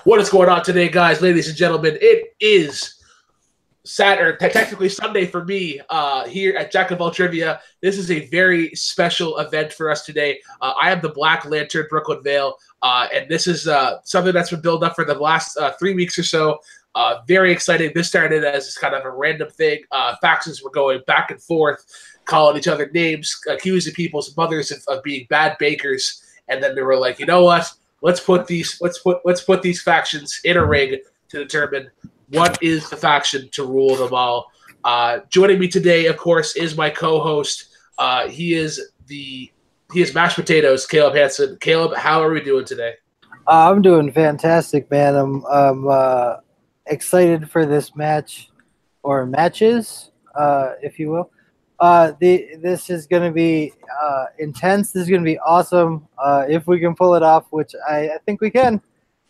What is going on today, guys, ladies and gentlemen? It is Saturday, technically Sunday for me, here at Jack of All Trivia. This is a very special event for us today. I am the Black Lantern Brooklyn Vale, and this is something that's been built up for the last 3 weeks or so. Very exciting. This started as kind of a random thing. Factions were going back and forth, calling each other names, accusing people's mothers of being bad bakers, and then they were like, you know what? Let's put these factions in a ring to determine what is the faction to rule them all. Joining me today, of course, is my co-host. He is mashed potatoes, Caleb Hansen. Caleb, how are we doing today? I'm doing fantastic, man. I'm excited for this match, or matches, if you will. This is going to be intense. This is going to be awesome if we can pull it off, which I think we can.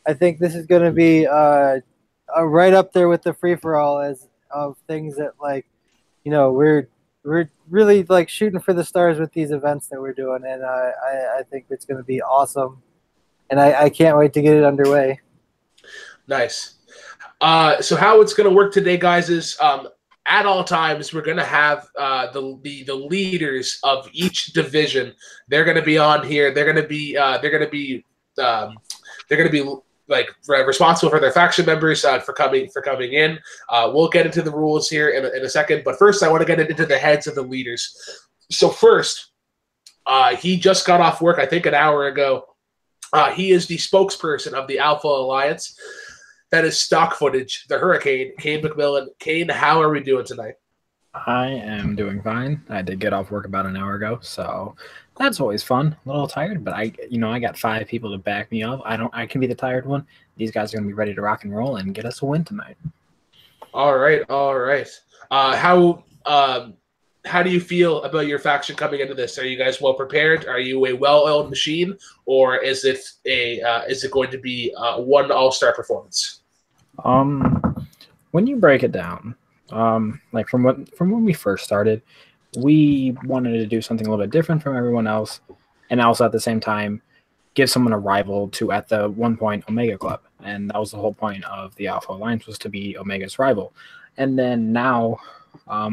I think this is going to be right up there with the free-for-all as of things that, like, you know, we're really like shooting for the stars with these events that we're doing, and I think it's going to be awesome, and I can't wait to get it underway. Nice. So how it's going to work today, guys, is at all times we're going to have the leaders of each division. They're going to be on here. They're going to be like responsible for their faction members for coming in. We'll get into the rules here in a second, but first I want to get into the heads of the leaders. So first, he just got off work, I think an hour ago. He is the spokesperson of the Alpha Alliance. That is stock footage. The Hurricane, Kane McMillan. Kane, how are we doing tonight? I am doing fine. I did get off work about an hour ago, so that's always fun. A little tired, but I got 5 people to back me up. I can be the tired one. These guys are gonna be ready to rock and roll and get us a win tonight. All right. How do you feel about your faction coming into this? Are you guys well prepared? Are you a well-oiled machine, or is it going to be one all-star performance? When you break it down, like from when we first started, we wanted to do something a little bit different from everyone else, and also at the same time give someone a rival to, at the one point, Omega Club. And that was the whole point of the Alpha Alliance, was to be Omega's rival. And then now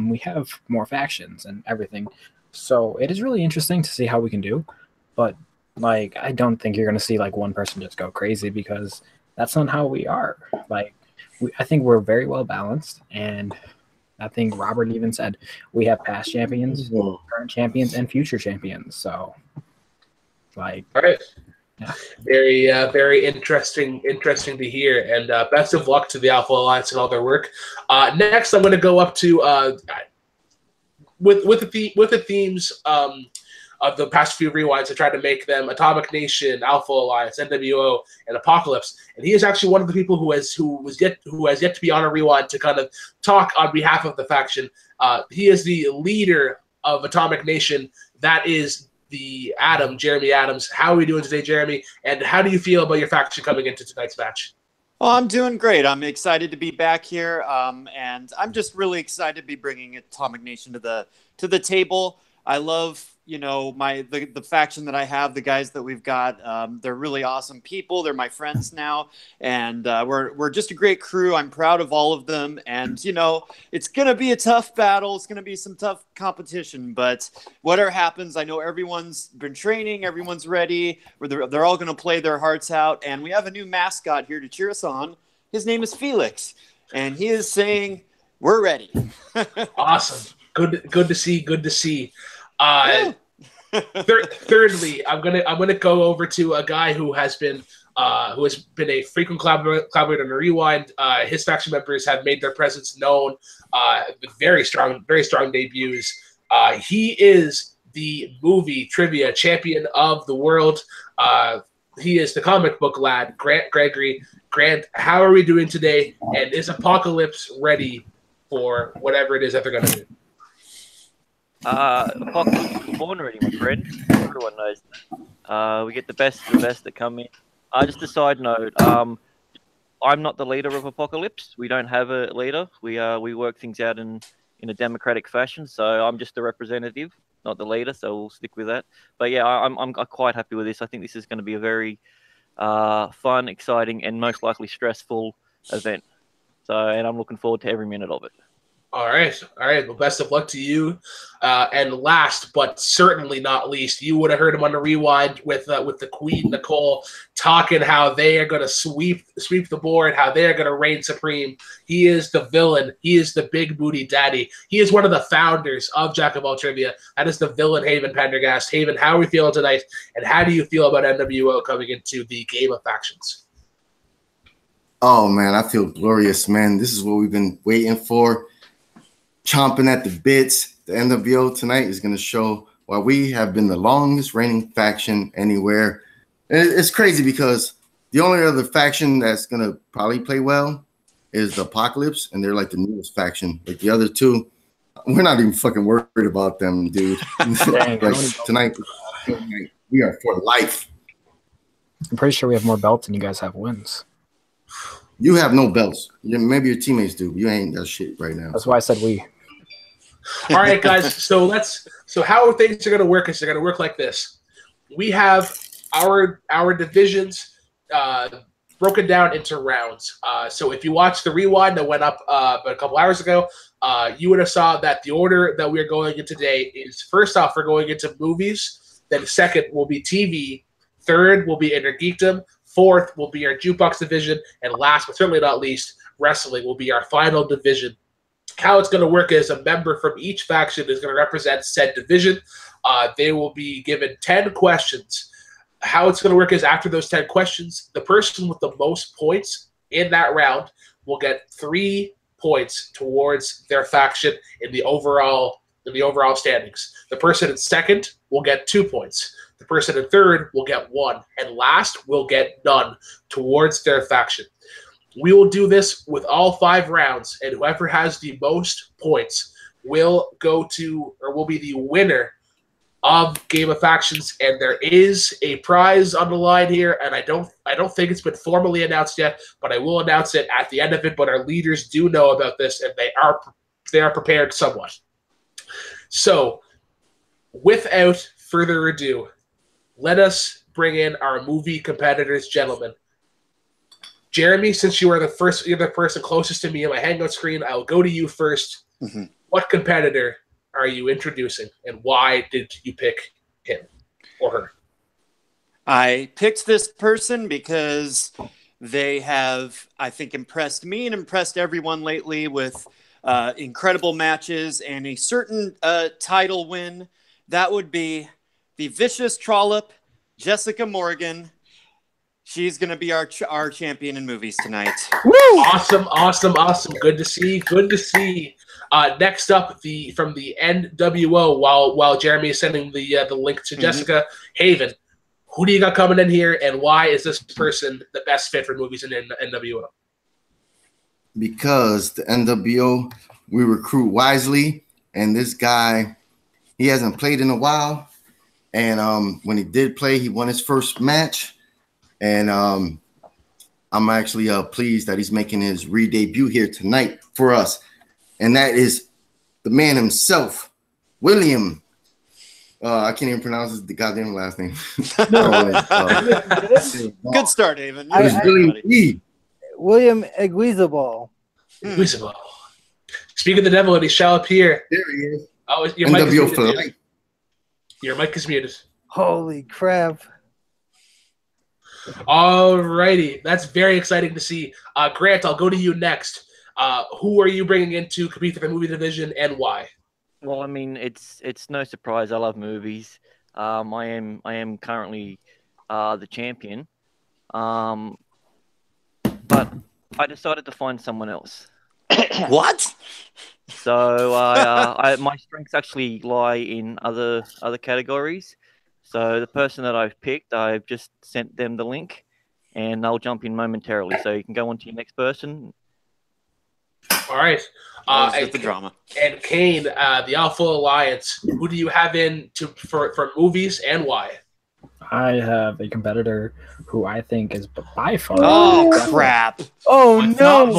we have more factions and everything. So it is really interesting to see how we can do. But like, I don't think you're going to see like one person just go crazy, because that's not how we are. Like, I think we're very well balanced, and I think Robert even said we have past champions, current champions, and future champions. So, like, all right, yeah. Very interesting to hear, and best of luck to the Alpha Alliance and all their work. Next, I'm going to go up to with the themes of the past few rewinds. I tried to make them Atomic Nation, Alpha Alliance, NWO, and Apokolips. And he is actually one of the people who has yet to be on a rewind to kind of talk on behalf of the faction. He is the leader of Atomic Nation. That is the Jeremy Adams. How are we doing today, Jeremy? And how do you feel about your faction coming into tonight's match? Oh, I'm doing great. I'm excited to be back here, and I'm just really excited to be bringing Atomic Nation to the table. I love, the faction that I have, the guys that we've got. They're really awesome people. They're my friends now, and we're just a great crew. I'm proud of all of them, and it's gonna be a tough battle. It's gonna be some tough competition, but whatever happens, I know everyone's been training. Everyone's ready. They're all gonna play their hearts out, and we have a new mascot here to cheer us on. His name is Felix, and he is saying, "We're ready." Awesome. Good to see. Thirdly, I'm gonna go over to a guy who has been a frequent collaborator on the Rewind. His faction members have made their presence known with very strong debuts. He is the movie trivia champion of the world. He is the comic book lad, Grant Gregory. Grant, how are we doing today? And is Apokolips ready for whatever it is that they're gonna do? Apokolips was born already, my friend. Everyone knows that. We get the best of the best that come in. Just a side note, I'm not the leader of Apokolips. We don't have a leader. We work things out in a democratic fashion, so I'm just the representative, not the leader, so we'll stick with that. But yeah, I'm quite happy with this. I think this is going to be a very fun, exciting, and most likely stressful event. So, and I'm looking forward to every minute of it. All right. Well, best of luck to you. And last but certainly not least, you would have heard him on the rewind with the Queen Nicole talking how they are going to sweep the board, how they are going to reign supreme. He is the villain. He is the big booty daddy. He is one of the founders of Jack of All Trivia. That is the villain, Haven Pendergast. Haven, how are we feeling tonight? And how do you feel about NWO coming into the Game of Factions? Oh man, I feel glorious, man. This is what we've been waiting for. Chomping at the bits. The NWO tonight is going to show why we have been the longest reigning faction anywhere. And it's crazy because the only other faction that's going to probably play well is the Apokolips, and they're like the newest faction. Like the other two, we're not even fucking worried about them, dude. Like tonight, we are for life. I'm pretty sure we have more belts than you guys have wins. You have no belts. Maybe your teammates do. You ain't got shit right now. That's why I said we. All right, guys. So how things are going to work is they're going to work like this. We have our divisions broken down into rounds. So if you watch the rewind that went up a couple hours ago, you would have saw that the order that we are going in today is, first off, we're going into movies. Then second will be TV. Third will be Inner Geekdom. Fourth will be our jukebox division. And last but certainly not least, wrestling will be our final division. How it's going to work is a member from each faction is going to represent said division. They will be given 10 questions. How it's going to work is after those 10 questions, the person with the most points in that round will get 3 points towards their faction in the overall standings. The person in second will get 2 points. The person in third will get 1, and last will get none towards their faction. We will do this with all 5 rounds, and whoever has the most points will be the winner of Game of Factions. And there is a prize on the line here, and I don't think it's been formally announced yet, but I will announce it at the end of it. But our leaders do know about this, and they are prepared somewhat. So, without further ado, let us bring in our movie competitors, gentlemen. Jeremy, since you're the person closest to me on my Hangout screen, I'll go to you first. Mm-hmm. What competitor are you introducing, and why did you pick him or her? I picked this person because they have, I think, impressed me and impressed everyone lately with incredible matches and a certain title win. That would be the Vicious Trollop, Jessica Morgan. She's going to be our champion in movies tonight. Woo! Awesome. Good to see. Next up, from the NWO, while Jeremy is sending the link to Jessica, Haven, who do you got coming in here, and why is this person the best fit for movies in NWO? Because the NWO, we recruit wisely, and this guy, he hasn't played in a while. And when he did play, he won his first match. And I'm actually pleased that he's making his re-debut here tonight for us. And that is the man himself, William. I can't even pronounce the goddamn last name. Good start, David. William Eguizabal. Speak of the devil, and he shall appear. There he is. Oh, your mic is muted, for life. Your mic is muted. Holy crap. Alrighty. That's very exciting to see. Grant, I'll go to you next. Who are you bringing in to compete for the movie division, and why? Well, I mean, it's no surprise. I love movies. I am currently the champion. But I decided to find someone else. What? So my strengths actually lie in other categories. So the person that I've picked, I've just sent them the link, and they'll jump in momentarily. So you can go on to your next person. All right. The drama. And Kane, the Alpha Alliance, who do you have in for movies, and why? I have a competitor who I think is by far. Oh, crap. Oh, no.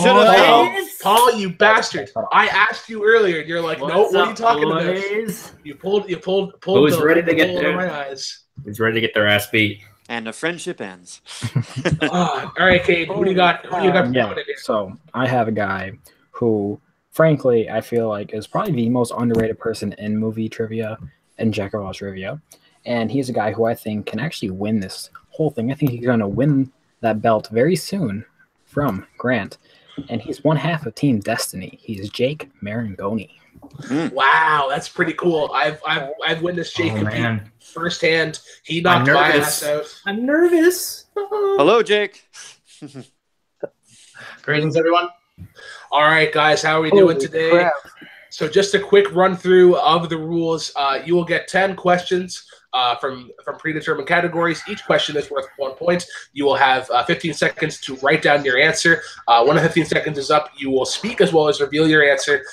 Paul, you bastard. I asked you earlier, and you're like, no, what are you talking about? You pulled Who's the ready to get wool over my eyes. Who's ready to get their ass beat? And a friendship ends. All right, Cade, who do you got? Who do you got? Yeah, so I have a guy who, frankly, I feel like is probably the most underrated person in movie trivia and Jack of all trivia. And he's a guy who I think can actually win this whole thing. I think he's going to win that belt very soon from Grant. And he's one half of Team Destiny. He's Jake Marangoni. Wow, that's pretty cool. I've witnessed Jake compete firsthand. He knocked my ass out. I'm nervous. Hello, Jake. Greetings, everyone. All right, guys, how are we doing today? Crap. So just a quick run through of the rules. You will get 10 questions from predetermined categories. Each question is worth 1 point. You will have 15 seconds to write down your answer. When the 15 seconds is up, you will speak as well as reveal your answer.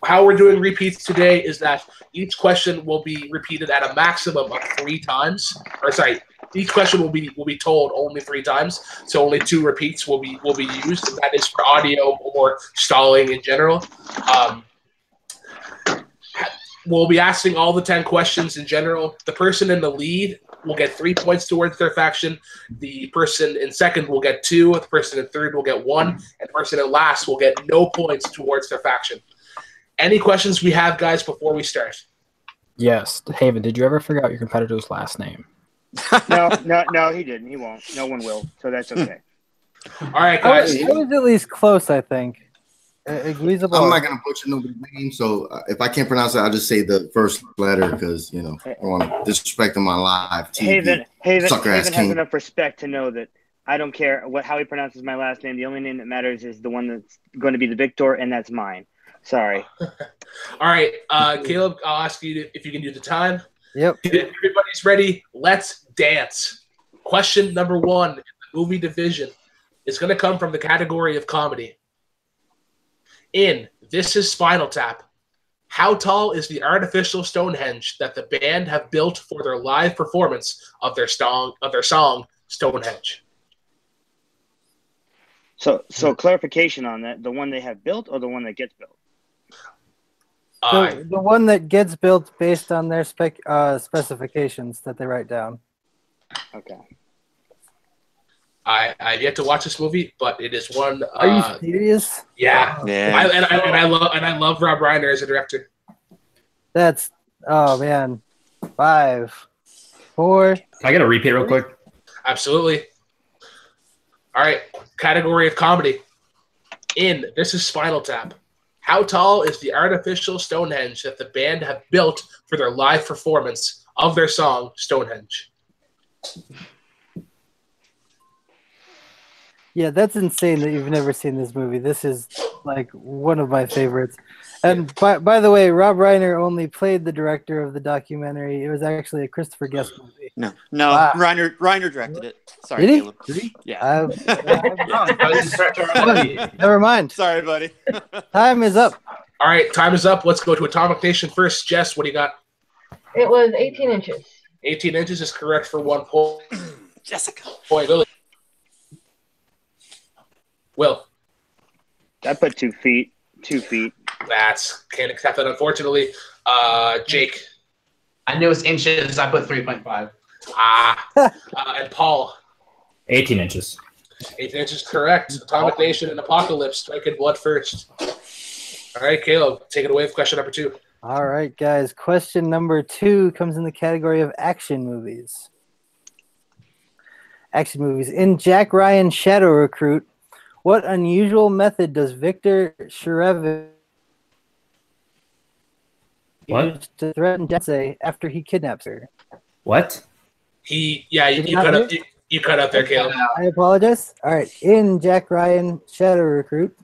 How we're doing repeats today is that each question will be repeated at a maximum of 3 times. Or sorry, each question will be told only 3 times. So only 2 repeats will be used. And that is for audio or stalling in general. We'll be asking all the 10 questions in general. The person in the lead will get 3 points towards their faction. The person in second will get 2. The person in third will get 1. And the person in last will get no points towards their faction. Any questions we have, guys, before we start? Yes. Haven, did you ever figure out your competitor's last name? No, he didn't. He won't. No one will. So that's okay. All right, guys. It was at least close, I think. I'm not gonna butcher nobody's name, so if I can't pronounce it, I'll just say the first letter because I don't want to disrespect him on live TV. Haven has enough respect to know that I don't care how he pronounces my last name. The only name that matters is the one that's going to be the victor, and that's mine. Sorry. All right, Caleb, I'll ask you if you can do the time. Yep. If everybody's ready, let's dance. Question number 1 in the movie division is going to come from the category of comedy. In This Is Spinal Tap, how tall is the artificial Stonehenge that the band have built for their live performance of their song Stonehenge? So clarification on that: the one they have built or the one that gets built? The one that gets built based on their specifications that they write down. Okay. I've yet to watch this movie, but it is one. Are you serious? Yeah. I love Rob Reiner as a director. That's man, 5, 4. Can I get a repeat real quick? Absolutely. All right, category of comedy. In This Is Spinal Tap, how tall is the artificial Stonehenge that the band have built for their live performance of their song Stonehenge? Yeah, that's insane that you've never seen this movie. This is like one of my favorites. And by the way, Rob Reiner only played the director of the documentary. It was actually a Christopher Guest movie. No, Wow. Reiner directed it. Sorry, Did he? Caleb. Did he? Yeah. Never mind. Sorry, buddy. Time is up. All right, time is up. Let's go to Atomic Nation first. Jess, what do you got? It was 18 inches. 18 inches is correct for 1 point. Jessica. Boy, Lily. Will. I put 2 feet. 2 feet. Can't accept that, unfortunately. Jake. I knew it was inches. I put 3.5. And Paul. 18 inches. 18 inches correct. Atomic Nation and Apokolips striking blood first. All right, Caleb, take it away with question number 2. All right, guys. Question number 2 comes in the category of action movies. Action movies. In Jack Ryan's Shadow Recruit, what unusual method does Victor Shrevin use to threaten Jesse after he kidnaps her? What? You cut up there, Caleb. I apologize. All right. In Jack Ryan Shadow Recruit,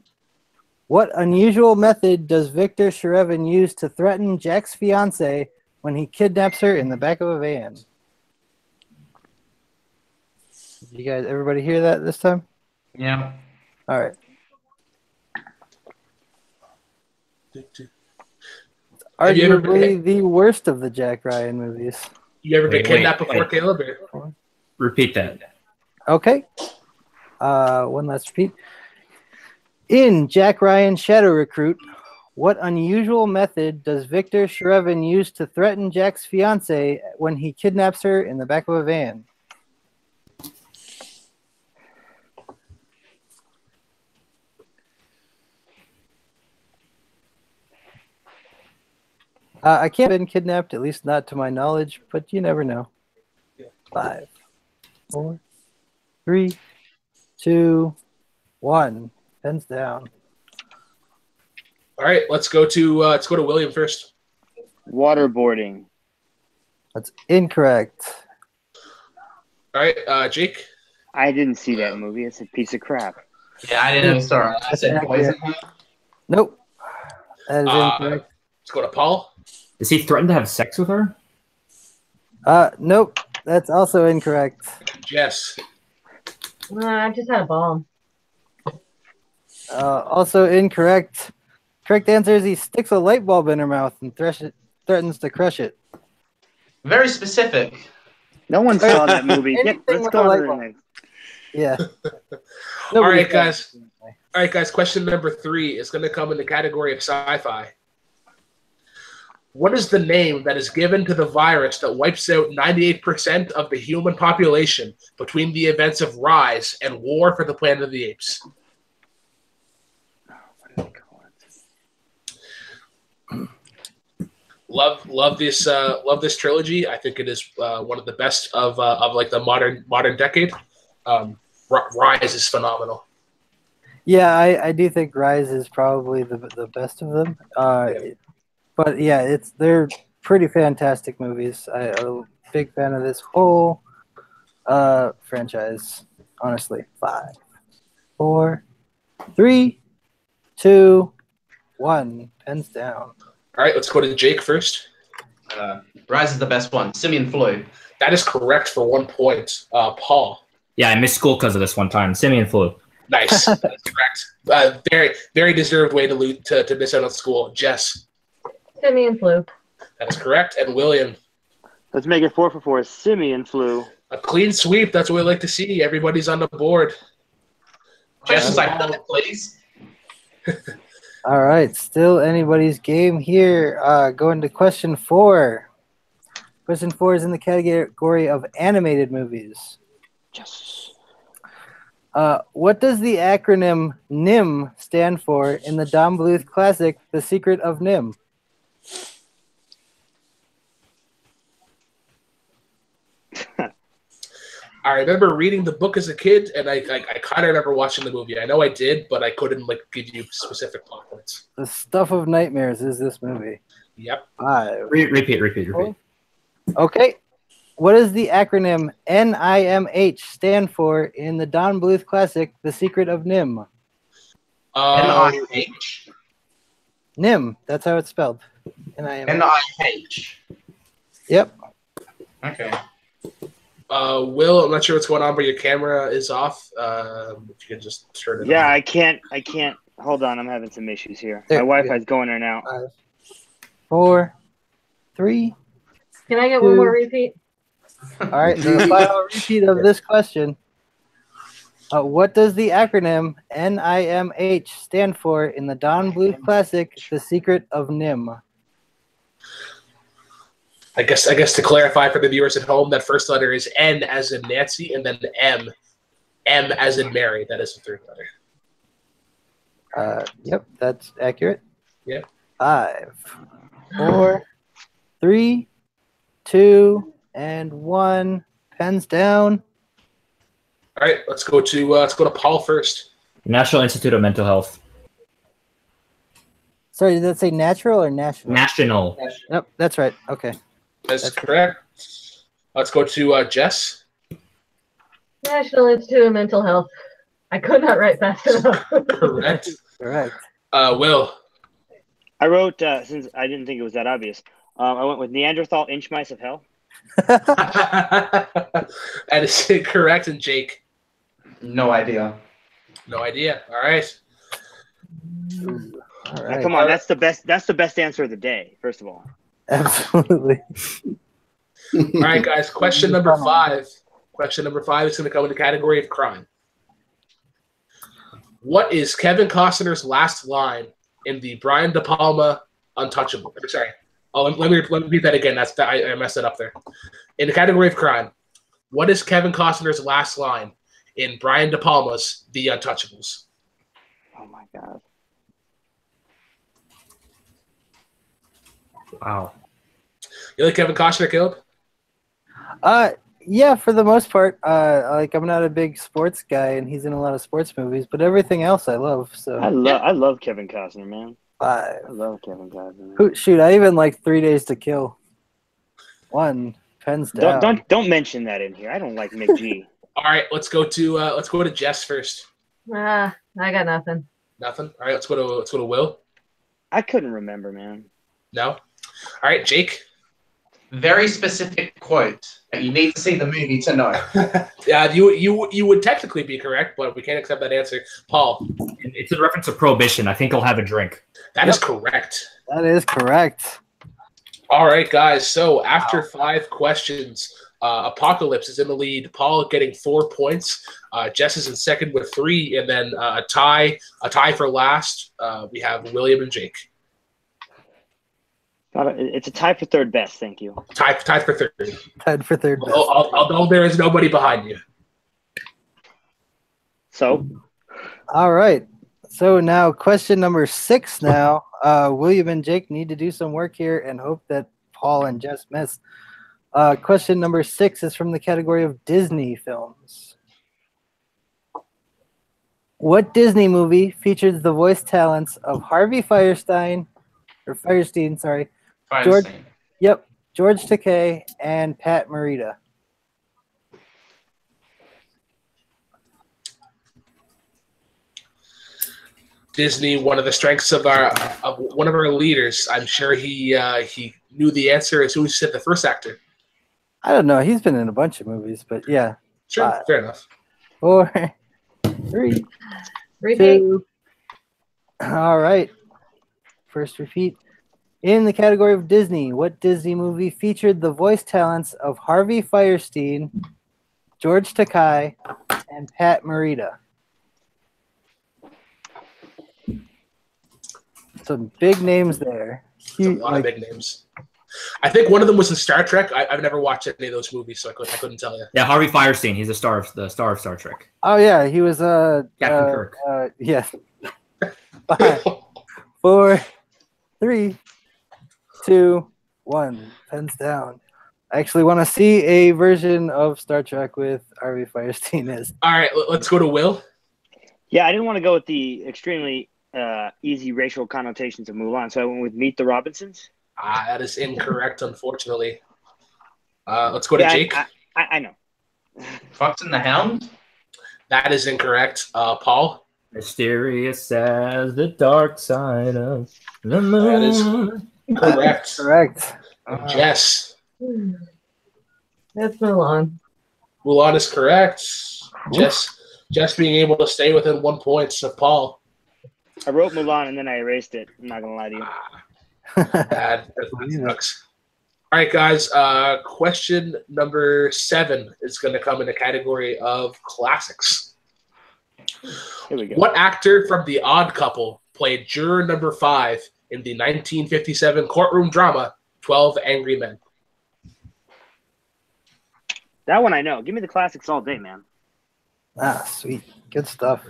what unusual method does Victor Shrevin use to threaten Jack's fiance when he kidnaps her in the back of a van? Did you guys, everybody hear that this time? Yeah. All right. Arguably the worst of the Jack Ryan movies. You ever been kidnapped before, Caleb? Or? Repeat that. Okay. One last repeat. In Jack Ryan Shadow Recruit, what unusual method does Victor Shrevin use to threaten Jack's fiance when he kidnaps her in the back of a van? I can't have been kidnapped, at least not to my knowledge, but you never know. 5, 4, 3, 2, 1. Pens down. All right, let's go to William first. Waterboarding. That's incorrect. All right, Jake. I didn't see that movie. It's a piece of crap. Yeah, I didn't start. I said poison. Nope. That is incorrect. Let's go to Paul. Does he threaten to have sex with her? Nope. That's also incorrect. Jess. I just had a bomb. Also incorrect. Correct answer is he sticks a light bulb in her mouth and threatens to crush it. Very specific. No one saw that movie. Anything Let's with go a light on to the bulb. next. Yeah. All Nobody right, guys. All right, guys. Question number 3 is going to come in the category of sci-fi. What is the name that is given to the virus that wipes out 98% of the human population between the events of Rise and War for the Planet of the Apes? Love this trilogy. I think it is one of the best of like the modern decade. Rise is phenomenal. Yeah, I do think Rise is probably the best of them. But yeah, they're pretty fantastic movies. I'm a big fan of this whole franchise. Honestly, 5, 4, 3, 2, 1. Pens down. All right, let's go to Jake first. Rise is the best one. Simian flu. That is correct for 1 point. Paul. Yeah, I missed school because of this one time. Simian flu. Nice. That is correct. Very, very deserved way to miss out on school. Jess. Simian flu. That is correct. And William. Let's make it 4 for 4. Simian flu. A clean sweep. That's what we like to see. Everybody's on the board. Questions I hold, please. All right, still anybody's game here. Going to question 4. Question 4 is in the category of animated movies. Yes. What does the acronym NIM stand for in the Don Bluth classic, The Secret of NIM? I remember reading the book as a kid, and I kind of remember watching the movie. I know I did, but I couldn't give you specific plot points. The Stuff of Nightmares is this movie. Yep. 5. Repeat. Okay. What does the acronym NIMH stand for in the Don Bluth classic, The Secret of NIM? NIH. NIM. That's how it's spelled. NIMH. NIH. Yep. Okay. Will, I'm not sure what's going on, but your camera is off. If you could just turn it on. Yeah, I can't. Hold on, I'm having some issues here. There, My Wi-Fi's going in and out. 5, 4, 3. Can I get one more repeat? All right, the final repeat of this question. What does the acronym NIMH stand for in the Don Bluth classic, The Secret of NIM? I guess to clarify for the viewers at home, that first letter is N as in Nancy, and then M as in Mary. That is the third letter. Yep, that's accurate. Yep. 5, 4, 3, 2, and 1. Pens down. All right, let's go to Paul first. National Institute of Mental Health. Sorry, did that say natural or national? National. Yep, that's right. Okay. That's correct. Let's go to Jess. National Institute of Mental Health. I could not write fast enough. Correct. Correct. Will. I wrote, since I didn't think it was that obvious, I went with Neanderthal inch mice of hell. That is correct. And Jake. No idea. No idea. All right. All Now, right. come on, that's the best answer of the day. First of all, Absolutely. All right, guys. Question number 5. Question number 5 is going to come in the category of crime. What is Kevin Costner's last line in the Brian De Palma Untouchable? Sorry. Oh, let me repeat that again. I messed it up there. In the category of crime, what is Kevin Costner's last line in Brian De Palma's The Untouchables? oh my god, Wow. You like Kevin Costner, Caleb? Yeah, for the most part. Like I'm not a big sports guy, and he's in a lot of sports movies, but everything else I love. So I love Kevin Costner, man. 5. I love Kevin Costner. Man. Shoot, I even like 3 Days to Kill. 1, pens down. Don't mention that in here. I don't like McG. All right, let's go to Jess first. I got nothing. Nothing. All right, let's go to Will. I couldn't remember, man. No. All right, Jake. Very specific quote. You need to see the movie to know. Yeah, you would technically be correct, but we can't accept that answer. Paul. It's in reference to Prohibition. I think I'll have a drink. That is correct. That is correct. All right, guys. So after 5 questions, Apokolips is in the lead. Paul getting 4 points. Jess is in second with 3, and then a tie for last. We have William and Jake. It's a tie for third best. Thank you. Tie for third. Tied for third best. Although there is nobody behind you. So, all right. So now question number 6 now. William and Jake need to do some work here and hope that Paul and Jess miss. Question number 6 is from the category of Disney films. What Disney movie features the voice talents of Harvey Firestein, George Takei, and Pat Morita? Disney, one of the strengths of one of our leaders. I'm sure he knew the answer as soon as he said the first actor. I don't know. He's been in a bunch of movies, but yeah. Sure, fair enough. 4, 3, Repeat. 2. All right. First repeat. In the category of Disney, what Disney movie featured the voice talents of Harvey Firestein, George Takei, and Pat Morita? Some big names there. A lot of big names. I think one of them was in Star Trek. I've never watched any of those movies, so I couldn't tell you. Yeah, Harvey Firestein. He's the star of Star Trek. Oh yeah, he was Captain Kirk. Yes. 5, 4, 3, 2, 1. Pens down. I actually want to see a version of Star Trek with Harvey Firestein as. All right, let's go to Will. Yeah, I didn't want to go with the extremely easy racial connotations of Mulan, so I went with Meet the Robinsons. That is incorrect, unfortunately. Let's go to Jake. I know. Fox and the Hound? That is incorrect. Paul? Mysterious as the dark side of the moon. That is correct. Correct. Jess? That's Mulan. Mulan is correct. Jess being able to stay within 1 point of Paul. I wrote Mulan and then I erased it. I'm not going to lie to you. That sucks. All right, guys. Question number 7 is going to come in the category of classics. Here we go. What actor from The Odd Couple played juror number 5 in the 1957 courtroom drama 12 Angry Men? That one I know. Give me the classics all day, man. Sweet. Good stuff.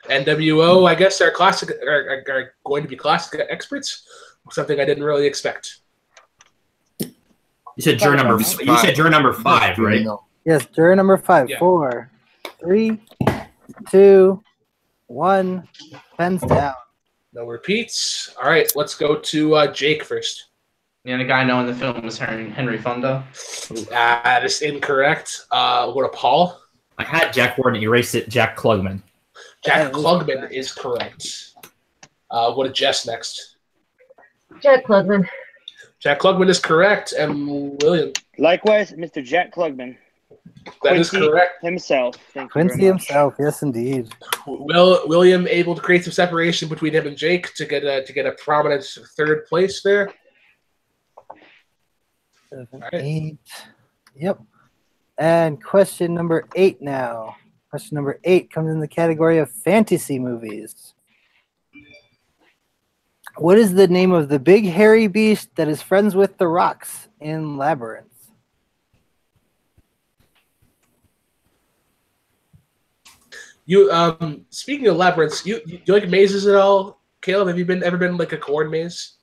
NWO, I guess, are going to be classic experts. Something I didn't really expect. You said juror number. You said juror number 5, right? Yes, juror number 5. Yeah. 4, 3, 2, 1. Pens down. No repeats. All right, let's go to Jake first. The only guy I know in the film was Henry Fonda. That is incorrect. We'll go to Paul. I had Jack Warden erase it. Jack Klugman. Jack Klugman is correct. We'll go to Jess next. Jack Klugman. Jack Klugman is correct. And William. Likewise, Mr. Jack Klugman. That is correct. Himself. Thank you Quincy very much. himself. Yes, indeed. William able to create some separation between him and Jake to get a prominent third place there. 7, right. 8. Yep. And question number 8 now. Question number 8 comes in the category of fantasy movies. What is the name of the big hairy beast that is friends with the rocks in Labyrinth? You speaking of labyrinths, you like mazes at all, Caleb? Have you ever been like a corn maze?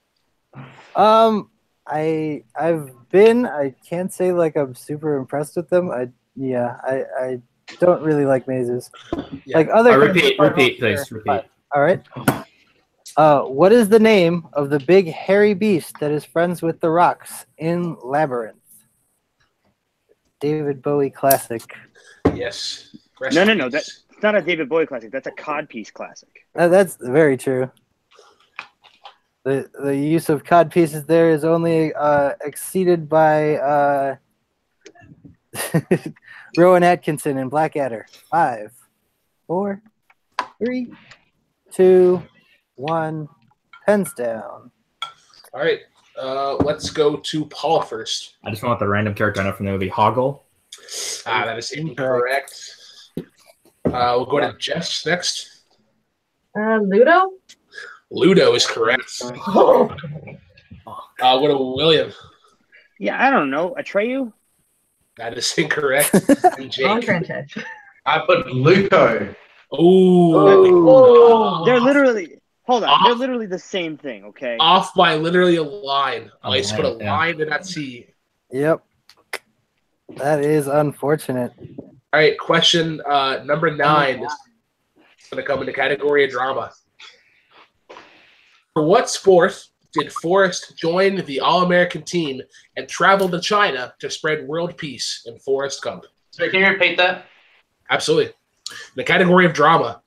I I've been. I can't say like I'm super impressed with them. I don't really like mazes. Yeah. Like other. Repeat, please, Sure. repeat. All right. What is the name of the big hairy beast that is friends with the rocks in Labyrinth? David Bowie classic. Yes. No. That's not a David Bowie classic. That's a codpiece classic. That's very true. The use of cod pieces there is only exceeded by Rowan Atkinson in Blackadder. 5, 4, 3, 2, 1. Pens down. All right. Let's go to Paul first. I just want the random character I know from the movie Hoggle. That is incorrect. We'll go to Jess next. Ludo? Ludo is correct. What a William. Yeah, I don't know. Atreyu? That is incorrect. And Jake. Wrong franchise. I put Luco. Ooh. They're literally. Hold on. They're literally the same thing, okay? Off by literally a line. A I just put a line, yeah. line in that C. Yep. That is unfortunate. All right, question number 9 is going to come in the category of drama. For what sport did Forrest join the All-American team and travel to China to spread world peace in Forrest Gump? So can you repeat that? Absolutely. In the category of drama.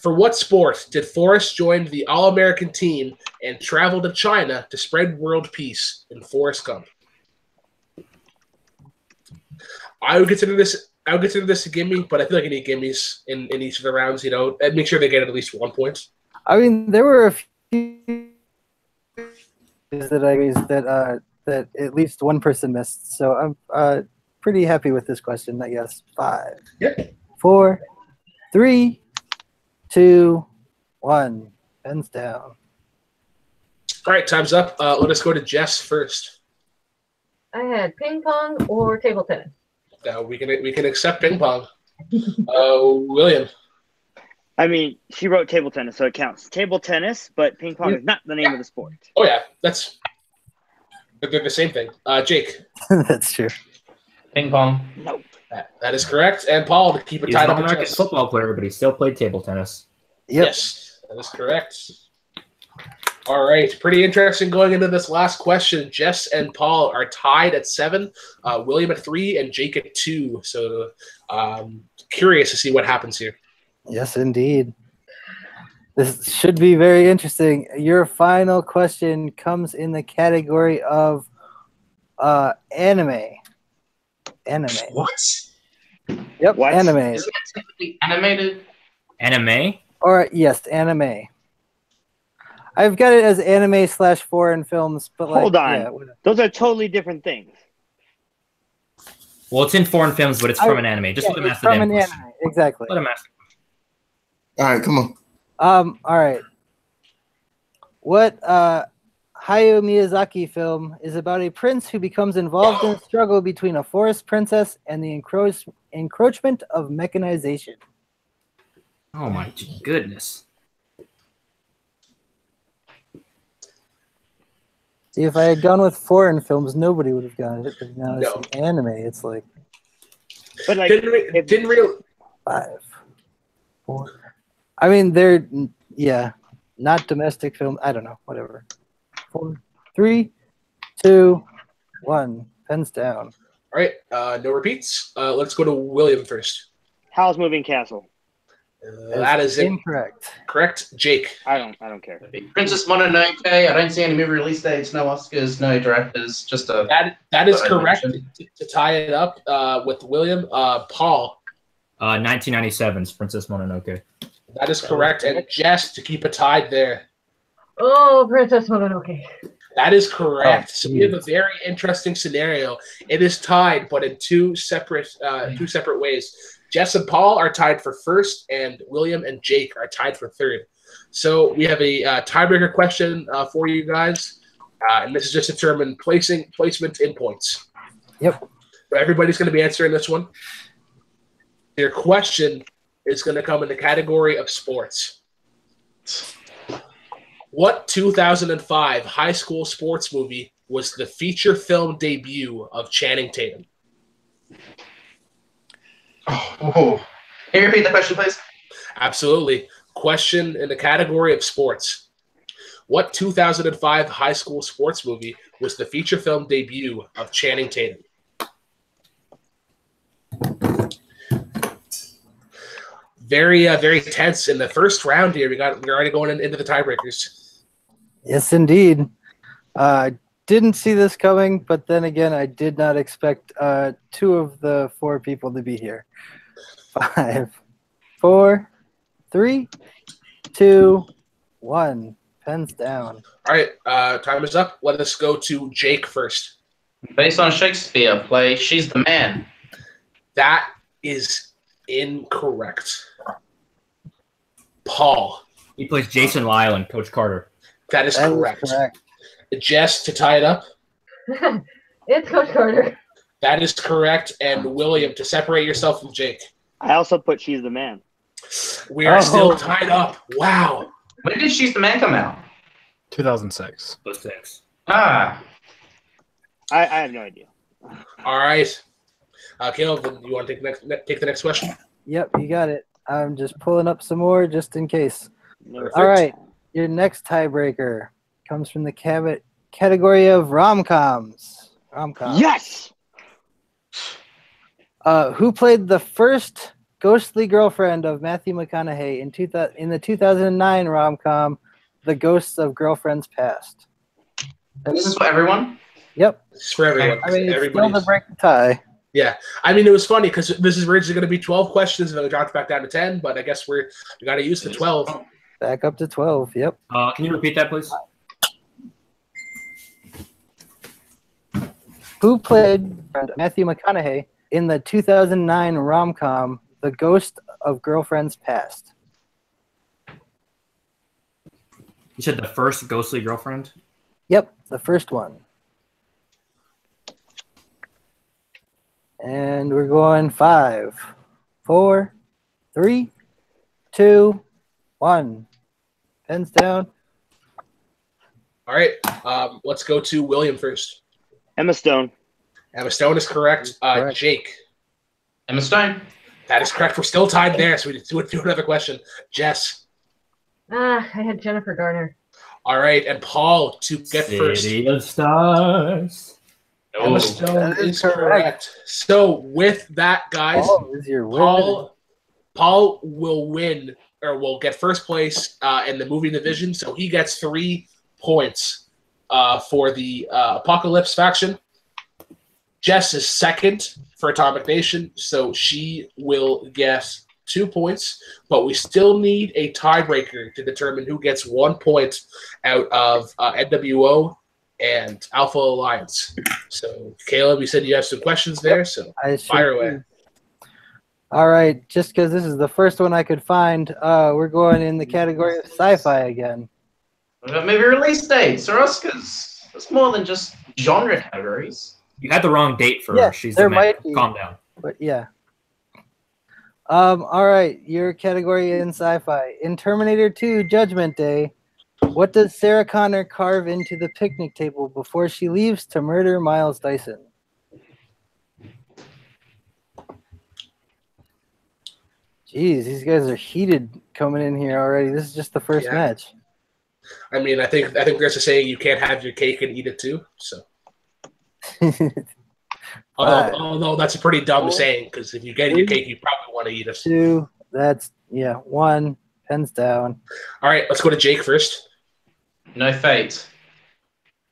For what sport did Forrest join the All-American team and travel to China to spread world peace in Forrest Gump? I would consider this a gimme, but I feel like I need gimmies in each of the rounds, and make sure they get at least 1 point. I mean, there were a few that at least one person missed, so I'm pretty happy with this question. I guess 5, 4, 3, 2, 1. Pens down. All right, time's up. Let us go to Jess first. I had ping pong or table tennis. We can accept ping pong. William. I mean, she wrote table tennis, so it counts. Table tennis, but ping pong is not the name of the sport. Oh yeah, they're the same thing. Jake. That's true. Ping pong. Nope. That is correct. And Paul, to keep it He's tied an up. American football player, but he still played table tennis. Yep. Yes, that is correct. All right, pretty interesting going into this last question. Jess and Paul are tied at 7, William at 3, and Jake at 2. So curious to see what happens here. Yes, indeed. This should be very interesting. Your final question comes in the category of anime. Anime. What? Yep, What? anime. Isn't it typically animated? Anime? Or yes, anime. I've got it as anime / foreign films, but Hold on. yeah, Those are totally different things. Well, it's in foreign films, but it's from an anime. Just let him it's ask the from damn an question. anime. Exactly. Let him ask. All right, come on. All right. What Hayao Miyazaki film is about a prince who becomes involved in a struggle between a forest princess and the encroachment of mechanization? Oh my goodness. See, if I had gone with foreign films, nobody would have gotten it. But now No. it's an anime. It's like But like, Didn't real. 5, 4. I mean, they're not domestic film. I don't know. Whatever. 4, 3, 2, 1. Pens down. All right, no repeats. Let's go to William first. Howl's Moving Castle? That is incorrect. Correct, Jake. I don't care. Princess Mononoke. I don't see any movie release dates, no Oscars, no directors. Just a. That is What I correct. mentioned. To tie it up with William, Paul. 1997's Princess Mononoke. That is correct, and Jess to keep it tied there. Oh, Princess Mononoke. That is correct. Oh, So we have a very interesting scenario. It is tied, but in two separate ways. Jess and Paul are tied for first, and William and Jake are tied for third. So we have a tiebreaker question for you guys, and this is just to determine placement in points. Yep. So everybody's going to be answering this one. Your question is going to come in the category of sports. What 2005 high school sports movie was the feature film debut of Channing Tatum? Oh. Can you repeat the question, please? Absolutely. Question in the category of sports. What 2005 high school sports movie was the feature film debut of Channing Tatum? Very tense in the first round here. We're already going into the tiebreakers. Yes, indeed. Didn't see this coming, but then again, I did not expect 2 of the 4 people to be here. 5, 4, 3, 2, 1. Pens down. All right, time is up. Let us go to Jake first. Based on a Shakespeare play, She's the Man. That is incorrect. Paul. He plays Jason Lyle and Coach Carter. That is correct. Jess, to tie it up. It's Coach Carter. That is correct. And William, to separate yourself from Jake. I also put She's the Man. We are still tied up. Wow. When did She's the Man come out? 2006. 2006. Ah. I have no idea. All right. Caleb, you want to take the next question? Yep, you got it. I'm just pulling up some more just in case. Perfect. All right. Your next tiebreaker comes from the category of rom-coms. Yes! Who played the first ghostly girlfriend of Matthew McConaughey in the 2009 rom-com The Ghosts of Girlfriends Past? This is for everyone? Yep. It's for everyone. I mean, it's still to break the tie. Yeah. I mean, it was funny because this is originally going to be 12 questions and then we dropped back down to 10, but I guess we got to use the 12. Back up to 12, yep. Can you repeat that, please? Who played Matthew McConaughey in the 2009 rom-com The Ghost of Girlfriends Past? You said the first ghostly girlfriend? Yep, the first one. And we're going 5, 4, 3, 2, 1. Pens down. All right. Let's go to William first. Emma Stone. Emma Stone is correct. Jake. Emma Stone. That is correct. We're still tied there, so we do another question. Jess. I had Jennifer Garner. All right. And Paul to get first. City of Stars. Emma Stone is correct. So with that, guys, Paul will win or will get first place in the movie division. So he gets 3 points for the Apokolips faction. Jess is second for Atomic Nation, so she will get 2 points. But we still need a tiebreaker to determine who gets 1 point out of NWO and Alpha Alliance. So, Caleb, you said you have some questions there, so fire away. All right, just because this is the first one I could find, we're going in the category of sci-fi again. Maybe release dates or Oscars. It's more than just genre categories. You had the wrong date for her. She's the man. Calm down. But yeah. All right, your category in sci-fi. In Terminator 2 Judgment Day, what does Sarah Connor carve into the picnic table before she leaves to murder Miles Dyson? Jeez, these guys are heated coming in here already. This is just the first match. I mean, I think there's a saying you can't have your cake and eat it too. So, although that's a pretty dumb saying because if you get your cake, you probably want to eat it. 2. That's 1. Pens down. All right, let's go to Jake first. No Fate.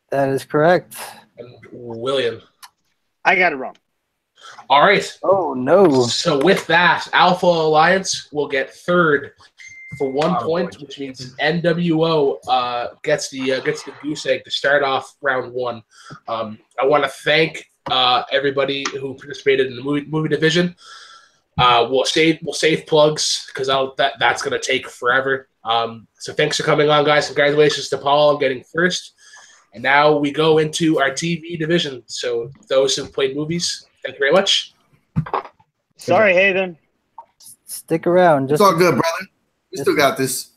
That is correct. And William. I got it wrong. All right. Oh no. So with that, Alpha Alliance will get third for 1 point, which means NWO gets the goose egg to start off round 1. I want to thank everybody who participated in the movie division. We'll save plugs because that's going to take forever. So thanks for coming on, guys. Congratulations to Paul on getting first. And now we go into our TV division. So those who played movies, thank you very much. Sorry, Haven. Stick around. It's all good, brother. We still got this.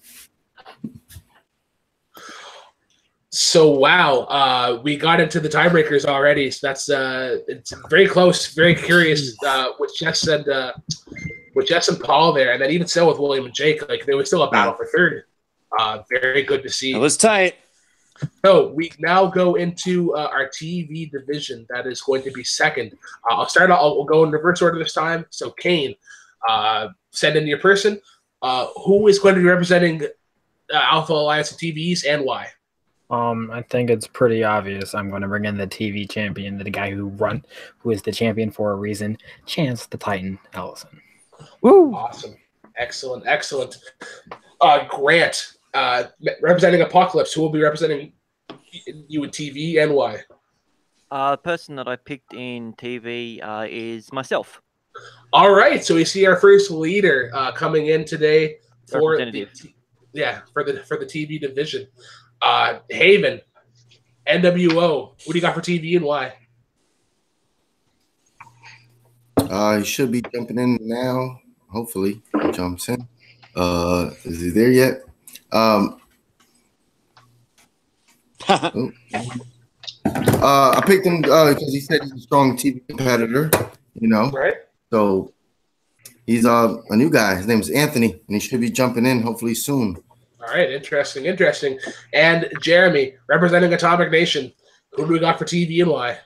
So wow, we got into the tiebreakers already. So that's it's very close, very curious with Jess and Paul there, and then even so with William and Jake, like there was still a battle for third. Very good to see. It was tight. So we now go into our TV division. That is going to be second. I'll go in reverse order this time. So Kane, send in your person. Who is going to be representing Alpha Alliance and TVs and why? I think it's pretty obvious. I'm going to bring in the TV champion, the guy who is the champion for a reason, Chance the Titan Ellison. Woo! Awesome. Excellent. Grant, representing Apokolips, who will be representing you in TV and why? The person that I picked in TV is myself. All right, so we see our first leader coming in today for the TV division. Haven, NWO. What do you got for TV and why? He should be jumping in now. Hopefully, he jumps in. Is he there yet? I picked him because he said he's a strong TV competitor. Right? So he's a new guy. His name is Anthony, and he should be jumping in hopefully soon. All right, interesting. And Jeremy, representing Atomic Nation, who do we got for TV and why?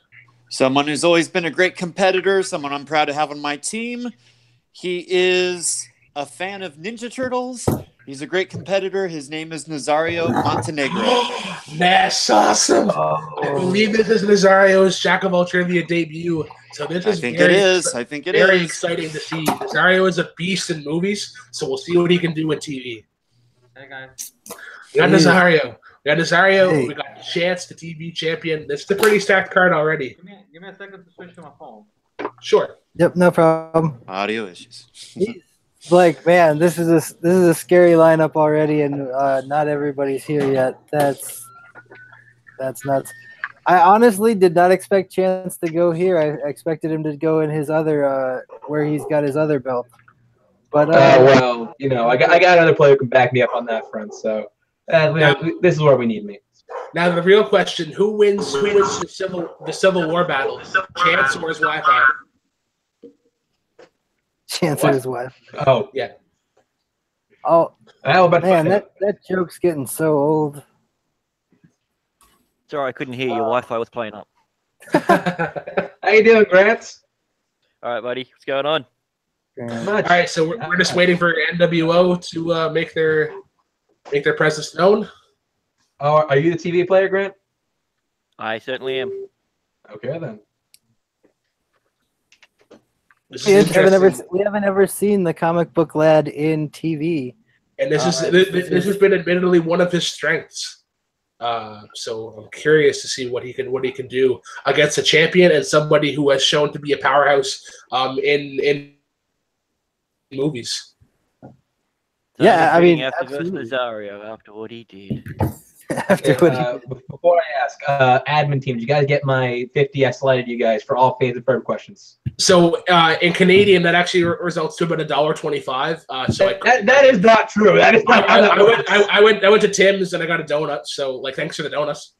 Someone who's always been a great competitor, someone I'm proud to have on my team. He is a fan of Ninja Turtles. He's a great competitor. His name is Nazario Montenegro. That's awesome. I believe this is Nazario's Jack of all trivia debut. So this is I think it is. Very exciting to see. Nazario is a beast in movies, so we'll see what he can do in TV. Hey guys. We got Nazario. We got Chance, the TV champion. This is a pretty stacked card already. Give me a second to switch to my phone. Sure. Yep, no problem. Audio issues. Like, man, this is a scary lineup already, and not everybody's here yet. That's nuts. I honestly did not expect Chance to go here. I expected him to go in his other where he's got his other belt. But well, I got another player who can back me up on that front. So this is where we need me. Now the real question: Who wins the Civil War battle? Chance or his Wi-Fi? Chance or his wife. Oh yeah. Oh man, that joke's getting so old. Sorry, I couldn't hear you. Wi-Fi was playing up. How you doing, Grant? All right, buddy. What's going on? All right, so we're just waiting for NWO to make their presence known. Oh, are you the TV player, Grant? I certainly am. Okay then. We haven't ever seen the comic book lad in TV, and this has been admittedly one of his strengths. So I'm curious to see what he can do against a champion and somebody who has shown to be a powerhouse in movies. So yeah, I mean, after Nazario, after what he did. Before I ask, admin team, did you guys get my 50 I slided you guys for all phase and firm questions? So in Canadian, that actually results to about $1.25. So that is not true. That is not. I went to Tim's and I got a donut. So thanks for the donuts.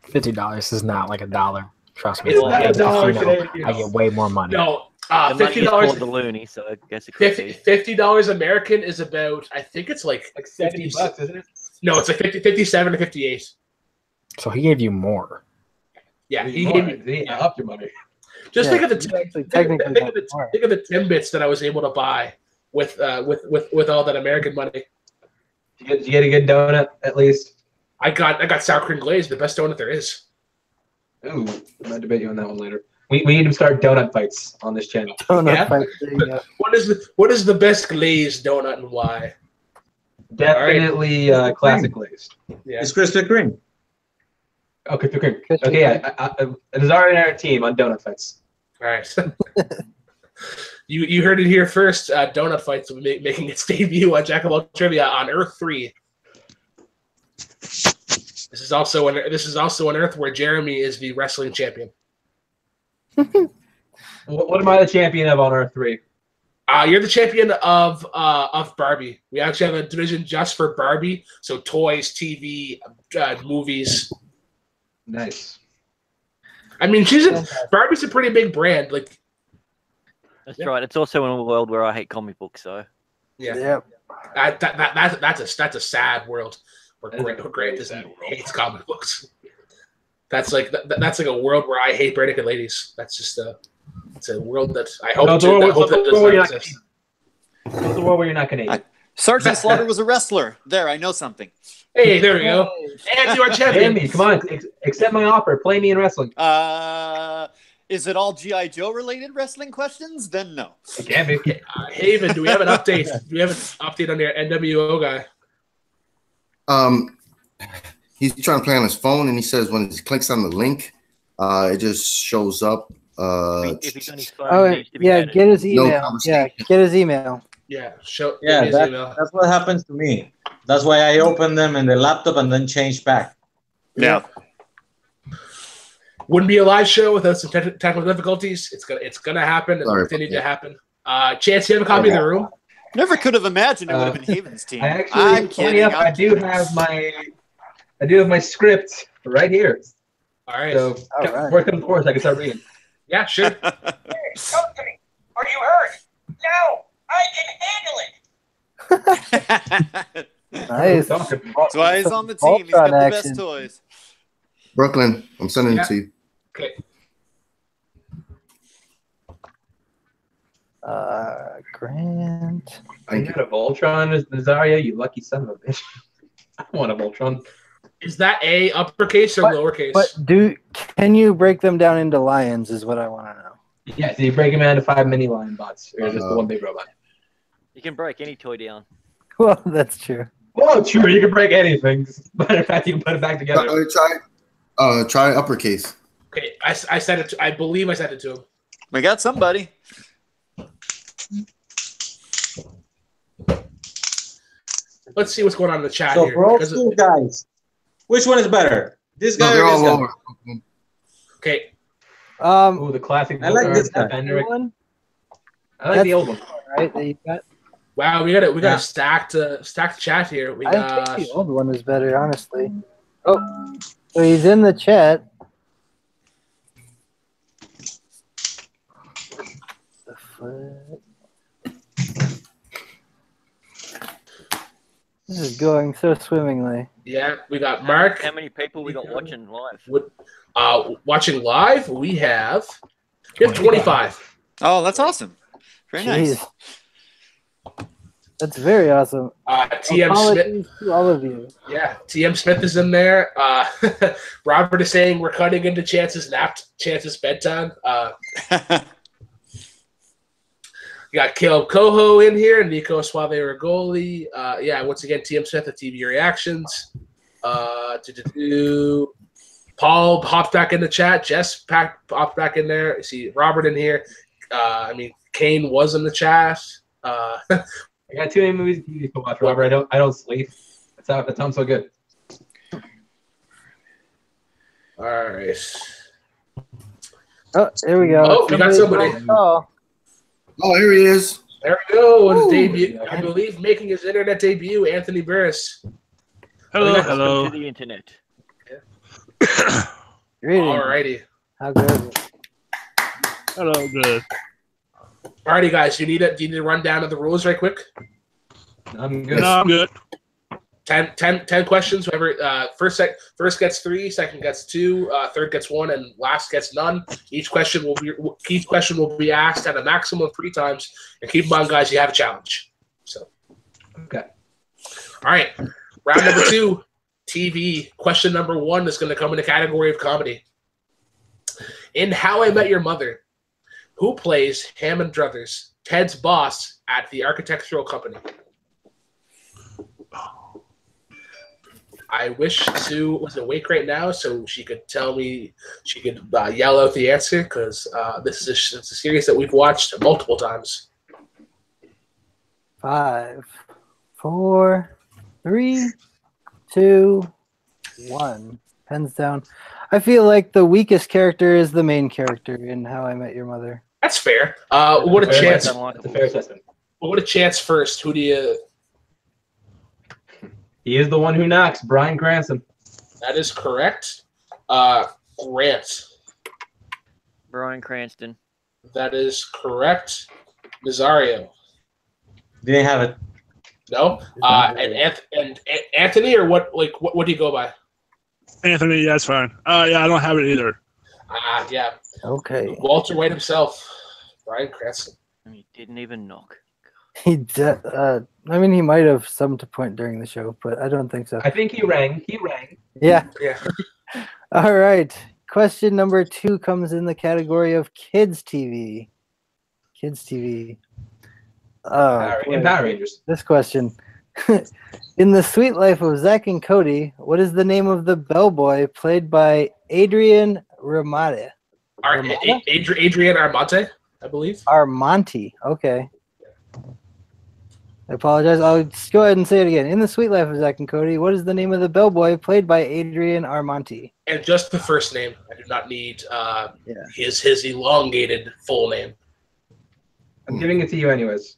$50 is not like $1. Trust me. It's not $1 I get way more money. No, $50 the loony, so I guess it could be. $50 American is about, I think it's like $70, isn't it? No, it's like 57 to 58. So he gave you more. Yeah, he gave me up your money. Just think of the Timbits that I was able to buy with all that American money. Did you get a good donut at least? I got sour cream glaze, the best donut there is. Ooh, I might debate you on that one later. We need to start donut fights on this channel. Fights. What is the best glazed donut and why? Definitely classic glazed. Yeah. It's Krispy Kreme. Oh, Krispy Kreme. Okay, Nazario and our team on donut fights. All right. You heard it here first. Donut fights will be making its debut on Jack of all Trivia on Earth 3. This is also an Earth where Jeremy is the wrestling champion. What am I the champion of on Earth 3? You're the champion of Barbie. We actually have a division just for Barbie, so toys, TV, movies. Nice. I mean, Barbie's a pretty big brand. Like, That's right. It's also in a world where I hate comic books, so Yep. That's a sad world where Grant hates comic books. That's like a world where I hate bare naked ladies. That's just it's a world that I hope that does not exist. It's a world where you're not going to eat. Sergeant Slaughter was a wrestler. There, I know something. Hey, there we go. And you are champion. Andy, come on, accept my offer. Play me in wrestling. Is it all G.I. Joe related wrestling questions? Then no. It can be. Haven, do we have an update? Do we have an update on your NWO guy? He's trying to play on his phone, and he says when he clicks on the link, it just shows up. if he's on his phone, he needs to be Yeah, added. get his email. conversation. Get his email. Yeah, That's what happens to me. That's why I open them in the laptop and then change back. Yeah. Wouldn't be a live show without some technical difficulties. It's gonna happen and Sorry. continue to happen. Chance, you have a copy of the room? Never could have imagined it would have been Haven's team. I'm kidding. I do have my script right here. All right. So work them forth. I can start reading. Yeah, sure. Hey, come to me. Are you hurt? No, I can handle it. Nice. That's why he's on the team. He's got the best toys. Brooklyn, I'm sending it to you. Okay. Grant. I got a Voltron, Nazaria, you lucky son of a bitch. I want a Voltron. Is that A uppercase or lowercase? But can you break them down into lions is what I want to know. Yeah, so you break them down to 5 mini lion bots, or just the one big robot. You can break any toy down. Well, that's true. Well, true, you can break anything. Matter of fact, you can put it back together. Try uppercase. Okay, I said it. I believe I said it to him. We got somebody. Let's see what's going on in the chat So here. for all two guys, which one is better? This guy or this guy? Okay. Ooh, the classic. I like this guy. One? I like the old one. Right, that you got. Wow, we got a stacked chat here. We I got think the old one is better, honestly. Oh, so he's in the chat. This is going so swimmingly. Yeah, we got Mark. How many people we got watching live? Watching live, we have 25. Oh, that's awesome. Very nice. That's very awesome. TM Apologies Smith. to all of you. Yeah, TM Smith is in there. Robert is saying we're cutting into Chance's bedtime. You got Caleb Coho in here, and Nico Suave Rigoli. Yeah, once again, TM Smith at TV Reactions. Paul hopped back in the chat. Jess popped back in there. I see Robert in here. Kane was in the chat. I got too many movies and TV to watch, Robert. I don't sleep. That sounds so good. All right. Oh, there we go. Oh, we got somebody. Oh, here he is. There we go. His debut, I believe, making his internet debut, Anthony Burris. Hello. To the internet. Alrighty. How good is it? Hello, good. Alrighty, guys. Do you need a rundown of the rules right quick? I'm good. No, I'm good. 10 questions. Whoever first gets 3, second gets 2, third gets 1, and last gets none. Each question will be asked at a maximum of 3 times. And keep in mind, guys, you have a challenge. So, okay. All right. Round number 2, TV. Question number 1 is going to come in the category of comedy. In How I Met Your Mother, who plays Hammond Druthers, Ted's boss at the architectural company? I wish Sue was awake right now so she could tell me, she could yell out the answer, because this is a series that we've watched multiple times. 5, 4, 3, 2, 1. Pens down. I feel like the weakest character is the main character in How I Met Your Mother. That's fair. What a chance. That's a fair assessment. What a chance first. Who do you? He is the one who knocks, Bryan Cranston. That is correct. Grant. Bryan Cranston. That is correct. Nazario. Didn't have it. No. And Anthony, or what? Like, what do you go by? Anthony, yeah, that's fine. Yeah, I don't have it either. Yeah. Okay. Walter White himself, Bryan Cranston. He didn't even knock. I mean, he might have some point during the show, but I don't think so. I think he rang. He rang. Yeah. Yeah. All right. Question number 2 comes in the category of kids TV. Kids TV. In Power Rangers. This question. In The Sweet Life of Zack and Cody, what is the name of the bellboy played by Adrian Ramada? Adrian Armante, I believe. Armonte. Okay. I apologize. I'll just go ahead and say it again. In The Sweet Life of Zack and Cody, what is the name of the bellboy played by Adrian Armonte? And just the first name. I do not need his elongated full name. I'm giving it to you anyways.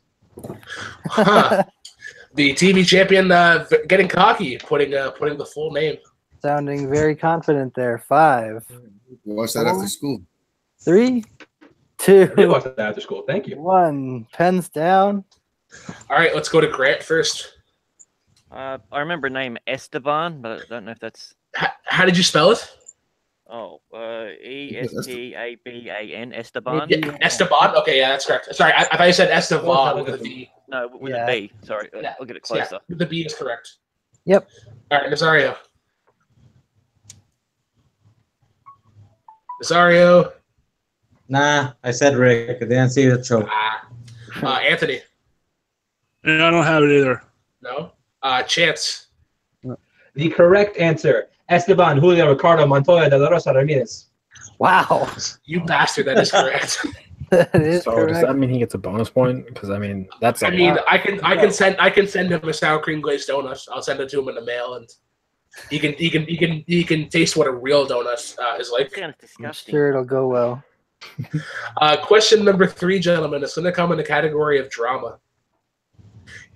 Huh. The TV champion getting cocky, putting the full name. Sounding very confident there. 5. Watch that after school. 3, 2. I did watch that after school. Thank you. 1. Pens down. All right, let's go to Grant first. I remember a name Esteban, but I don't know if that's. How did you spell it? Oh, Estaban, Esteban. Yeah, Esteban. Okay, yeah, that's correct. Sorry, I thought you said Esteban with a V. No, with a B. Sorry, I'll get it closer. Yeah, the B is correct. Yep. All right, Nazario. Nazario. Nah, I said Rick. I didn't see the show. Anthony. Yeah, I don't have it either. No. Chance. The correct answer: Esteban Julio Ricardo Montoya de la Rosa Ramirez. Wow. You bastard! That is correct. That is So correct. does that mean he gets a bonus point? Because I mean that's. I can send him a sour cream glazed donut. I'll send it to him in the mail, and he can taste what a real donut is like. Sounds I'm disgusting. sure it'll go well. Question number 3, gentlemen. It's going to come in the category of drama.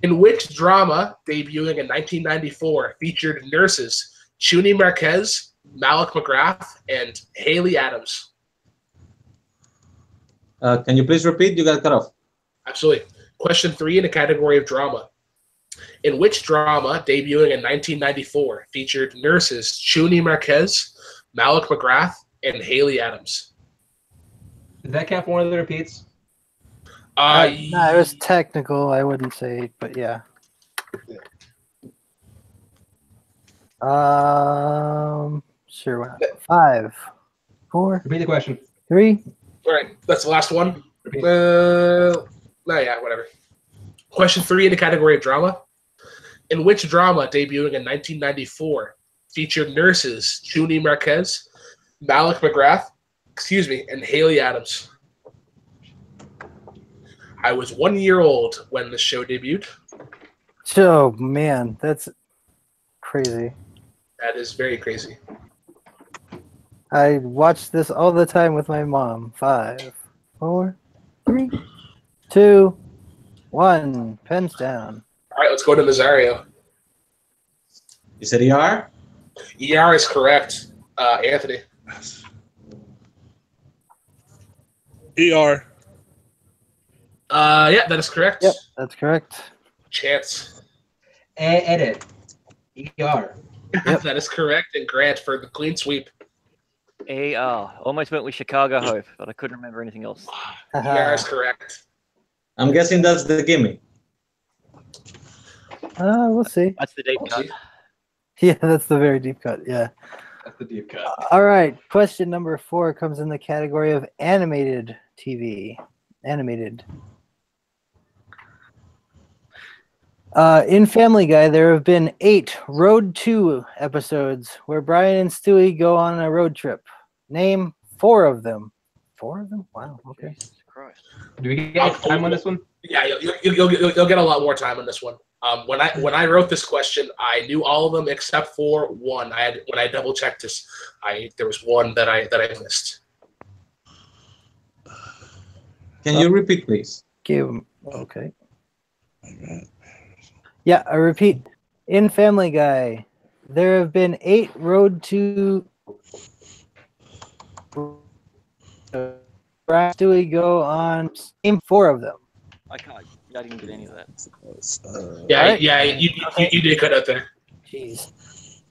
In which drama, debuting in 1994, featured nurses Chuni Marquez, Malik McGrath, and Haley Adams? Can you please repeat? You got cut off. Absolutely. Question 3 in the category of drama. In which drama, debuting in 1994, featured nurses Chuni Marquez, Malik McGrath, and Haley Adams? Does that count for one of the repeats? No, it was technical. I wouldn't say, but yeah. Sure. Why not? 5, 4. Repeat the question. 3. All right, that's the last one. No, yeah, whatever. Question 3 in the category of drama. In which drama, debuting in 1994, featured nurses Chuni Marquez, Malik McGrath, and Haley Adams? I was 1 year old when the show debuted. Oh man, that's crazy. That is very crazy. I watch this all the time with my mom. 5, 4, 3, 2, 1. Pens down. All right, let's go to Nazario. You said ER? ER is correct. Anthony. ER. Yeah, that is correct. Yep, that's correct. Chance. Edit. ER. Yep. That is correct. And Grant for the clean sweep. Almost went with Chicago Hope, but I couldn't remember anything else. ER is correct. I'm guessing that's the gimme. We'll see. That's the deep cut. Yeah, that's the very deep cut. Yeah. That's the deep cut. All right. Question number 4 comes in the category of animated TV. Animated. In Family Guy, there have been 8 Road 2 episodes where Brian and Stewie go on a road trip. Name 4 of them. 4 of them? Wow. Okay. Christ. Do we get time on this one? Yeah, you'll get a lot more time on this one. When I wrote this question, I knew all of them except for one. When I double checked this, there was one that I missed. Can you repeat, please? Okay. Yeah, I repeat. In Family Guy, there have been 8 Road to Stewie go on. Name 4 of them. I can't. I didn't get any of that. Yeah, Alright. yeah, you did cut out there. Jeez.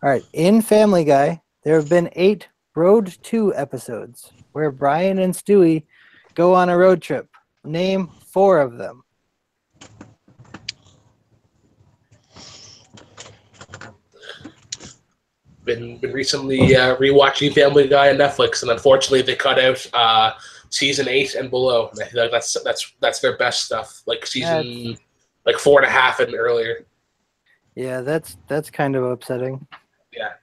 All right. In Family Guy, there have been 8 Road to episodes where Brian and Stewie go on a road trip. Name 4 of them. Been recently rewatching Family Guy on Netflix, and unfortunately they cut out season 8 and below. I feel like that's their best stuff, like season like 4.5 and earlier. Yeah, that's kind of upsetting. Yeah.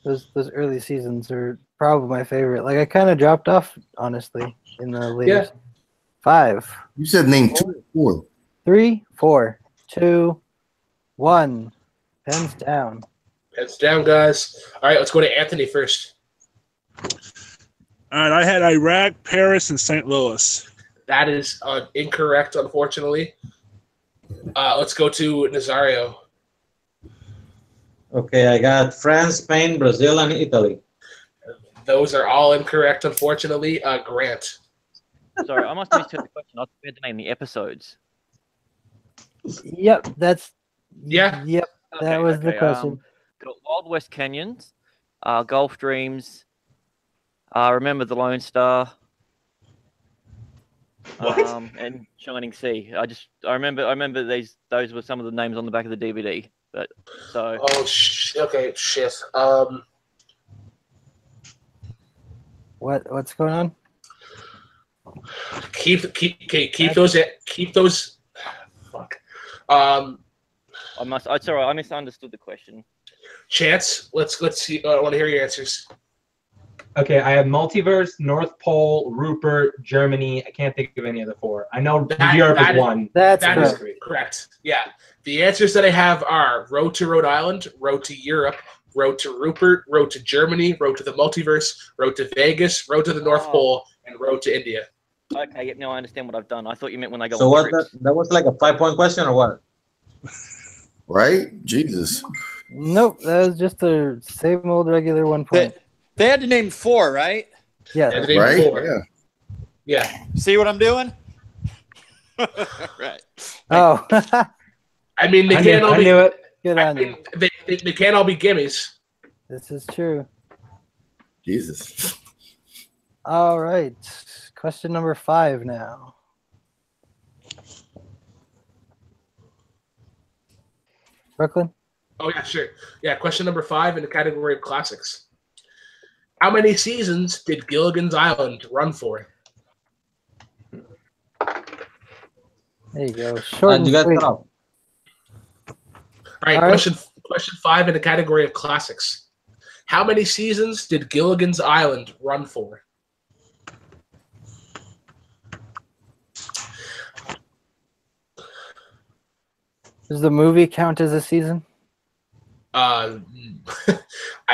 Those early seasons are probably my favorite. Like I kind of dropped off, honestly, in the later. 5. You said name 2 or 4. 3, 4, 2, 1. Pens down. Pens down, guys. All right, let's go to Anthony first. All right, I had Iraq, Paris, and St. Louis. That is incorrect, unfortunately. Let's go to Nazario. Okay, I got France, Spain, Brazil, and Italy. Those are all incorrect, unfortunately. Grant. Sorry, I must have misheard the question. I had to name the episodes. Yep, that's. Yeah. Yep, that was the question. Got Wild West Canyons, Gulf Dreams, Remember the Lone Star, and Shining Sea. I remember those were some of the names on the back of the DVD. But so. Oh okay, shit. What's going on? Keep those. Fuck. It's all right. I misunderstood the question. Chance, let's see. I want to hear your answers. Okay, I have Multiverse, North Pole, Rupert, Germany. I can't think of any of the 4. I know Europe is one. That is correct. Yeah. The answers that I have are Road to Rhode Island, Road to Europe, Road to Rupert, Road to Germany, Road to the Multiverse, Road to Vegas, Road to the North Pole, and Road to India. Okay, yep, now I understand what I've done. I thought you meant when I go. So what? That was like a 5-point question or what? Right? Jesus. Nope, that was just the same old regular 1 point. They had to name 4, right? Yeah. Right? 4. Yeah. Yeah. See what I'm doing? Right. Oh. I mean, they can't all be. knew it. Good on you. They can't all be gimmies. This is true. Jesus. All right. Question number 5 now. Brooklyn? Oh, yeah, sure. Yeah, question number 5 in the category of classics. How many seasons did Gilligan's Island run for? There you go. Short and you got sweet. All right, question 5 in the category of classics. How many seasons did Gilligan's Island run for? Does the movie count as a season? I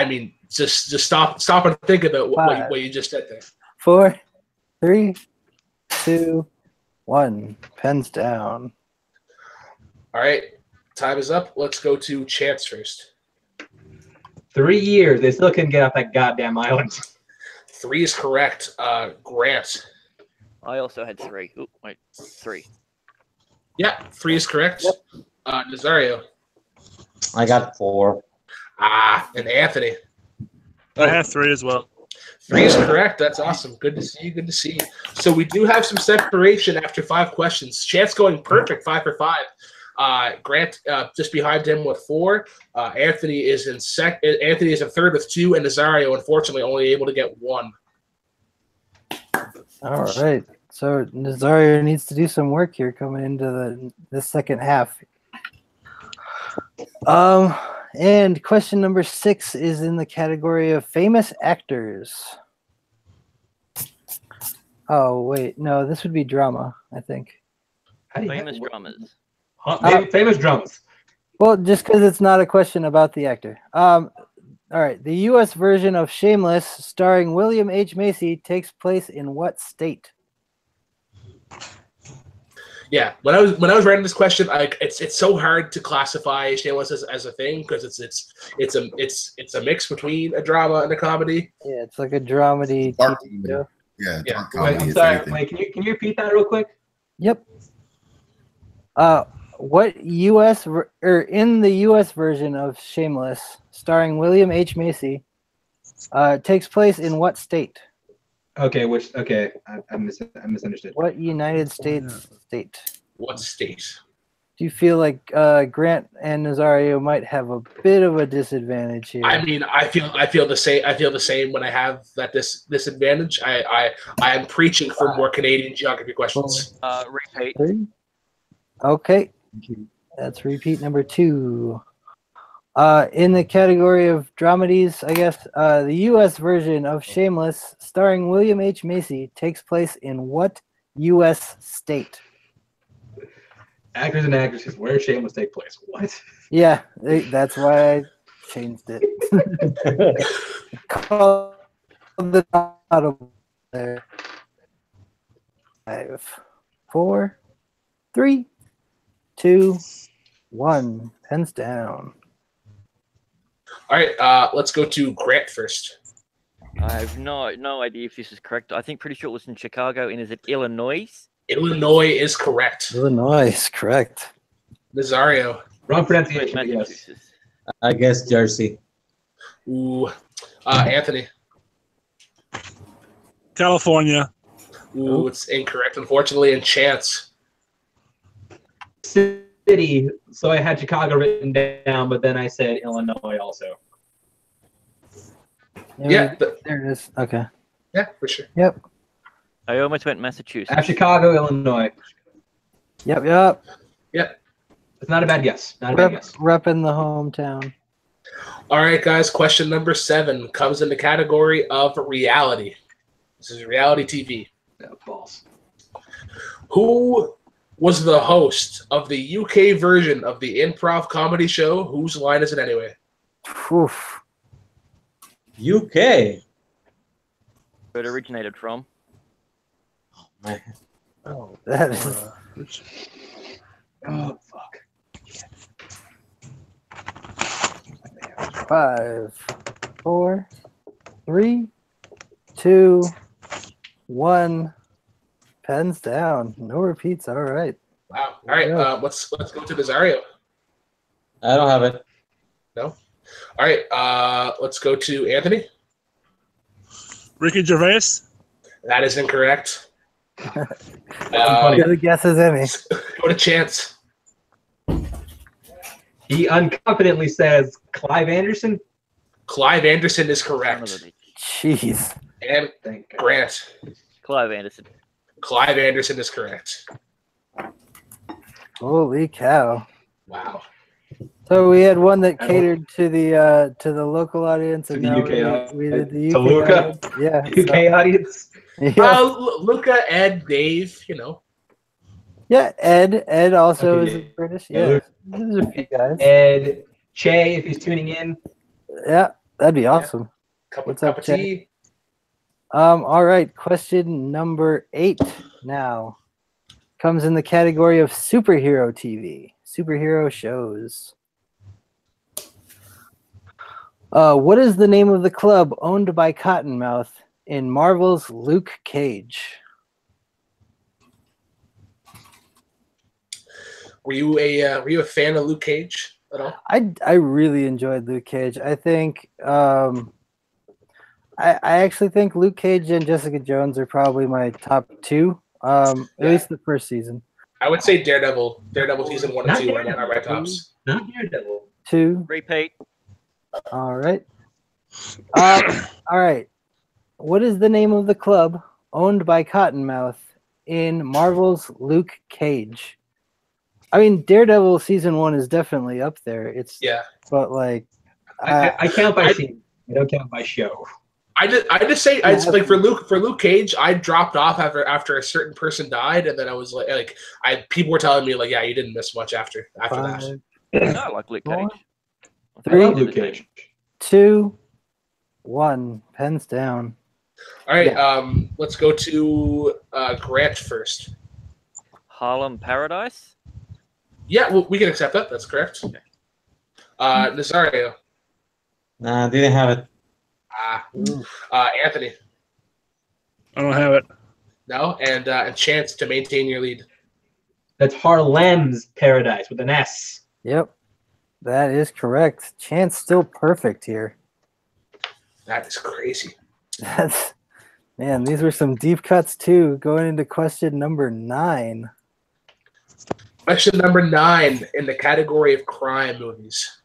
mean, just stop and think about what you just said there. 4, 3, 2, 1. Pens down. All right, time is up. Let's go to Chance first. 3 years. They still couldn't get off that goddamn island. 3 is correct. Grant. I also had 3. Oh, wait, 3. Yeah, 3 is correct. Yep. Nazario. I got 4. And Anthony. I have 3 as well. 3 is correct. That's awesome. Good to see you. Good to see you. So we do have some separation after 5 questions. Chance going perfect, 5 for 5. Grant just behind him with 4. Anthony is in Anthony is in third with 2, and Nazario unfortunately only able to get 1. All right. So Nazario needs to do some work here coming into the second half. And question number 6 is in the category of famous actors. Oh, wait. No, this would be drama, I think. Famous dramas. Famous dramas. Well, just because it's not a question about the actor. All right. The U.S. version of Shameless, starring William H. Macy, takes place in what state? Yeah, when I was writing this question, it's so hard to classify Shameless as a thing because it's a mix between a drama and a comedy. Yeah, it's like a dramedy Dark TV comedy. show. Yeah, Yeah. dark Wait, comedy. I'm It's sorry. anything. Wait, can you repeat that real quick? Yep. What in the U.S. version of Shameless, starring William H. Macy, takes place in what state? Okay, I misunderstood. What United States state? What state? Do you feel like Grant and Nazario might have a bit of a disadvantage here? I mean, I feel the same. I feel the same when I have that disadvantage. I am preaching for more Canadian geography questions. Repeat. 3. Okay, that's repeat number 2. In the category of dramedies, I guess the U.S. version of Shameless, starring William H. Macy, takes place in what U.S. state? Actors and actresses, where Shameless take place? What? Yeah, that's why I changed it. Call the audible there. 5, 4, 3, 2, 1. Pens down. All right, let's go to Grant first. I have no idea if this is correct. I think pretty sure it was in Chicago, and is it Illinois? Illinois is correct. Illinois is correct. Nazario. Wrong pronunciation, but yes. I guess Jersey. Ooh. Anthony. California. Ooh, it's incorrect, unfortunately. And Chance. City. So I had Chicago written down, but then I said Illinois also. Yeah. There it is. Okay. Yeah, for sure. Yep. I almost went Massachusetts. I have Chicago, Illinois. Yep. It's not a bad guess. Not a bad guess. Repping the hometown. All right, guys. Question number 7 comes in the category of reality. This is reality TV. Oh, balls. Who was the host of the UK version of the improv comedy show Whose Line Is It Anyway? Oof. UK. Where it originated from. Oh, that is. Oh, fuck. 5, 4, 3, 2, 1. Pens down. No repeats. All right. Wow. All right. Let's go to Nazario. I don't have it. No. All right. Let's go to Anthony. Ricky Gervais. That is incorrect. Good a guess as any. Go to Chance. He unconfidently says Clive Anderson. Clive Anderson is correct. Jeez. And Grant. Clive Anderson. Clive Anderson is correct. Holy cow. Wow. So we had one that catered to the local audience, and the now UK we did the UK to Luca? audience. Yeah. UK audience. Yeah. Luca, Ed, Dave, Yeah, Ed also Okay. is British. Yeah, Yeah, there's a few guys. Ed, Che, if he's tuning in. Yeah, that'd be awesome. Cup What's of up, Che? tea. All right, question number 8 now comes in the category of superhero TV, superhero shows. What is the name of the club owned by Cottonmouth in Marvel's Luke Cage? Were you a fan of Luke Cage at all? I really enjoyed Luke Cage. I think I actually think Luke Cage and Jessica Jones are probably my top 2. At least the first season. I would say Daredevil season 1 and Not 2 are Daredevil. my tops. Not Daredevil. 2. Repeat. All right. All right. What is the name of the club owned by Cottonmouth in Marvel's Luke Cage? I mean, Daredevil season 1 is definitely up there. But like, I count by scene. I don't count by show. I just say like for Luke Cage, I dropped off after a certain person died, and then I was like people were telling me like, yeah, you didn't miss much after that. I like Luke Cage. 3, Luke Cage. 2, 1. Pens down. All right, let's go to Grant first. Harlem Paradise? Yeah, well, we can accept that. That's correct. Okay. Nazario. Nah, didn't have it. Anthony. I don't have it. No, and Chance to maintain your lead. That's Harlem's Paradise with an S. Yep, that is correct. Chance still perfect here. That is crazy. Man, these were some deep cuts too. Going into question number 9. Question number 9 in the category of crime movies.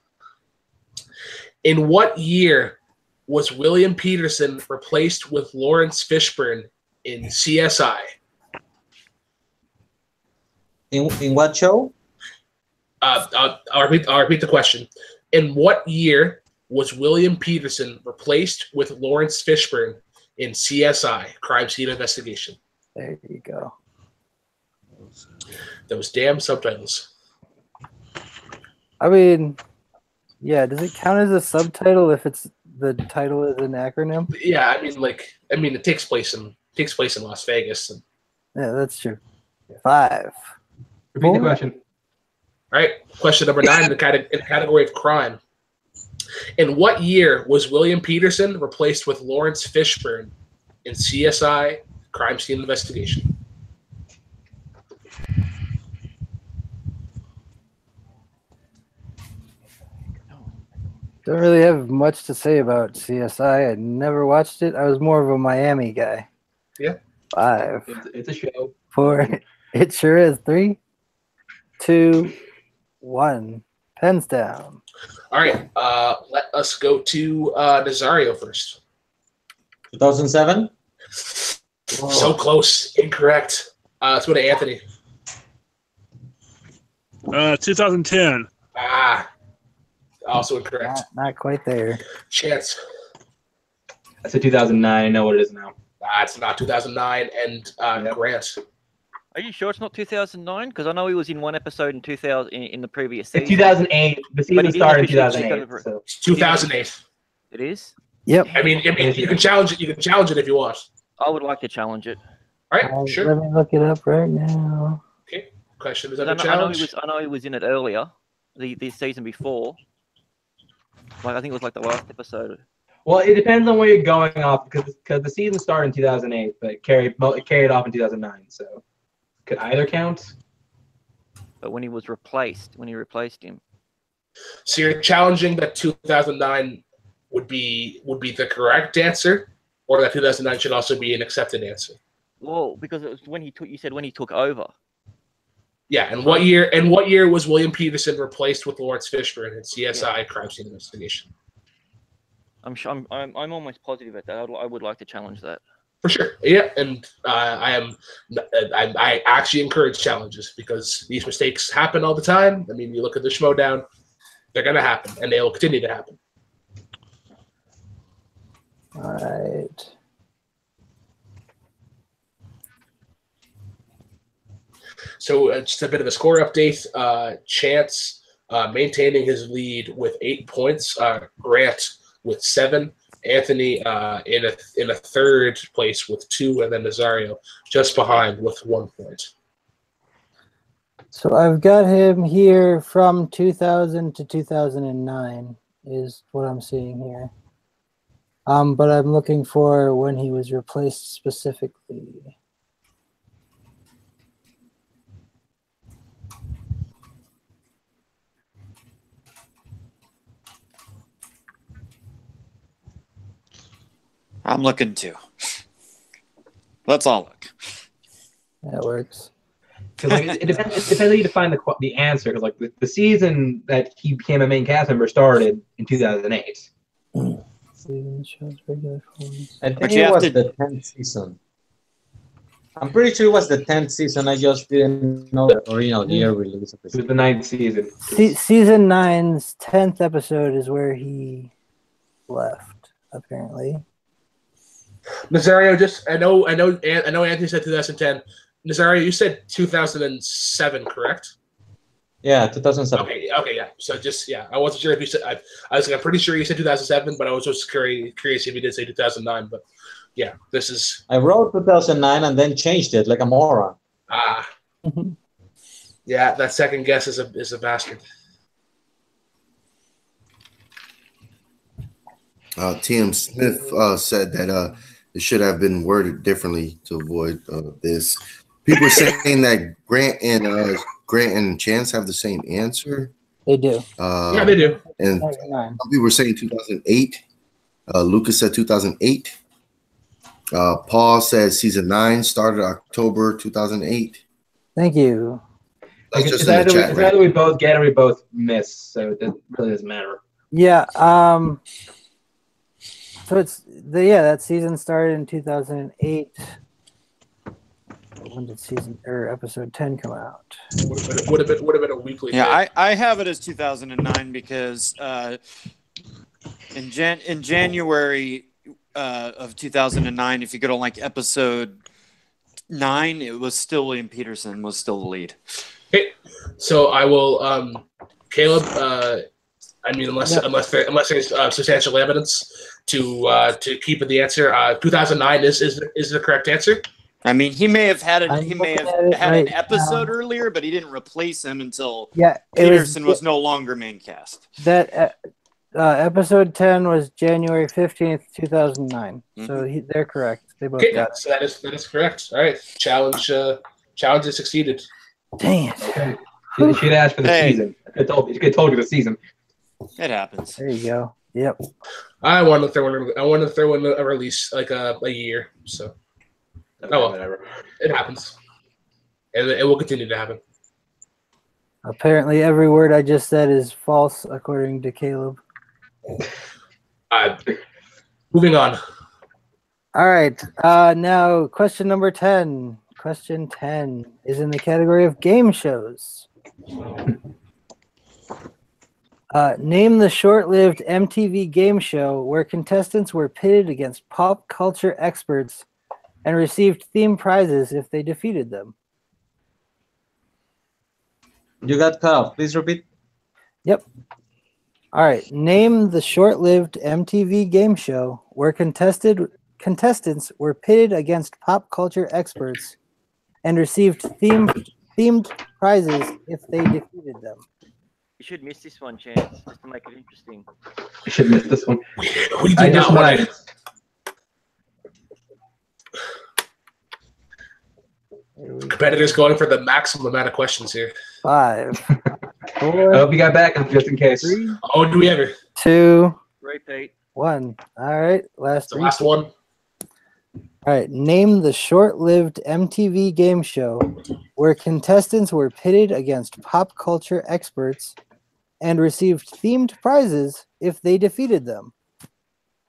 In what year was William Peterson replaced with Lawrence Fishburne in CSI? In what show? I'll repeat the question. In what year was William Peterson replaced with Lawrence Fishburne in CSI, Crime Scene Investigation? There you go. Those damn subtitles. I mean, yeah, does it count as a subtitle if the title is an acronym? Yeah, I mean, it takes place in Las Vegas. And... Yeah, that's true. 5. Repeat the question. All right, question number 9 in the category of crime. In what year was William Peterson replaced with Lawrence Fishburne in CSI, Crime Scene Investigation? Don't really have much to say about CSI. I never watched it. I was more of a Miami guy. Yeah. 5. It's a show. 4. It sure is. 3, 2, 1. Pens down. All right. Let us go to Nazario first. 2007. So close. Incorrect. Let's go to Anthony. 2010. Also incorrect. Not quite there. Chance. That's a 2009. I know what it is now. It's not 2009. And Grant. Are you sure it's not 2009? Because I know he was in one episode in 2000 in the previous season. It's 2008. The season started in 2008. So. It's 2008. It is? Yep. I mean, you can challenge it. You can challenge it if you want. I would like to challenge it. All right, sure. Let me look it up right now. Okay. Question is under I challenge. know he was in it earlier, the season before. Like I think it was like the last episode. Well, it depends on where you're going off because the season started in 2008, but it carried off in 2009. So could either count? But when he replaced him. So you're challenging that 2009 would be the correct answer, or that 2009 should also be an accepted answer. Well, because it was when he took. You said when he took over. Yeah, and what year? And what year was William Peterson replaced with Lawrence Fishburne in CSI Crime Scene Investigation? I'm almost positive at that. I would like to challenge that. For sure. Yeah, and I actually encourage challenges because these mistakes happen all the time. I mean, you look at the Schmodown, they're gonna happen, and they'll continue to happen. All right. So just a bit of a score update. Chance maintaining his lead with 8 points. Grant with 7. Anthony in a third place with 2, and then Nazario just behind with 1 point. So I've got him here from 2000 to 2009 is what I'm seeing here. But I'm looking for when he was replaced specifically. I'm looking too. Let's all look. That works. Because it depends how you define the answer. Because like the season that he became a main cast member started in 2008. Season shows regular forms. I think it was the 10th season. I'm pretty sure it was the 10th season. I just didn't know the original year release of the season. It was the 9th season. Season 9's 10th episode is where he left, apparently. Nazario, I know Anthony said 2010. Nazario, you said 2007, correct? Yeah, 2007. Okay, yeah. So I wasn't sure if you said. I'm pretty sure you said 2007, but I was just curious if you did say 2009. But yeah, this is. I wrote 2009 and then changed it like a moron. Yeah, that second guess is a bastard. T.M. Smith said that it should have been worded differently to avoid this. People are saying that Grant and Chance have the same answer. They do. Yeah, they do. And some people were saying 2008. Lucas said 2008. Paul said season 9 started October 2008. Thank you. That's just It's in the either, chat, it's right? either we both get or we both miss, so it really doesn't matter. Yeah. So that season started in 2008. When did episode 10 come out? Would have been a weekly. Yeah, I have it as 2009 because in January of 2009, if you go to like episode 9, it was still William Peterson was still the lead. Okay, so I will, Caleb. I mean, unless there's substantial evidence to keep the answer, 2009 is the correct answer. I mean, he may have had an right episode earlier, but he didn't replace him until Peterson was no longer main cast. That episode 10 was January 15th, 2009. Mm-hmm. So they're correct. They both Okay, got it. so that is correct. All right, challenge has succeeded. Dang it! Okay. You should ask for the season. I told you the season. It happens. There you go. Yep. I wanted to throw in a release like a year. So. Okay, Oh well, whatever. It happens, and it will continue to happen. Apparently, every word I just said is false, according to Caleb. Moving on. All right. Now, question number 10. Question 10 is in the category of game shows. Name the short-lived MTV game show where contestants were pitted against pop culture experts and received theme prizes if they defeated them. You got cut off. Please repeat. Yep. All right. Name the short-lived MTV game show where contestants were pitted against pop culture experts and received themed prizes if they defeated them. You should miss this one, Chance, just to make it interesting. You should miss this one. We did not want to. Competitors going for the maximum amount of questions here. 5, 4. I hope you got backup just in case. 3, Oh, do we ever? 2, Repeat. 1. All right. Last one. All right. Name the short-lived MTV game show where contestants were pitted against pop culture experts and received themed prizes if they defeated them.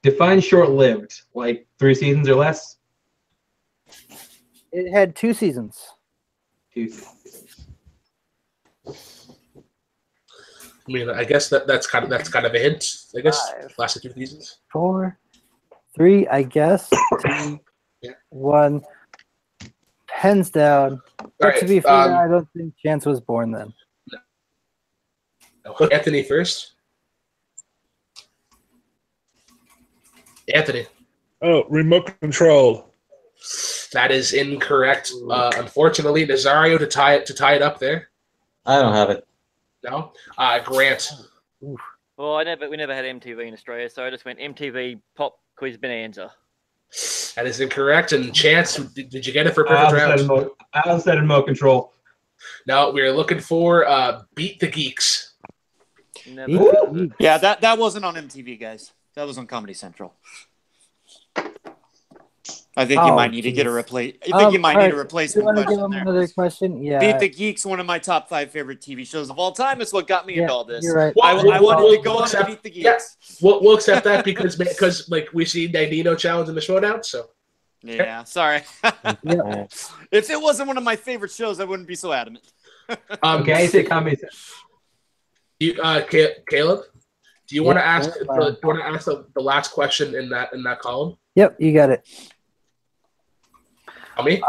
Define short-lived, like 3 seasons or less. It had 2 seasons. 2 seasons. I mean, I guess that's kind of a hint. I guess 5, lasted 2 seasons. 4, 3. I guess 2, 1. Pens down. But right, to be fair, I don't think Chance was born then. No. Anthony first. Anthony. Oh, remote control. That is incorrect. Unfortunately, Nazario to tie it up there. I don't have it. No. Grant. Well, we never had MTV in Australia, so I just went MTV Pop Quiz Bonanza. That is incorrect. And Chance, did you get it for perfect round? I also said remote control. No, we were looking for Beat the Geeks. Yeah, that wasn't on MTV, guys. That was on Comedy Central. I think you might need to get a replace. I think you might need a replacement question question there. Another question? Yeah. Beat the Geeks, one of my top 5 favorite TV shows of all time. It's what got me into all this. You're right. I wanted to go on to Beat the Geeks. Yeah, we'll accept that because like we see Nandino challenge in the showdown. So yeah, sorry. If it wasn't one of my favorite shows, I wouldn't be so adamant. Okay, I say Comedy Central. Caleb, do you want to ask the last question in that column? Yep, you got it. Me?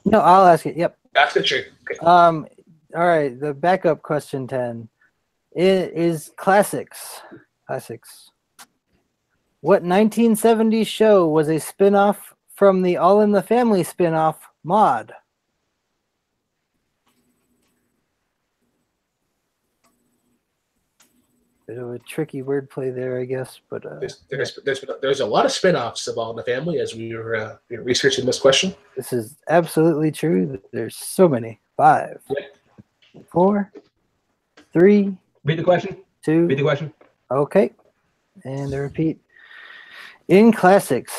No, I'll ask it. Yep. That's the truth. Okay. All right. The backup question 10 is classics. Classics. What 1970s show was a spin-off from the All in the Family spin-off Maude? Bit of a tricky wordplay there, I guess, but There's a lot of spin-offs of All in the Family as we were researching this question. this is absolutely true. There's so many. 5, 4, 3. Read the question. 2. Read the question. Okay. And the repeat. In classics,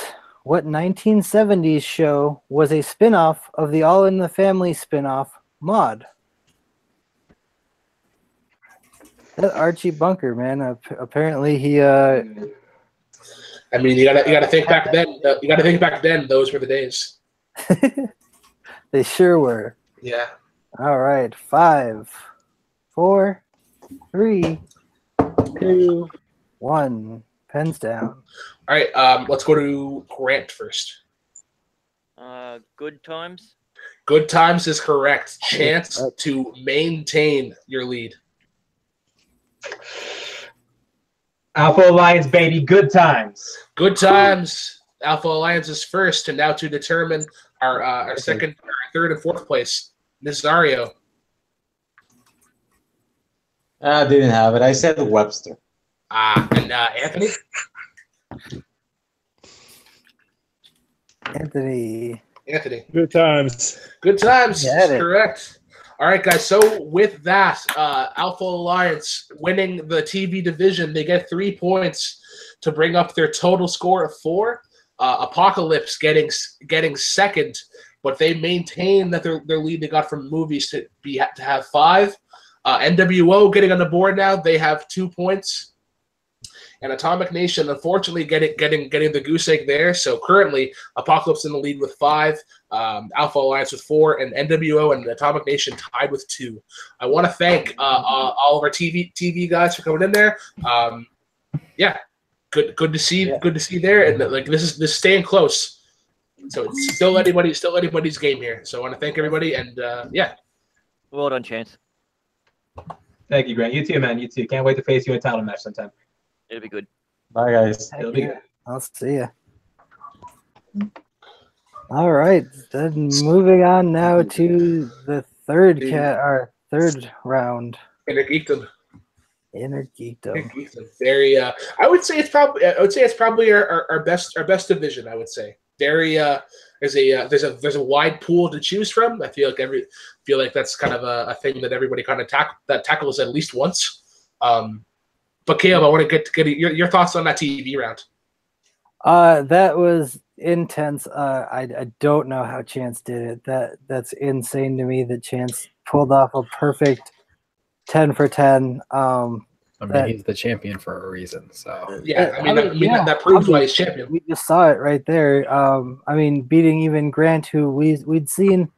what 1970s show was a spin-off of the All in the Family spin-off, Maude? That Archie Bunker, man. Apparently he I mean, you gotta think back then. You gotta think back then. Those were the days. They sure were. Yeah. All right. 5, 4, 3, 2, 1. Pens down. All right. Let's go to Grant first. Good Times. Good Times is correct. Chance to maintain your lead. Alpha Alliance, baby. Good Times. Good Times. Alpha Alliance is first, and now to determine our second, our third, and fourth place. Nazario. I didn't have it. I said Webster. And Anthony. Anthony. Good Times. Good Times. Got it. Correct. All right, guys. So with that, Alpha Alliance winning the TV division, they get 3 points to bring up their total score of 4. Apokolips getting second, but they maintain that their lead they got from movies to have 5. NWO getting on the board now. They have 2 points. And Atomic Nation, unfortunately, getting the goose egg there. So currently, Apokolips in the lead with 5, Alpha Alliance with 4, and NWO and Atomic Nation tied with 2. I want to thank all of our TV guys for coming in there. Yeah, good to see there. And like this is staying close. So it's still anybody's game here. So I want to thank everybody and yeah. Well done, Chance. Thank you, Grant. You too, man. You too. Can't wait to face you in a title match sometime. It'll be good. Bye, guys. It'll be good. I'll see ya. All right. Then moving on now to the third round. Inner Geekdom. Very. I would say it's probably our best division. I would say very. There's a wide pool to choose from. I feel like that's kind of a thing that everybody kind of tackles at least once. But Caleb, I want to get your thoughts on that TV round. That was intense. I don't know how Chance did it. That's insane to me that Chance pulled off a perfect 10 for 10. He's the champion for a reason. So yeah, that proves why he's champion. We just saw it right there. Beating even Grant, who we'd seen,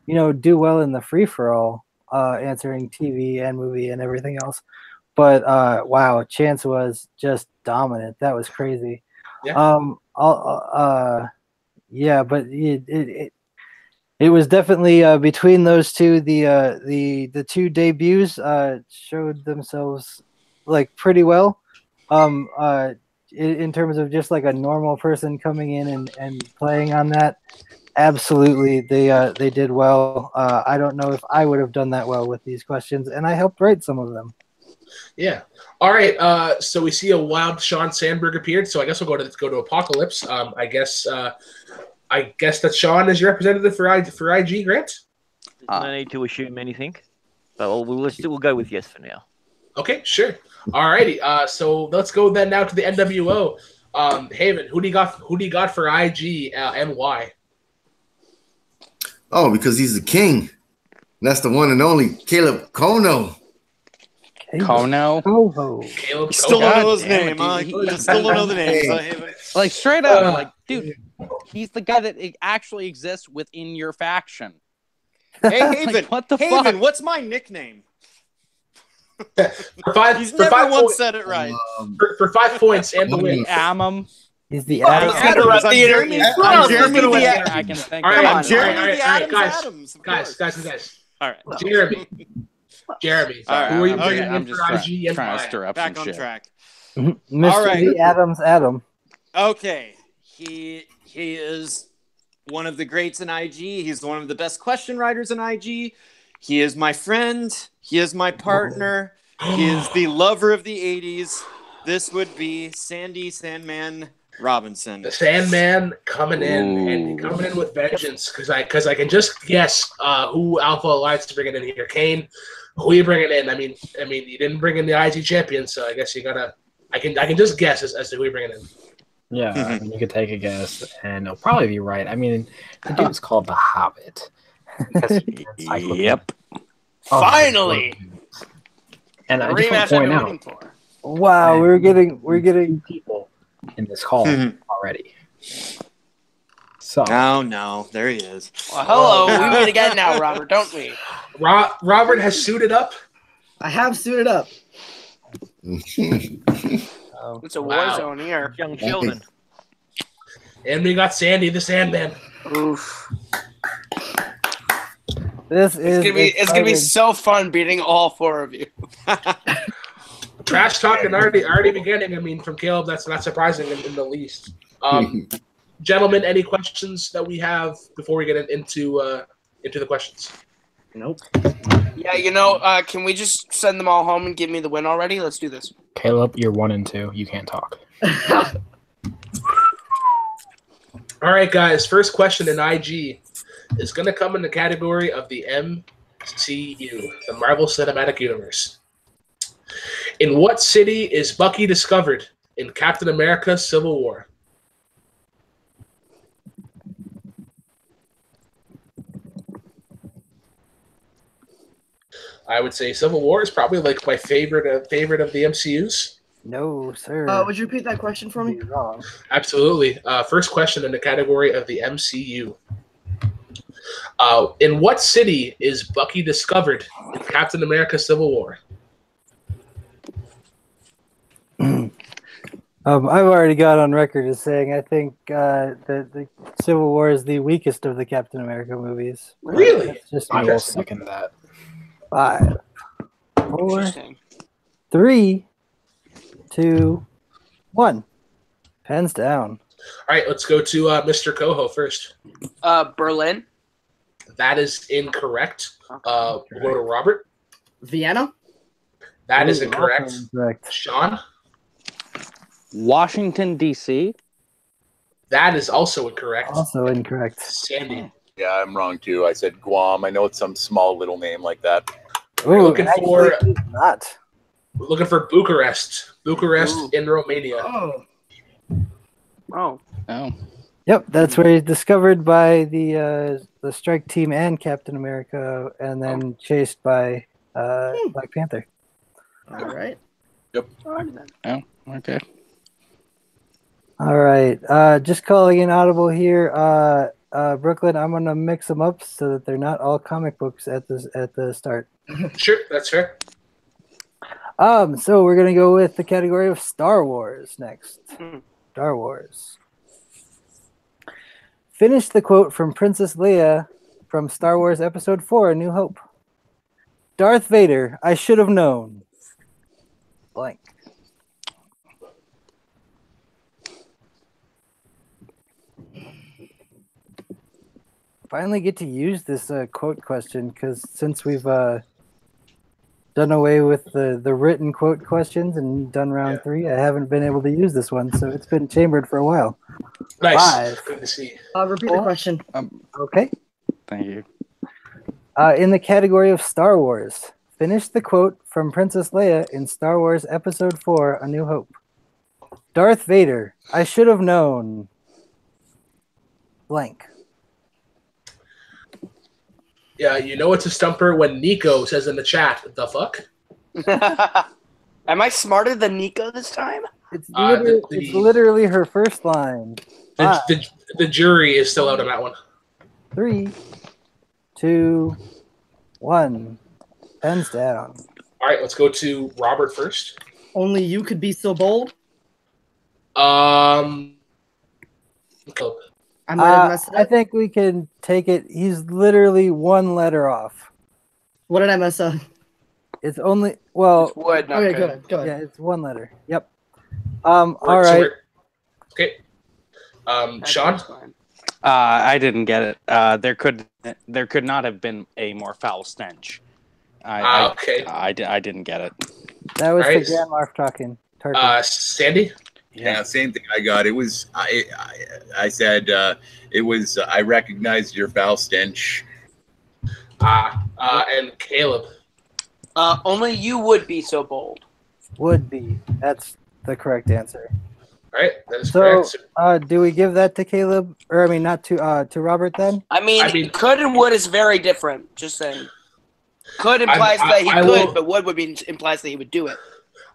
do well in the free for all, answering TV and movie and everything else. But wow, Chance was just dominant. That was crazy. Yeah. But it was definitely between those two. The two debuts showed themselves like pretty well. In terms of just like a normal person coming in and playing on that, absolutely they did well. I don't know if I would have done that well with these questions, and I helped write some of them. Yeah. All right. So we see a wild Sean Sandberg appeared. So I guess we'll go to Apokolips. I guess that Sean is your representative for IG, Grant. No need to assume anything, but we'll go with yes for now. Okay, sure. All righty. So let's go then now to the NWO. Haven, who do you got for IG and why? Oh, because he's the king. That's the one and only Caleb Kono. Kono. Caleb Still don't know his damn name. it, dude. I still don't know the name. Like straight up, like dude, he's the guy that actually exists within your faction. Hey, Haven. Like, what the Haven, fuck? what's my nickname? He's never once said it right. For 5 points and the win. Amum. He's the I'm Adams. Jeremy. I'm Jeremy Jeremy. the I can think. All right, I'm Jeremy the guys. Adams. of Guys. All right. Jeremy. All right. Who are you Okay, bringing I'm in just for IG and trying to why? stir up Back some on shit. track. Mr. All right. The Adams Adam. Okay. He is one of the greats in IG. He's one of the best question writers in IG. He is my friend. He is my partner. He is the lover of the 80s. This would be Sandy Sandman Robinson. The Sandman coming in and coming in with vengeance because I can just guess who Alpha Alliance is bringing in here. Kane, who are you bringing in? I mean you didn't bring in the IG champion, so I guess you gotta. I can just guess as to who you're bringing in. Yeah, I mean, you could take a guess, and it'll probably be right. I mean, the dude's called the Hobbit. Yep. Finally. And I just want to point out, wow, we're getting people in this call already. So. Oh no, there he is. Well, hello, we meet again now, Robert, don't we? Robert has suited up. I have suited up. It's a war zone here. Young children. And we got Sandy the Sandman. Oof. It's gonna be so fun beating all four of you. Trash talking already beginning. I mean, from Caleb, that's not surprising in the least. Gentlemen, any questions that we have before we get into the questions? Nope. Yeah, can we just send them all home and give me the win already? Let's do this. Caleb, you're 1 and 2. You can't talk. All right, guys. First question in IG is going to come in the category of the MCU, the Marvel Cinematic Universe. In what city is Bucky discovered in Captain America: Civil War? I would say Civil War is probably like my favorite of the MCUs. No, sir. Would you repeat that question for me? Wrong. Absolutely. First question in the category of the MCU. In what city is Bucky discovered in Captain America: Civil War? I've already got on record as saying I think that the Civil War is the weakest of the Captain America movies. Really? I will second that. 5, 4, 3, 2, 1. Pens down. All right, let's go to Mr. Coho first. Berlin. That is incorrect. We'll go to Robert. Vienna. That is incorrect. Correct. Sean. Washington, D.C. That is also incorrect. Also incorrect. Sandy. Yeah, I'm wrong too. I said Guam. I know it's some small little name like that. We're looking for not. We're looking for Bucharest. Bucharest in Romania. Oh. Yep, that's where he's discovered by the strike team and Captain America, and then chased by Black Panther. All right. Yep. Oh, okay. All right. Just calling in audible here. Brooklyn, I'm gonna mix them up so that they're not all comic books at the start. Sure, that's fair. So we're gonna go with the category of Star Wars next. Star Wars. Finish the quote from Princess Leia from Star Wars Episode 4: A New Hope. Darth Vader, I should have known. Blank. Finally get to use this quote question because since we've done away with the written quote questions and done round 3, I haven't been able to use this one, so it's been chambered for a while. Nice. 5. Good to see. Repeat the question. Okay. Thank you. In the category of Star Wars, finish the quote from Princess Leia in Star Wars Episode 4: A New Hope. Darth Vader, I should have known. Blank. Yeah, you know it's a stumper when Nico says in the chat, "The fuck." Am I smarter than Nico this time? It's literally her first line. The jury is still out on that one. 3, 2, 1. Pens down. All right, let's go to Robert first. Only you could be so bold. I think we can take it. He's literally 1 letter off. What did I mess up? It's only wood. Okay, good. Yeah, it's 1 letter. Yep. All right. Okay. Sean. I didn't get it. There could not have been a more foul stench. Okay. I didn't get it. That was All right. the Grandma talking. Sandy? Yeah, same thing I got. It was I said it was I recognized your foul stench. And Caleb. Only you would be so bold. Would be. That's the correct answer. All right, that is So, correct. do we give that to Caleb? Or I mean, not to Robert then? I mean, could and would is very different. Just saying. Could implies I that he could, will- but would mean implies that he would do it.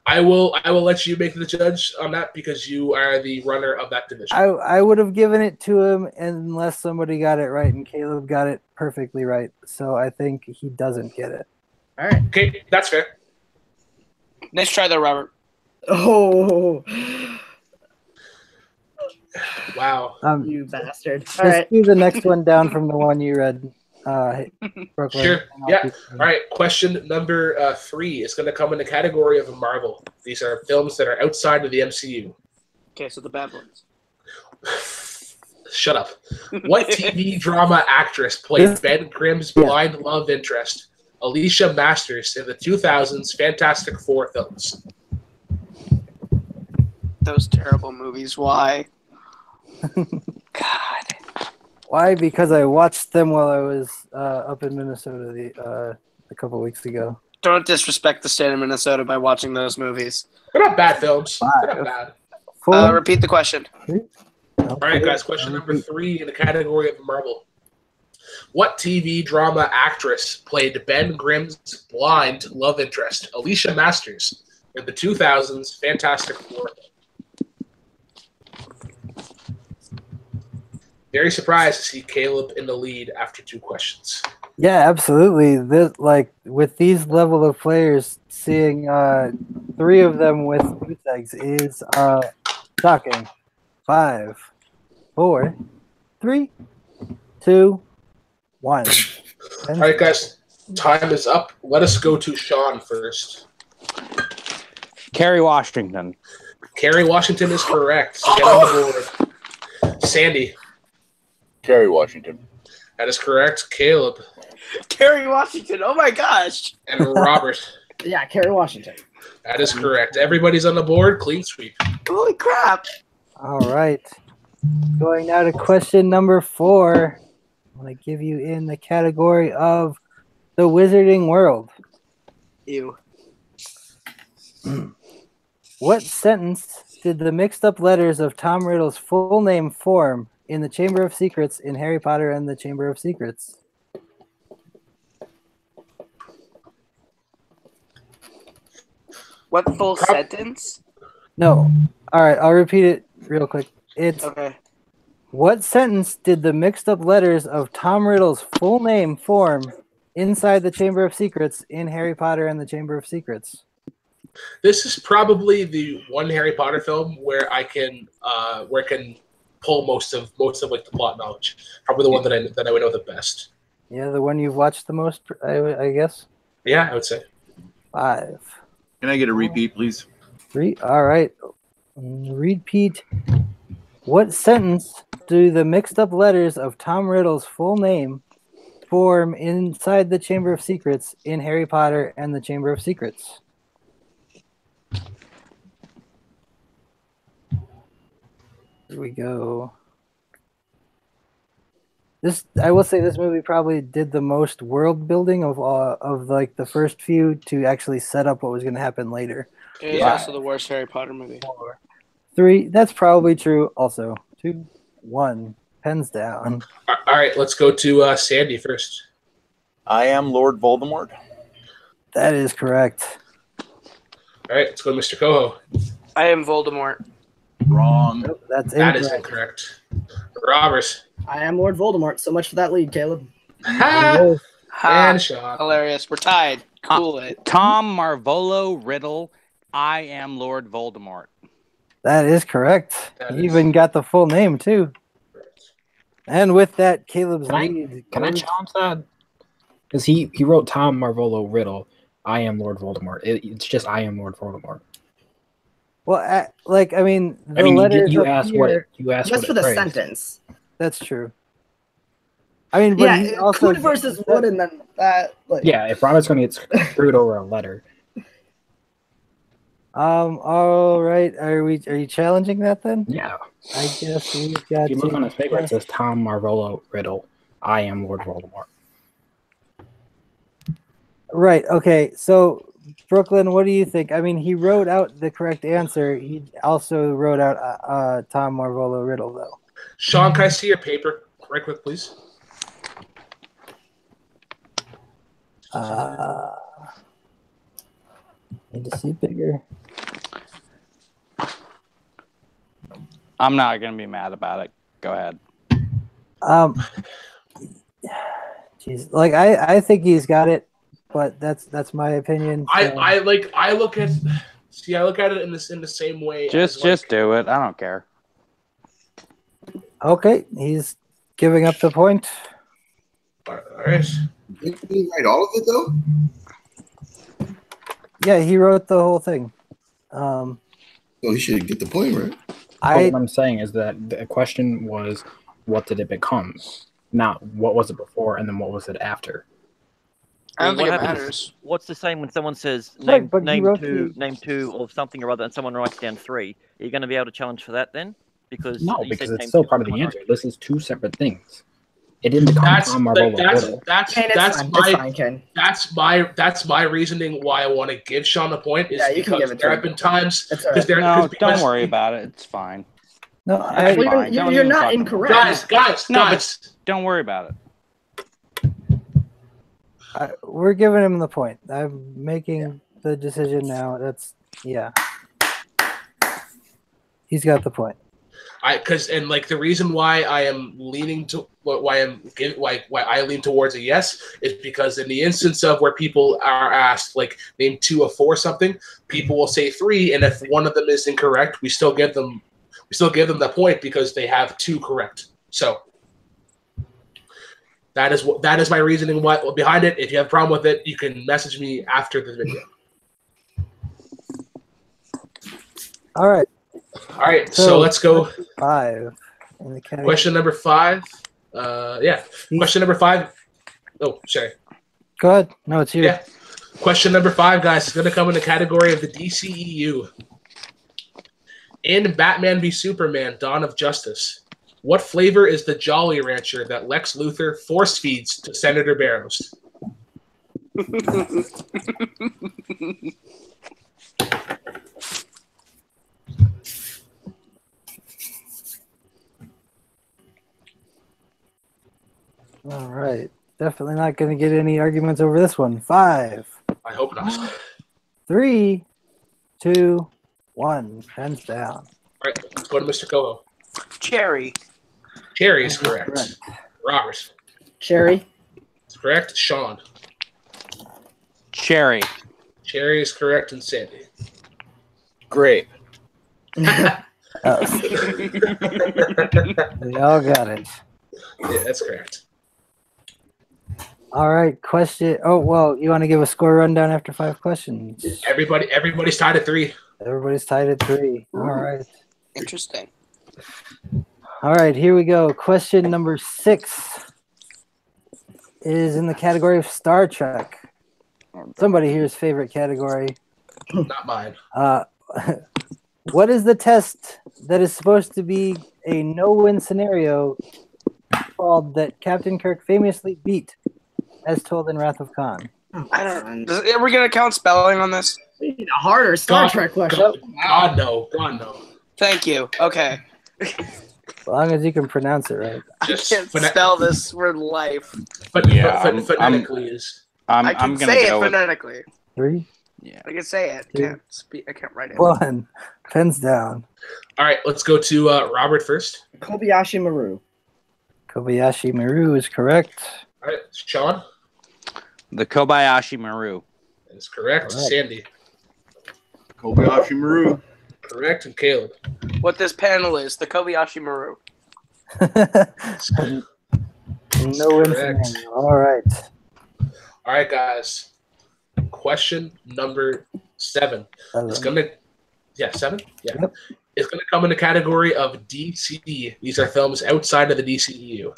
I will let you make the judge on that because you are the runner of that division. I would have given it to him unless somebody got it right, and Caleb got it perfectly right. So I think he doesn't get it. All right. Okay, that's fair. Nice try, though, Robert. Oh, wow. You bastard. Just All right. do the next one down from the one you read. Brooklyn. Sure. Yeah. All right. Question number 3 is going to come in the category of Marvel. These are films that are outside of the MCU. Okay, so the bad ones. Shut up. What TV drama actress played Ben Grimm's blind love interest, Alicia Masters, in the 2000s Fantastic Four films? Those terrible movies. Why? Why? Because I watched them while I was up in Minnesota a couple weeks ago. Don't disrespect the state of Minnesota by watching those movies. They're not bad films. They're not bad. Repeat the question. All right, guys. Question number 3 in the category of Marvel. What TV drama actress played Ben Grimm's blind love interest, Alicia Masters, in the 2000s Fantastic Four? Very surprised to see Caleb in the lead after 2 questions. Yeah, absolutely. This, like with these level of players, seeing 3 of them with boot eggs is shocking. 5, 4, 3, 2, 1. All right, guys. Time is up. Let us go to Sean first. Kerry Washington. Kerry Washington is correct. So get on the board. Sandy. Kerry Washington. That is correct. Caleb. Kerry Washington. Oh my gosh. And Robert. Yeah, Kerry Washington. That is correct. Everybody's on the board. Clean sweep. Holy crap. All right. Going now to question number 4. I'm going to give you in the category of the Wizarding World. Ew. What sentence did the mixed up letters of Tom Riddle's full name form in the Chamber of Secrets in Harry Potter and the Chamber of Secrets? What full sentence? No. All right, I'll repeat it real quick. It's Okay. What sentence did the mixed up letters of Tom Riddle's full name form inside the Chamber of Secrets in Harry Potter and the Chamber of Secrets? This is probably the one Harry Potter film where I can pull most of like the plot knowledge. Probably the one that I would know the best. Yeah, the one you've watched the most, I guess. Yeah, I would say. 5. Can I get a repeat, please? 3. All right. Repeat. What sentence do the mixed up letters of Tom Riddle's full name form inside the Chamber of Secrets in Harry Potter and the Chamber of Secrets? Here we go. I will say this movie probably did the most world building of like the first few to actually set up what was going to happen later. It is also the worst Harry Potter movie. 3. That's probably true. Also, 2, 1. Pens down. All right, let's go to Sandy first. I am Lord Voldemort. That is correct. All right, let's go to Mr. Coho. I am Voldemort. Wrong. Nope, that is incorrect. Robert. I am Lord Voldemort. So much for that lead, Caleb. Ha! Ha! And Sean. Hilarious. We're tied. Cool it. Tom Marvolo Riddle. I am Lord Voldemort. That is correct. That You is- even got the full name, too. And with that, Caleb's Can lead. I challenge that? Because he wrote Tom Marvolo Riddle. I am Lord Voldemort. It's just I am Lord Voldemort. Well, I mean, the you letters asked appear- what you asked. Just what for it the phrased. sentence. That's true. I mean, but Yeah, he also could versus would, and then that. Like, Yeah, if Robert's going to get screwed over a letter. All right. Are you challenging that then? Yeah. I guess we've got. If you look to on his paper, it says Tom Marvolo Riddle. I am Lord Voldemort. Right. Okay. So, Brooklyn, what do you think? I mean, he wrote out the correct answer. He also wrote out Tom Marvolo Riddle, though. Sean, can I see your paper right quick, please? Need to see bigger. I'm not gonna be mad about it. Go ahead. Jeez, like I think he's got it, but that's my opinion. So. I look at it in the same way. Just do it. I don't care. Okay, he's giving up the point. All right. Didn't he write all of it though? Yeah, he wrote the whole thing. So he should get the point, right? What I'm saying is that the question was, what did it become? Not what was it before and then what was it after. I don't think What it happens- matters. What's the same when someone says Right, name but he name wrote two the- name two or something or other, and someone writes down 3? Are you going to be able to challenge for that then? Because No, you because said it's name still 2, part of the someone answer. This is 2 separate things. It didn't become Tom Marvolo Riddle. Ken, it's fine, Ken. That's my reasoning why I want to give Sean a point is Yeah, you can because give it to there him. have been times It's all right. No, don't worry about it. It's fine. No, That's Well, fine. you're Don't you're even not fucking- incorrect. guys. Don't worry about it. We're giving him the point. I'm making the decision now. Yeah. He's got the point. The reason why I am leaning to why I lean towards a yes is because in the instance of where people are asked like name 2 of 4 something, people will say 3, and if one of them is incorrect, we still give them the point because they have 2 correct. So that is my reasoning behind it. If you have a problem with it, you can message me after the video. All right. All right, so let's go. 5 in the category. Question number 5. Question number 5. Oh, sorry. Go ahead. No, it's you. Yeah. Question number 5, guys, is going to come in the category of the DCEU. In Batman v Superman: Dawn of Justice, what flavor is the Jolly Rancher that Lex Luthor force feeds to Senator Barrows? All right. Definitely not going to get any arguments over this one. 5, I hope not. 3, 2, 1. Hands down. All right, let's go to Mr. Coho. Cherry. Cherry is correct. Robert. Cherry. It's correct. Sean. Cherry. Cherry is correct. And Sandy. Great. We all got it. Yeah, that's correct. All right. Question. Oh, well, you want to give a score rundown after 5 questions? Everybody's tied at 3. Everybody's tied at 3. All right. Interesting. All right, here we go. Question number 6 is in the category of Star Trek. Somebody here's favorite category. Not mine. What is the test that is supposed to be a no-win scenario called that Captain Kirk famously beat, as told in Wrath of Khan? I don't. Are we gonna count spelling on this? We need a harder Star Trek question. God no. Thank you. Okay. As long as you can pronounce it right. I can't spell this for life. But Yeah, phonetically is. I can say it phonetically. 3, I can say it. Two. Can't speak. I can't write it. 1. Pens down. All right, let's go to Robert first. Kobayashi Maru. Kobayashi Maru is correct. All right, Sean. The Kobayashi Maru. That is correct. Sandy. Kobayashi Maru. Correct. And Caleb. What this panel is, the Kobayashi Maru. No-win scenario. All right. All right, guys. Question number 7. It's gonna, 7. Yeah, Yep. It's gonna come in the category of DC. These are films outside of the DCEU.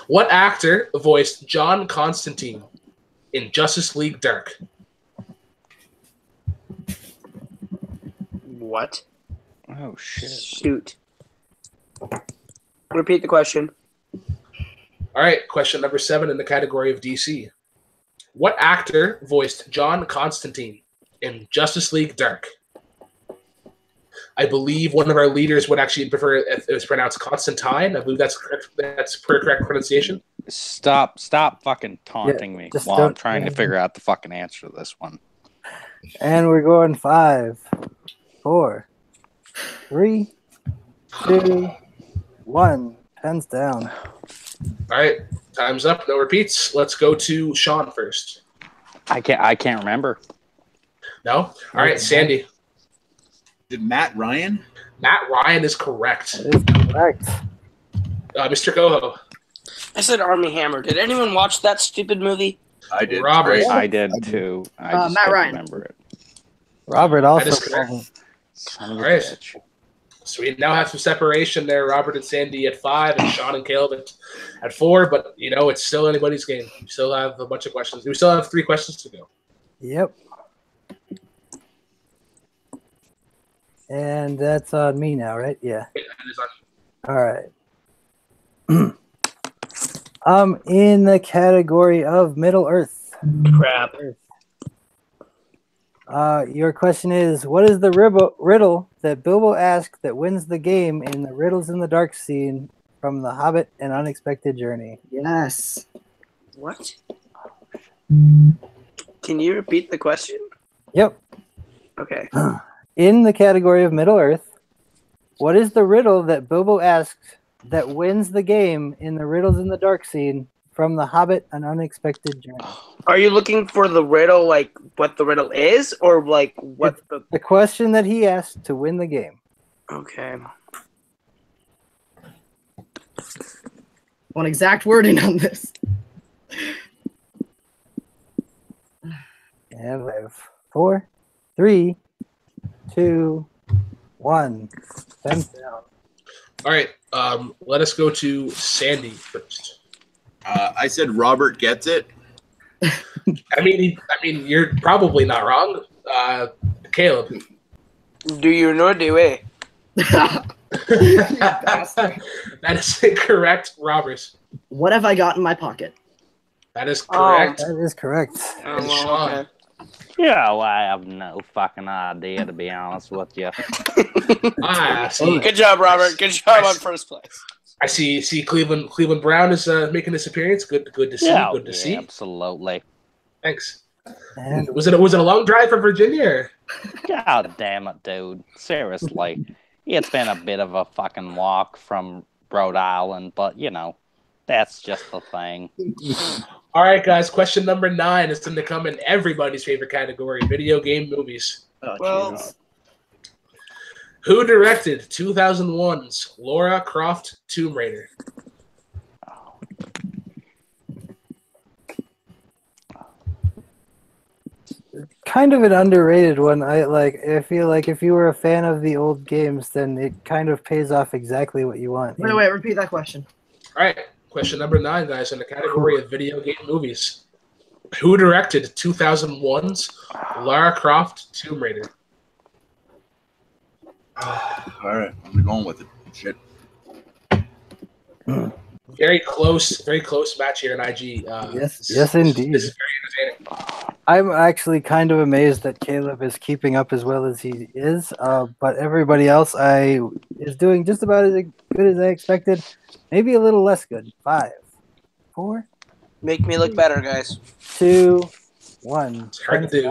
What actor voiced John Constantine in Justice League Dark? What? Oh shit. Shoot. Repeat the question. All right, question number 7 in the category of DC. What actor voiced John Constantine in Justice League Dark? I believe one of our leaders would actually prefer if it was pronounced Constantine. I believe that's correct. That's correct pronunciation. Stop fucking taunting me just while I'm don't- trying to figure out the fucking answer to this one. And we're going 5, 4, 3, 2, 1. Pens down. All right, time's up. No repeats. Let's go to Sean first. I can't remember. No? All right, Sandy. Did Matt Ryan? Matt Ryan is correct. That is correct. Mr. Coho. I said Army Hammer. Did anyone watch that stupid movie? I did. Robert. Great. I did too. I just Matt couldn't Ryan. remember it. Robert That also. is correct. Son of a All right. bitch. So we now have some separation there. Robert and Sandy at 5 and Sean and Caleb at 4. But, it's still anybody's game. We still have a bunch of questions. We still have 3 questions to go. Yep. And that's on me now, right? Yeah. That is on- All right. In the category of Middle Earth. Crap. Your question is, what is the riddle that Bilbo asks that wins the game in the Riddles in the Dark scene from The Hobbit: An Unexpected Journey? Yes. What? Can you repeat the question? Yep. Okay. In the category of Middle Earth, what is the riddle that Bilbo asks that wins the game in the Riddles in the Dark scene from The Hobbit: An Unexpected Journey? Are you looking for the riddle, like what the riddle is, or like what The question that he asked to win the game. Okay. Want exact wording on this? And we have 4, 3, 2, 1. Pens down. All right. Let us go to Sandy first. I said Robert gets it. I mean, you're probably not wrong. Caleb. Do you know the way? That is incorrect, Robert. What have I got in my pocket? That is correct. That is correct. And Sean. Yeah, well, I have no fucking idea, to be honest with you. See. Good job, Robert. Good job on first place. I see. Cleveland Brown is making this appearance. Good to see. Yeah, Good to see. Absolutely. Thanks. And Was it a long drive from Virginia? Or? God damn it, dude. Seriously. It's been a bit of a fucking walk from Rhode Island, but, that's just the thing. All right, guys. Question number 9 is going to come in everybody's favorite category: video game movies. Well, Who directed 2001's Lara Croft Tomb Raider? kind of an underrated one. I feel like if you were a fan of the old games, then it kind of pays off exactly what you want. wait, repeat that question. All right. Question number 9, guys, in the category of video game movies. Who directed 2001's Lara Croft Tomb Raider? All right, I'm going with it. Shit. Very close match here in IG. Yes, indeed. This is very entertaining. I'm actually kind of amazed that Caleb is keeping up as well as he is, but everybody else is doing just about as good as I expected. Maybe a little less good. 5, 4. Make me look better, guys. 2, 1. It's hard to do.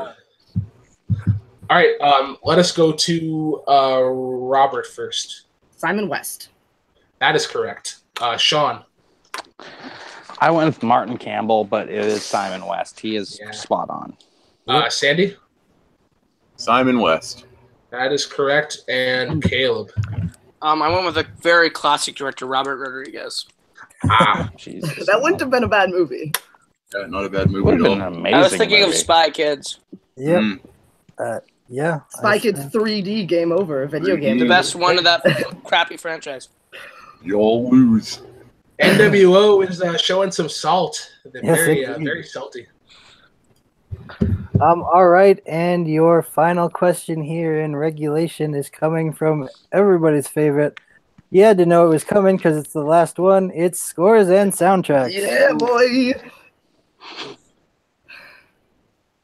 All right, let us go to Robert first. Simon West. That is correct. Sean. I went with Martin Campbell, but it is Simon West. He is spot on. Sandy. Simon West. That is correct. And Caleb. I went with a very classic director, Robert Rodriguez. Jesus. That wouldn't have been a bad movie. Yeah, not a bad movie Would at have all. been an amazing I was thinking movie. of Spy Kids. Yep. Mm. Yeah. Spy Kids 3D game over, video game. The best one of that crappy franchise. You'll lose. NWO is showing some salt. They're Yes, very, indeed. very salty. All right, and your final question here in regulation is coming from everybody's favorite. You had to know it was coming because it's the last one. It's scores and soundtracks. Yeah, boy.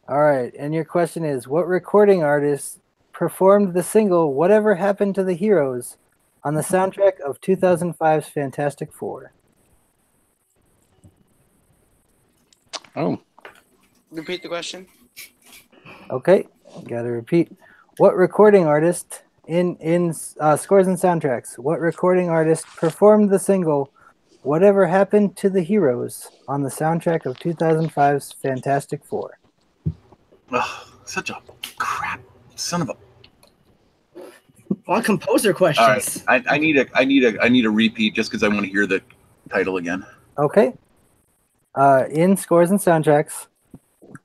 All right, and your question is, what recording artist performed the single "Whatever Happened to the Heroes" on the soundtrack of 2005's Fantastic Four? Oh. Repeat the question. Okay, gotta repeat. What recording artist in scores and soundtracks? What recording artist performed the single "Whatever Happened to the Heroes" on the soundtrack of 2005's Fantastic Four? Ugh, such a crap son of a. On composer All questions. right, I need a repeat just because I want to hear the title again. Okay. In scores and soundtracks,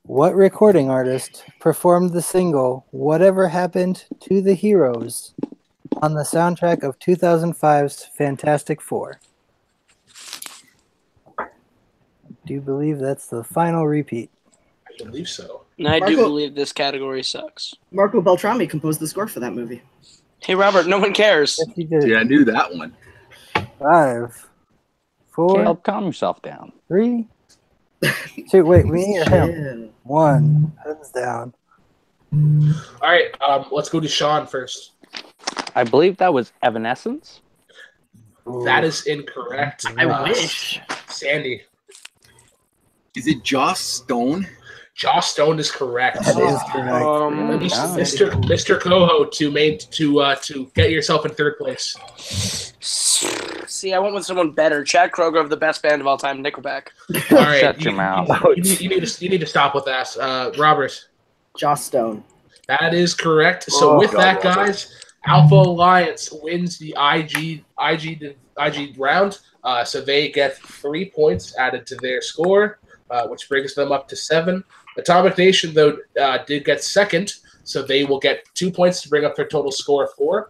what recording artist performed the single "Whatever Happened to the Heroes" on the soundtrack of 2005's Fantastic Four? Do you believe that's the final repeat? I believe so. And I do Marco- believe this category sucks. Marco Beltrami composed the score for that movie. Hey, Robert, no one cares. Yes, he did. Yeah, I knew that one. 5, 4, Caleb, calm yourself down. 3, 2. Wait, me or him? 1. Hands down. All right, let's go to Sean first. I believe that was Evanescence. That is incorrect. I wish. Sandy. Is it Joss Stone? Joss Stone is correct. That is correct. Mr. Coho to get yourself in third place. See, I went with someone better. Chad Kroger of the best band of all time, Nickelback. All right, Shut your mouth. You need to stop with that, Robert. Joss Stone. That is correct. So with that, guys, Alpha Alliance wins the IG round. So they get 3 points added to their score, which brings them up to 7. Atomic Nation, though, did get second, so they will get 2 points to bring up their total score of 4.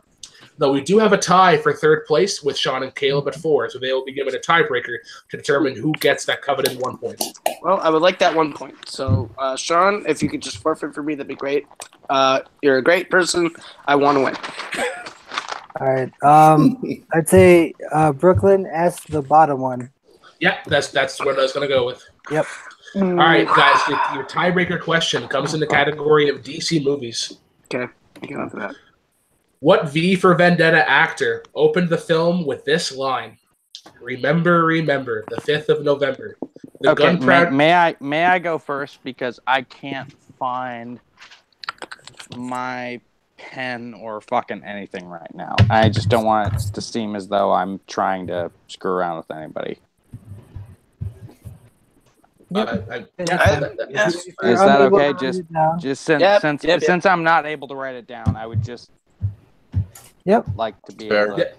Though we do have a tie for third place with Sean and Caleb at 4, so they will be given a tiebreaker to determine who gets that coveted 1 point. Well, I would like that 1 point. So, Sean, if you could just forfeit for me, that'd be great. You're a great person. I want to win. All right. I'd say Brooklyn asked the bottom one. Yeah, that's what I was going to go with. Yep. All right, guys, your tiebreaker question comes in the category of DC movies. Okay, I can answer that. What V for Vendetta actor opened the film with this line? Remember, remember, the 5th of November. The Okay, gunpowder. may I go first because I can't find my pen or fucking anything right now. I just don't want it to seem as though I'm trying to screw around with anybody. Is that okay? Just since I'm not able to write it down, I would just like to be able to.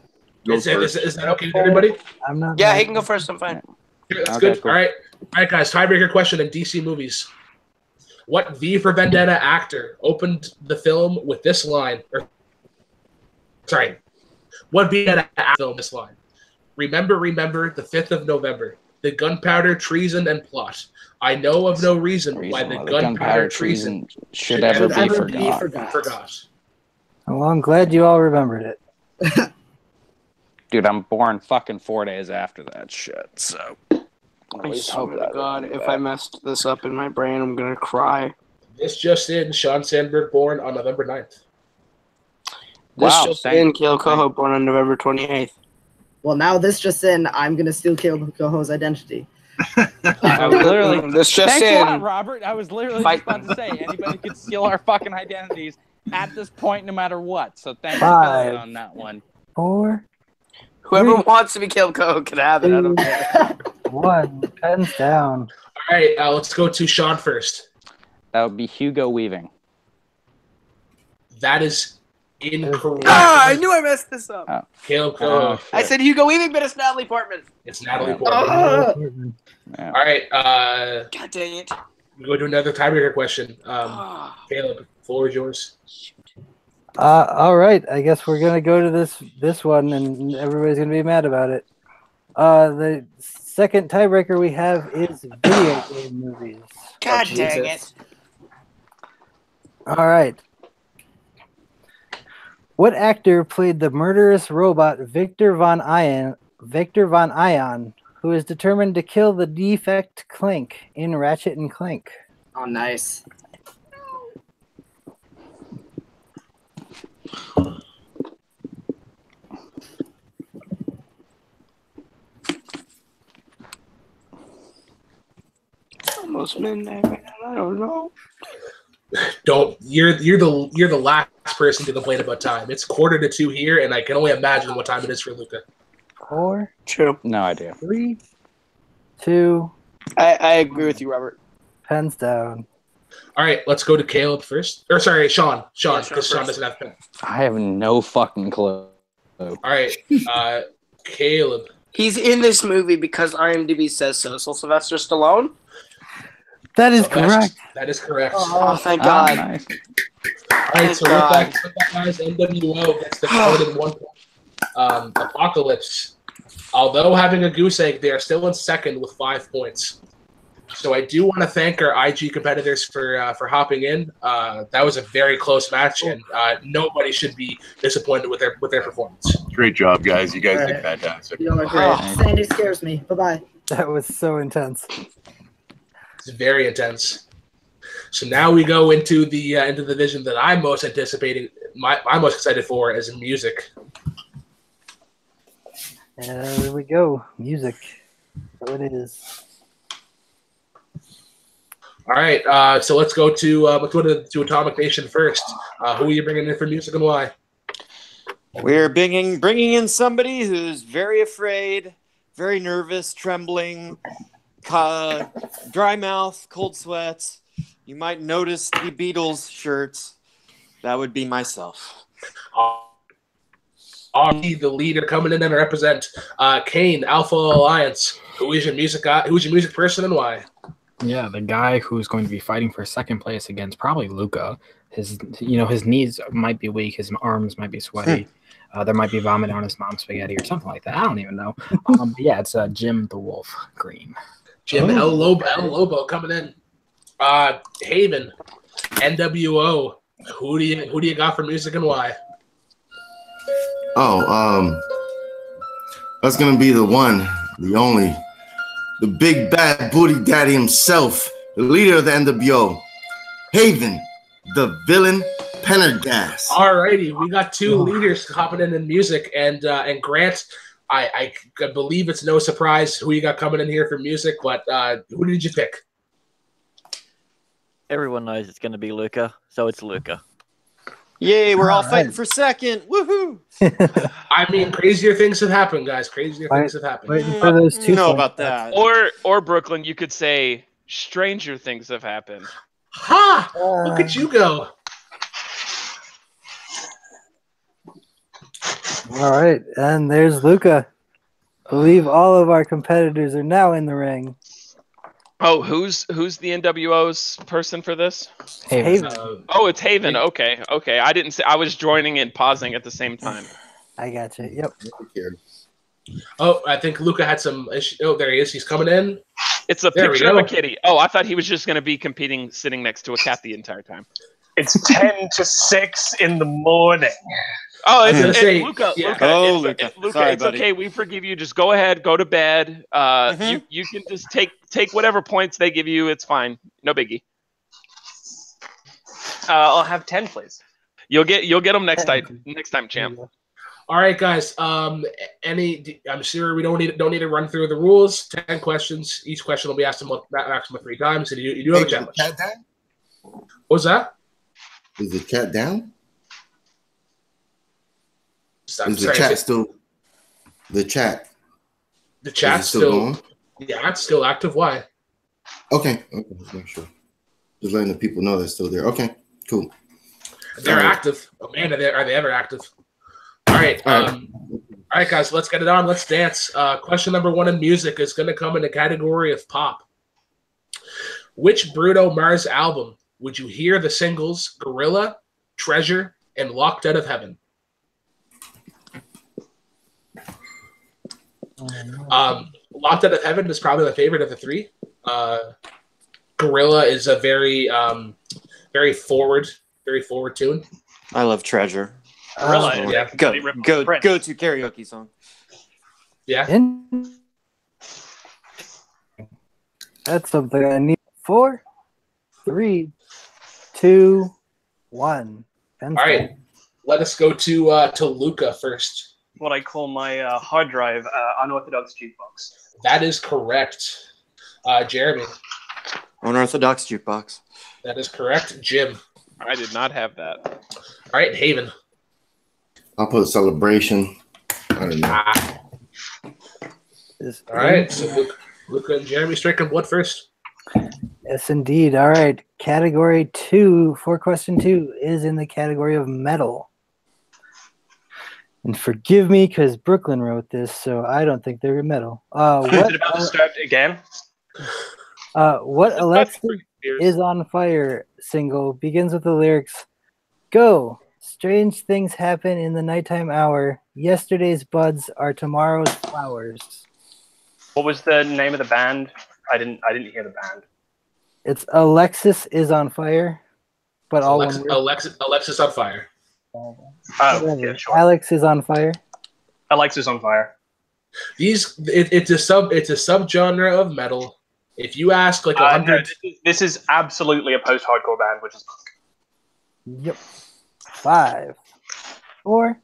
Is that okay with everybody? I'm not. Yeah, he can go first. I'm fine. That's Okay, good. cool. All right, guys. Tiebreaker question in DC movies. What V for Vendetta actor opened the film with this line? What Vendetta actor film this line? Remember, remember, the 5th of November. The gunpowder, treason, and plot. I know of no reason why the gunpowder treason should ever be forgot. Well, I'm glad you all remembered it. Dude, I'm born fucking 4 days after that shit, so. I swear to God, if I messed this up in my brain, I'm gonna cry. This just in, Sean Sandberg born on November 9th. This just in, Kale Coho born on November 28th. Well, now this just in, I'm gonna steal Caleb Coho's identity. I was literally. This just Thanks in. a lot, Robert. I was literally just about to say anybody could steal our fucking identities at this point, no matter what. So thanks for filling on that one. 4. Whoever wants to be Caleb Coho can have it. I don't care. 1. Pens down. All right, let's go to Sean first. That would be Hugo Weaving. That is incorrect. I knew I messed this up. Caleb Coho. I said Hugo Weaving, but it's Natalie Portman. It's Natalie Portman. Yeah. All right. God dang it. We go to another tiebreaker question. Caleb, floor is yours. All right. I guess we're gonna go to this one, and everybody's gonna be mad about it. The second tiebreaker we have is video game movies. God dang it. All right. What actor played the murderous robot Victor Von Ion, who is determined to kill the defect Clank in Ratchet and Clank? Oh, nice. Almost midnight, man. I don't know. You're the last person to complain about time. It's 1:45 here, and I can only imagine what time it is for Luca. 4, True. No idea. 3, 2. I agree with you, Robert. Pens down. All right, let's go to Caleb first. Or sorry, Sean. Yeah, because Sean Sean doesn't have a pen. I have no fucking clue. All right, Caleb. He's in this movie because IMDb says so. So Sylvester Stallone. That is correct. That is correct. Oh, thank God. Nice. All right, so with that, guys, NWO gets the code in 1 point. Apokolips, although having a goose egg, they are still in second with 5 points. So I do want to thank our IG competitors for hopping in. That was a very close match, and nobody should be disappointed with their performance. Great job, guys. You guys did fantastic. You are great. Sandy scares me. Bye-bye. That was so intense. It's very intense. So now we go into the division that I'm most anticipating. I'm most excited for is music. And there we go. Music. So it is. All right. So let's go to Atomic Nation first. Who are you bringing in for music and why? We're bringing in somebody who's very afraid, very nervous, trembling, dry mouth, cold sweats. You might notice the Beatles shirts. That would be myself. The leader coming in and represent Kane, Alpha Alliance. Who is your music guy? Who's your music person and why? Yeah, the guy who's going to be fighting for second place against probably Luca. His knees might be weak, his arms might be sweaty. There might be vomit on his mom's spaghetti or something like that. I don't even know. But yeah, it's Jim the Wolf Green. Jim El Lobo coming in. Haven, NWO. Who do you got for music and why? That's gonna be the one, the only, the big bad booty daddy himself, the leader of the NWO, Haven, the villain Pendergast. Alrighty, we got two leaders hopping in music, and Grant, I believe it's no surprise who you got coming in here for music, but who did you pick? Everyone knows it's going to be Luca, so it's Luca. Yay, we're all fighting for second. Woohoo! I mean, crazier things have happened, guys. Crazier things have happened. Waiting for those two. Know about that. Or Brooklyn, you could say stranger things have happened. Ha! Look at you go. All right, and there's Luca. I believe all of our competitors are now in the ring. Oh, who's the NWO's person for this? Haven. Oh, it's Haven. Okay. I didn't say. I was joining and pausing at the same time. I got you. Yep. Oh, I think Luca had some issue. Oh, there he is. He's coming in. It's a picture of a kitty. Oh, I thought he was just going to be competing, sitting next to a cat the entire time. It's 10 to 6 in the morning. Oh, it's Luca. Yeah. Luca. Oh, Luca. Sorry, It's buddy. okay. We forgive you. Just go ahead. Go to bed. You can just take whatever points they give you. It's fine. No biggie. I'll have 10, please. You'll get them next time. Next time, champ. All right, guys. I'm sure we don't need to run through the rules. 10 questions. Each question will be asked maximum 3 times. And you do have a challenge. Is the chat down? What was that? Is the chat down? I'm Is the sorry, chat still? The chat. The chat's still still going? Yeah, it's still active. Why? Okay. Just make sure. Just letting the people know they're still there. Okay. Cool. They're active. Oh man, are they ever active? All right. All right, guys. Let's get it on. Let's dance. Question number 1 in music is going to come in the category of pop. Which Bruno Mars album would you hear the singles "Gorilla," "Treasure," and "Locked Out of Heaven"? Locked Out of Heaven is probably my favorite of the 3. Gorilla is a very, very forward, very forward tune. I love Treasure. Yeah. Go to karaoke song. Yeah. That's something I need. 4, 3, 2, 1. All right. Let us go to Luca first. What I call my hard drive unorthodox jukebox. That is correct. Jeremy. Unorthodox jukebox. That is correct. Jim. I did not have that. All right, Haven. I'll put Celebration. I don't know. All right, so Luca and Jeremy striking blood first. Yes, indeed. All right. Category 2 for question 2 is in the category of metal. And forgive me because Brooklyn wrote this, so I don't think they're metal. Is it about to start again? What Alexa is on Fire single begins with the lyrics, "Go, strange things happen in the nighttime hour. Yesterday's buds are tomorrow's flowers." What was the name of the band? I didn't hear the band. It's Alexis is on Fire, but all one word. Alexis on Fire. Yeah, sure. Alex is on Fire. Alexis on Fire. It's a subgenre of metal. If you ask like 100, this is absolutely a post-hardcore band, which is punk. Yep. 5, 4,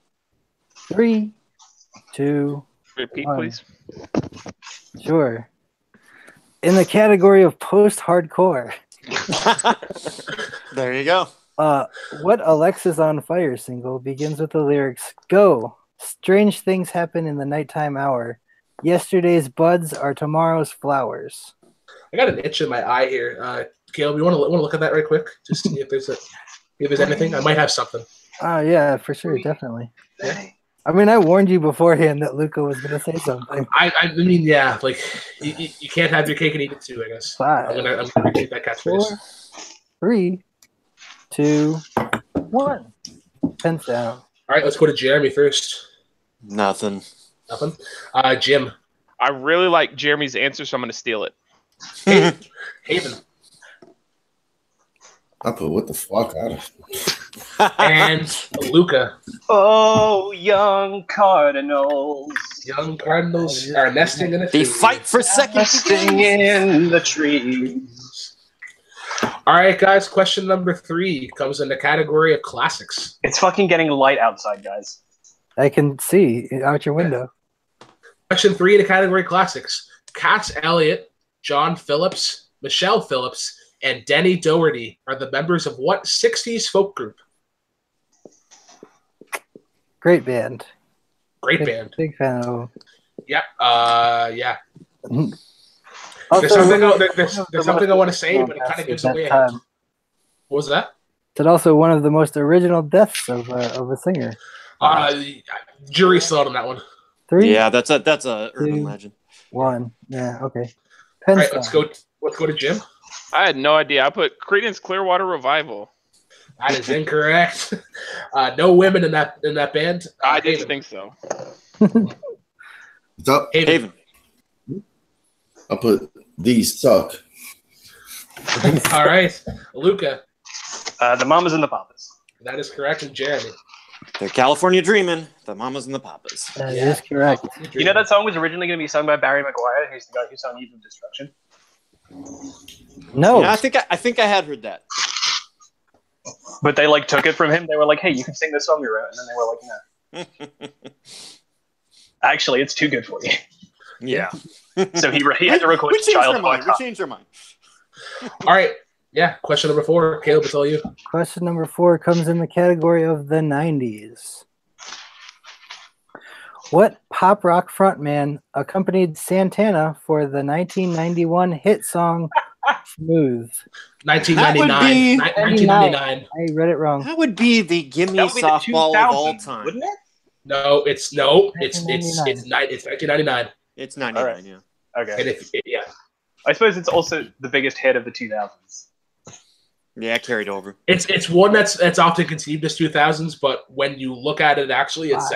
3, 2. Repeat, 1. please. Sure. In the category of post-hardcore. There you go. What Alexis on Fire single begins with the lyrics, "Go, strange things happen in the nighttime hour. Yesterday's buds are tomorrow's flowers." I got an itch in my eye here. Caleb, you want to look at that right quick, just to see if there's anything. I might have something. Oh yeah, for sure, definitely. Yeah. I mean, I warned you beforehand that Luca was going to say something. I mean, yeah, like you can't have your cake and eat it too. I guess. 5, I'm gonna repeat that catchphrase. 4, 3, 2, 1. Pens down. All right, let's go to Jeremy first. Nothing. Jim. I really like Jeremy's answer, so I'm going to steal it. Haven. I put what the fuck out of. And Luca. Oh, young cardinals. Young cardinals are nesting in a tree. They fight for second. Nesting in the trees. All right, guys. Question number 3 comes in the category of classics. It's fucking getting light outside, guys. I can see out your window. Question 3 in the category of classics. Cass Elliot, John Phillips, Michelle Phillips, and Denny Doherty are the members of what 60s folk group? Great band. Great band. Big fan of them. Yep. Yeah. Also, There's something I want to say, but it kind of gives away. What was that? It's also one of the most original deaths of a singer. Jury's still out on that one. 3. Yeah, that's a urban legend. 1. Yeah. Okay. All right, let's go to Jim. I had no idea. I put Creedence Clearwater Revival. That is incorrect. No women in that band. I didn't think so. What's up? Haven. I put These Suck. All right, Luca. The Mamas and the Papas. That is correct, and Jeremy. They're California Dreamin', the Mamas and the Papas. That is correct. You know that song was originally going to be sung by Barry McGuire, who's the guy who sung Eve of Destruction? No. Yeah, I think I had heard that. But they took it from him. They were like, "Hey, you can sing this song you wrote," and then they were like, "No." Actually, it's too good for you. Yeah. So he had to record his child. We changed our mind. All right. Yeah. Question number 4. Caleb, it's all you. Question number 4 comes in the category of the 90s. What pop rock frontman accompanied Santana for the 1991 hit song Smooth? 1999. 1999. I read it wrong. That would be the gimme softball of all time. Wouldn't it? No, it's 1999. It's 99, right. yeah. Okay. And I suppose it's also the biggest hit of the 2000s. Yeah, carried over. It's one that's often conceived as 2000s, but when you look at it, actually, it's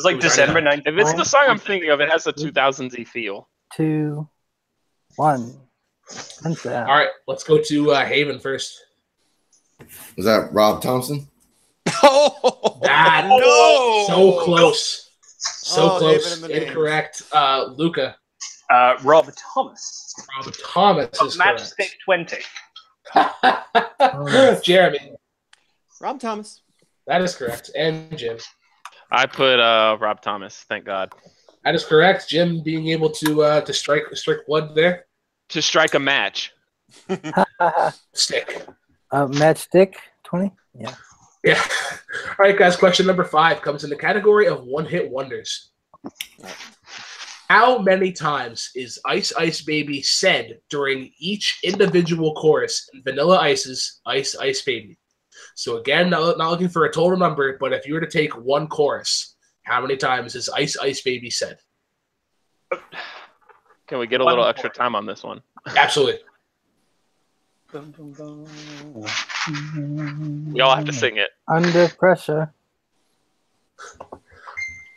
like December 9th. If it's the song I'm thinking of, it has a 2000s-y feel. 2, 1. All right, let's go to Haven first. Was that Rob Thompson? That No! so close. So Oh, close. Haven in the names. Incorrect. Luca. Rob Thomas. Rob Thomas is Matchstick 20. correct. Jeremy. Rob Thomas. That is correct. And Jim. I put Rob Thomas. Thank God. That is correct. Jim being able to strike blood there. To strike a match. Stick. Matchstick 20. Yeah. Yeah. All right, guys. Question number 5 comes in the category of one-hit wonders. How many times is Ice Ice Baby said during each individual chorus in Vanilla Ice's Ice Ice Baby? So again, not looking for a total number, but if you were to take one chorus, how many times is Ice Ice Baby said? Can we get a little extra time on this one? Absolutely. We all have to sing it. Under pressure.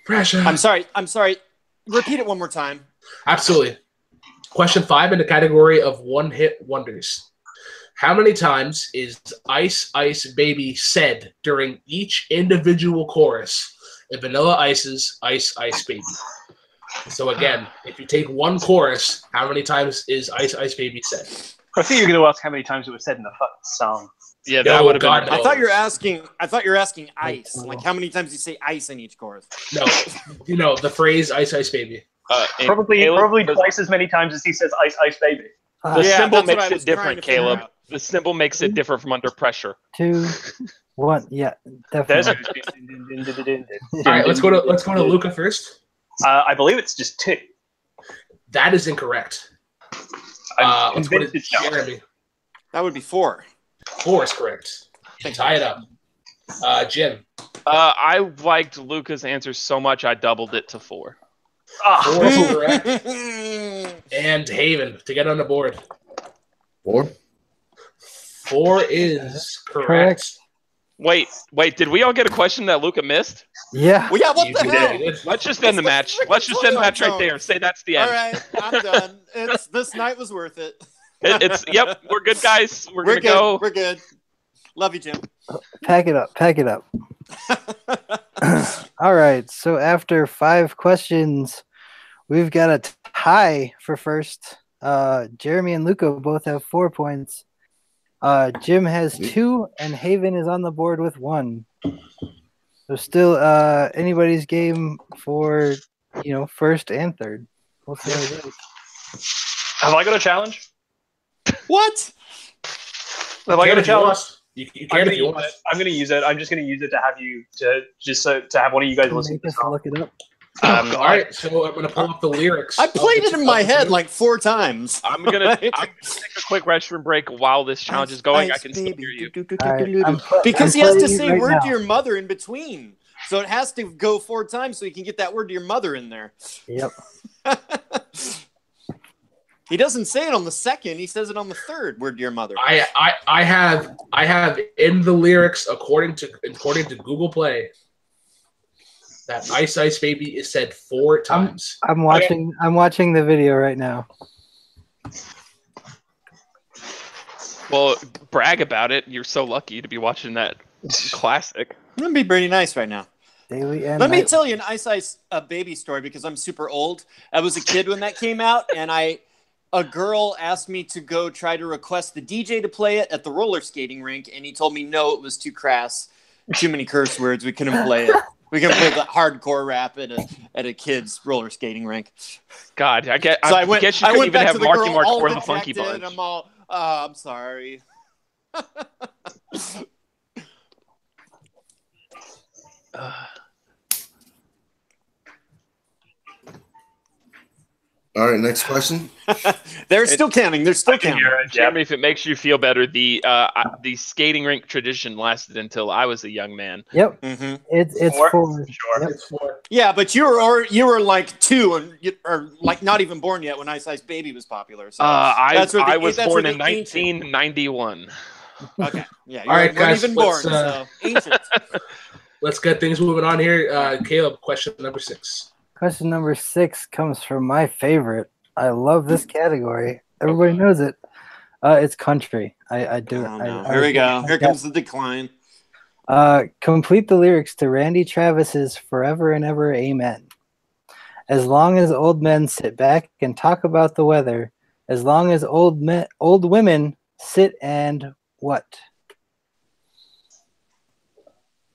Pressure. I'm sorry. Repeat it one more time. Absolutely. Question 5 in the category of one-hit wonders. How many times is Ice Ice Baby said during each individual chorus in Vanilla Ice's Ice Ice Baby? So again, if you take one chorus, how many times is Ice Ice Baby said? I think you're going to ask how many times it was said in the fucking song. Yeah, that would have been. I thought you were asking ice. Like how many times you say ice in each chorus? No, you know the phrase "Ice Ice Baby." Probably twice as many times as he says "Ice Ice Baby." The symbol makes it different, Caleb. The symbol makes it different from under pressure. 2, 1. Yeah, definitely. All right, let's go to Luca first. I believe it's just 2. That is incorrect. Let's go to Jeremy. That would be 4. 4 is correct. Tie it up. Jim. I liked Luca's answer so much I doubled it to 4. 4 is correct. And Haven to get on the board. 4. 4 is correct. Wait, did we all get a question that Luca missed? Yeah. Well, yeah, what the hell? Let's just end the match. Let's just end the match right there. Say that's the end. All right, I'm done. This night was worth it. Yep, we're good, guys. We're gonna good. go. We're good. Love you, Jim. Pack it up. All right. So after 5 questions, we've got a tie for first. Jeremy and Luca both have 4 points. Jim has 2, and Haven is on the board with 1. So still anybody's game for first and third. We'll see how it goes. Have I got a challenge? What? Have I got a challenge? You can if you want. I'm going to use it. I'm just going to use it to have you to have one of you guys listen to the song. Look it up. All right, so I'm going to pull up the lyrics. I played it in my head like 4 times. I'm gonna take a quick restroom break while this challenge is going. I can still hear you. Because he has to say word to your mother in between. So it has to go 4 times so you can get that word to your mother in there. Yep. He doesn't say it on the 2nd. He says it on the 3rd. Word to your mother. I have in the lyrics according to Google Play that Ice Ice Baby is said 4 times. I'm watching the video right now. Well, brag about it. You're so lucky to be watching that classic. I'm gonna be pretty nice right now. Daily and Let me tell you an Ice Ice Baby story because I'm super old. I was a kid when that came out, and a girl asked me to go try to request the DJ to play it at the roller skating rink, and he told me no, it was too crass, too many curse words. We couldn't play it. We can play the hardcore rap at a kid's roller skating rink. God, I guess you couldn't even have Marky Mark or the Funky Bunch. I'm all, I'm sorry. All right, next question. They're still counting. They're still counting. Jeremy, if it makes you feel better, the skating rink tradition lasted until I was a young man. Yep, Mm-hmm. It's 4. Sure. Yep. It's 4. Yeah, but you were like 2 or like not even born yet when Ice Ice Baby was popular. So I was born in 1991. Okay, yeah. All right, guys. Even born, so ancient. Let's get things moving on here. Caleb, question number 6. Question number 6 comes from my favorite. I love this category. Everybody knows it. It's country. I do. Oh, no. Here we go. Here comes the decline. Complete the lyrics to Randy Travis's "Forever and Ever, Amen." As long as old men sit back and talk about the weather, as long as old women sit and what?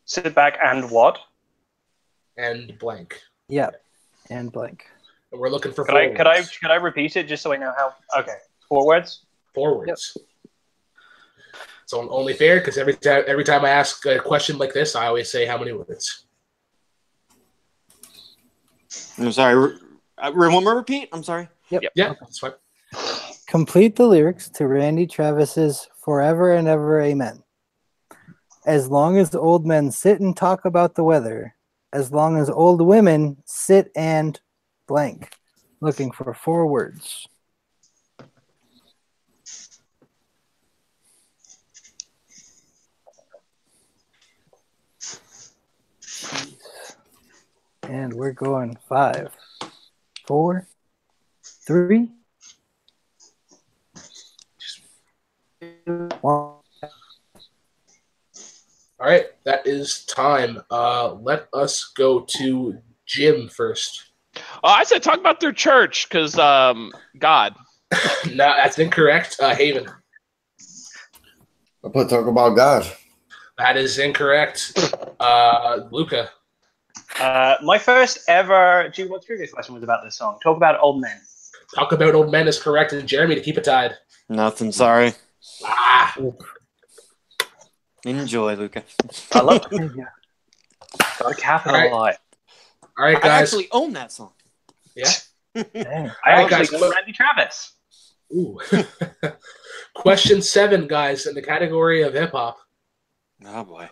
Sit back and what? And blank. Yep. And blank. And we're looking for Could I repeat it just so I know how? Okay. 4 words? 4 words. Yep. It's only fair because every time I ask a question like this, I always say how many words. I'm sorry. One more repeat. I'm sorry. Yep. Yeah, that's fine. Complete the lyrics to Randy Travis's "Forever and Ever, Amen." As long as old men sit and talk about the weather, as long as old women sit and blank. Looking for 4 words. And we're going 5, 4, 3, 1. All right, that is time. Let us go to Jim first. I said talk about their church because God. No, that's incorrect. Haven. I put talk about God. That is incorrect. Luca. My first ever. Gee, what previous question was about this song? Talk about old men. Talk about old men is correct, and Jeremy to keep it tied. Nothing. Sorry. Ah. Enjoy, Luca. I love it. Got a capitalize. All right, I guys. actually own that song. Yeah. I actually know Randy Travis. Ooh. Question 7, guys, in the category of hip hop. Oh boy.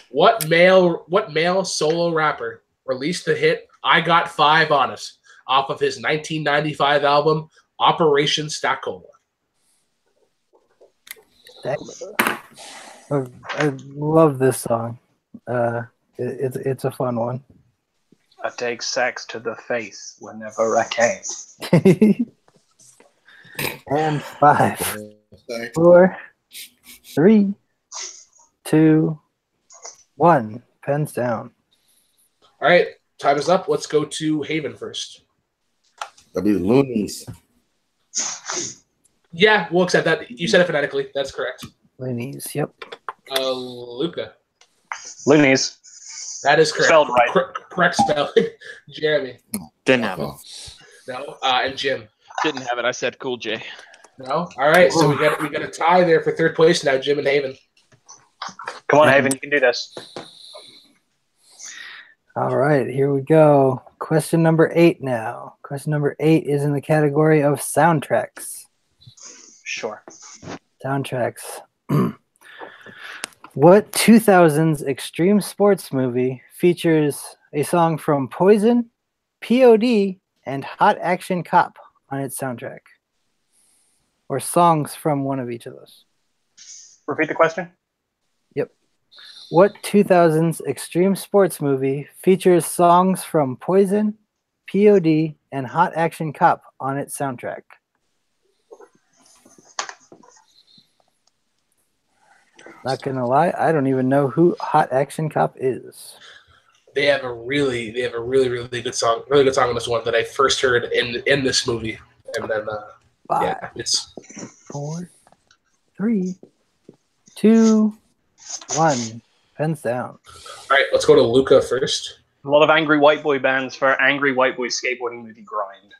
What male solo rapper released the hit "I Got 5 on It" off of his 1995 album Operation Stackola? I love this song. It's a fun one. I take sex to the face whenever I can. And 5, 4, 3, 2, 1. Pens down. All right, time is up. Let's go to Haven first. That'll be the Loonies. Yeah, we'll accept that. You said it phonetically. That's correct. Loonies, yep. Luca. Loonies. That is correct. Spelled right. Correct spelling. Jeremy. Didn't have it. No. And Jim. Didn't have it. I said Cool J. No. All right. So we got a tie there for 3rd place now. Jim and Haven. Come on, Haven. You can do this. All right, here we go. Question number 8 now. Question number 8 is in the category of soundtracks. Sure. Soundtracks. What 2000s extreme sports movie features a song from Poison, POD, and Hot Action Cop on its soundtrack? Or songs from one of each of those. Repeat the question. Yep. What 2000s extreme sports movie features songs from Poison, POD, and Hot Action Cop on its soundtrack? Not gonna lie, I don't even know who Hot Action Cop is. They have a really good song. Really good song on this one that I first heard in this movie, and then 5, it's 4, 3, 2, 1. Pens down. All right, let's go to Luca first. A lot of angry white boy bands for angry white boy skateboarding movie Grind.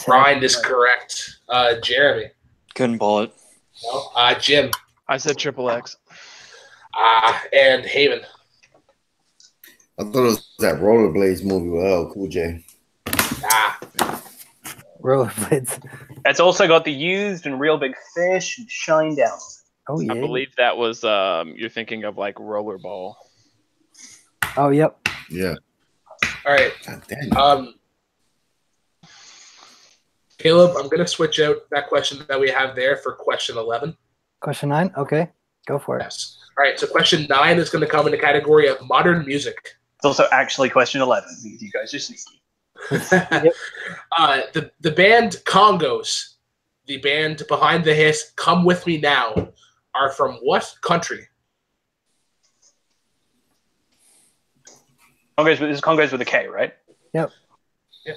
Grind is correct. Jeremy. Couldn't pull it. No. Jim. I said Triple X. And Haven. I thought it was that Rollerblades movie with Cool J. Rollerblades. It's also got the Used and Real Big Fish and Shine Down. Oh yeah. I believe that was you're thinking of like Rollerball. Oh yep. Yeah. All right. God damn. Caleb, I'm gonna switch out that question that we have there for question 11. Question 9. Okay, go for it. Yes. All right. So question 9 is going to come in the category of modern music. It's also actually question 11 because you guys are sneaky. The band Congos, the band behind the hit "Come With Me Now," are from what country? Congos, this is Congos with a K, right? Yep. Yep.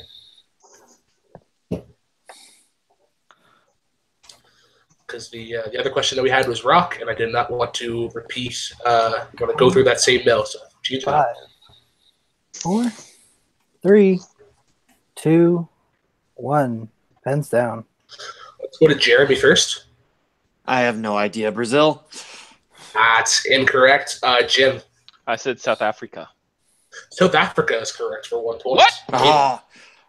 Because the other question that we had was rock, and I did not want to repeat. Want to go through that same bill. So change it 5, up. 4, 3, 2, 1. Pens down. Let's go to Jeremy first. I have no idea. Brazil. That's incorrect. Jim. I said South Africa. South Africa is correct for 1 point. What? Oh,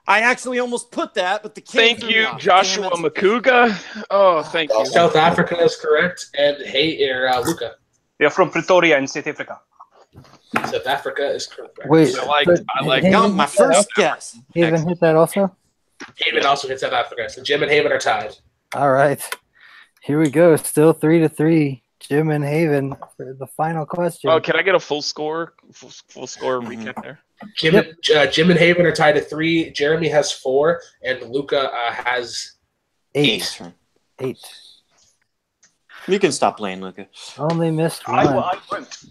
I actually almost put that, but the Thank you, Joshua Makuga. Oh, thank you. South Africa is correct, and Luca. They're from Pretoria in South Africa. South Africa is correct. Wait, I like Haven, my first guess. Haven hit that also? Haven also hit South Africa, so Jim and Haven are tied. All right. Here we go. Still 3-3. Jim and Haven for the final question. Oh, can I get a full score? Full score recap there. Jim and Haven are tied at 3. Jeremy has 4, and Luca has 8. 8. You can stop playing, Luca. Only missed one. I won't.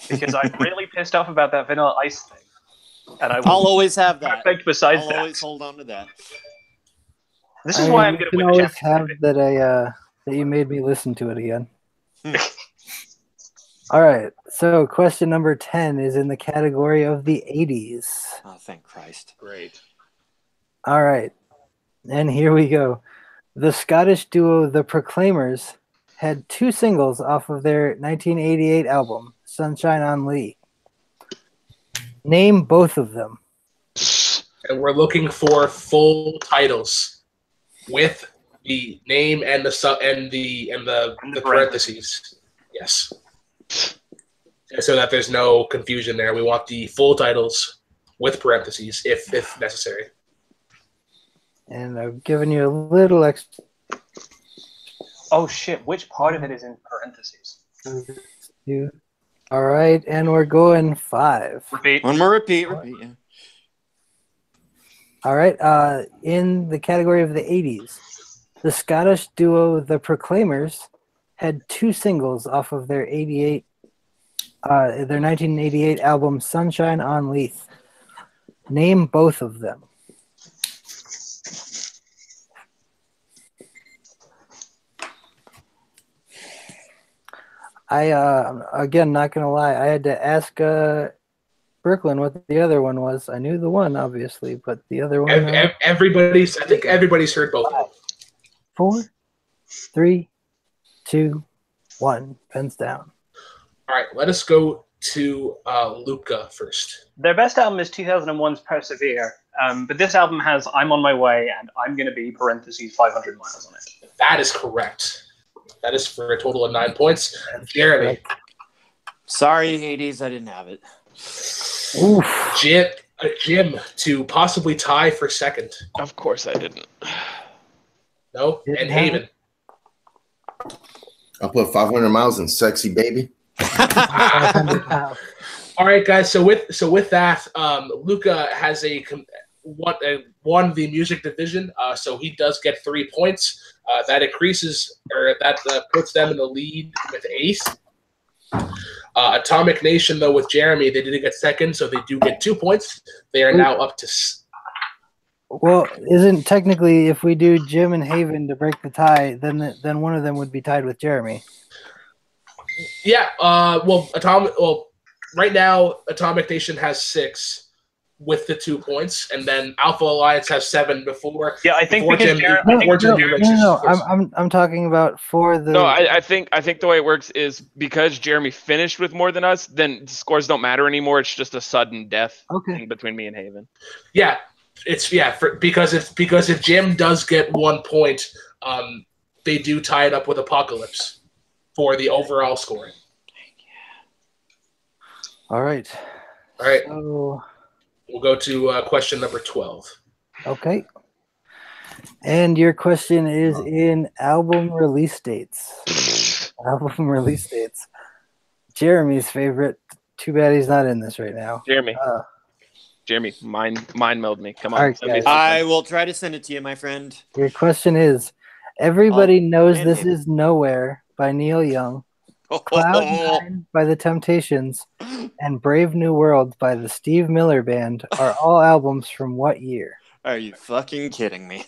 Because I'm really pissed off about that Vanilla Ice thing. And I'll always have that. Besides I'll that. always hold on to that. This is why I'm going to win the always championship. have that that you made me listen to it again. All right. So question number 10 is in the category of the 80s. Oh, thank Christ. Great. All right. And here we go. The Scottish duo The Proclaimers had 2 singles off of their 1988 album, Sunshine on Lee. Name both of them. And we're looking for full titles with the name and the parentheses. Yes. So that there's no confusion there. We want the full titles with parentheses if necessary. And I've given you a little extra. Oh, shit. Which part of it is in parentheses? All right. And we're going 5. Repeat. One more repeat. Yeah. All right. In the category of the 80s, the Scottish duo The Proclaimers had 2 singles off of their 1988 album Sunshine on Leith. Name both of them. Again, not gonna lie, I had to ask Brooklyn what the other one was. I knew the one, obviously, but the other one. I think everybody's heard both of them. 4, 3, 2, 1. Pens down. All right, let us go to Luca first. Their best album is 2001's Persevere, but this album has I'm on my way and I'm going to be parentheses 500 miles on it. That is correct. That is for a total of 9 points. Jeremy. Sorry, Hades, I didn't have it. Oof. Jim to possibly tie for second. Of course I didn't. No? And Haven. I'll put 500 miles in sexy baby. 500 pounds. All right, guys. So with that, Luca has won the music division. So he does get 3 points. That increases, or that puts them in the lead with 8th. Atomic Nation, though, with Jeremy, they didn't get second, so they do get 2 points. They are now up to. Well, isn't technically if we do Jim and Haven to break the tie, then one of them would be tied with Jeremy. Yeah. Right now, Atomic Nation has 6 with the 2 points, and then Alpha Alliance has 7 before. Yeah, I think because I'm talking about for the. No, I think the way it works is because Jeremy finished with more than us, then scores don't matter anymore. It's just a sudden death thing between me and Haven. Yeah, because if Jim does get 1 point, they do tie it up with Apokolips for the overall scoring. All right. So we'll go to question number 12. Okay. And your question is in album release dates. Album release dates. Jeremy's favorite. Too bad he's not in this right now. Jeremy, mind meld me. Come on. All right, guys. I will try to send it to you, my friend. Your question is, everybody knows this is nowhere, by Neil Young, Cloud 9 by The Temptations, and Brave New World by the Steve Miller Band are all albums from what year? Are you fucking kidding me?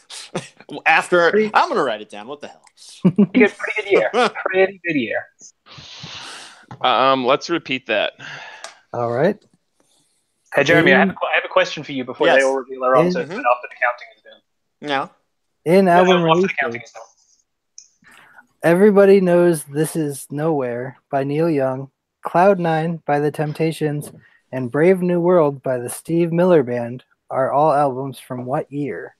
After I'm gonna write it down. What the hell? Pretty good year. Pretty good year. Let's repeat that. All right. Hey, Jeremy, I have a question for you before they all reveal their answers, but after the counting is done. Yeah. In album after the releases, counting is done. Everybody Knows This Is Nowhere by Neil Young, Cloud 9 by The Temptations, and Brave New World by the Steve Miller Band are all albums from what year?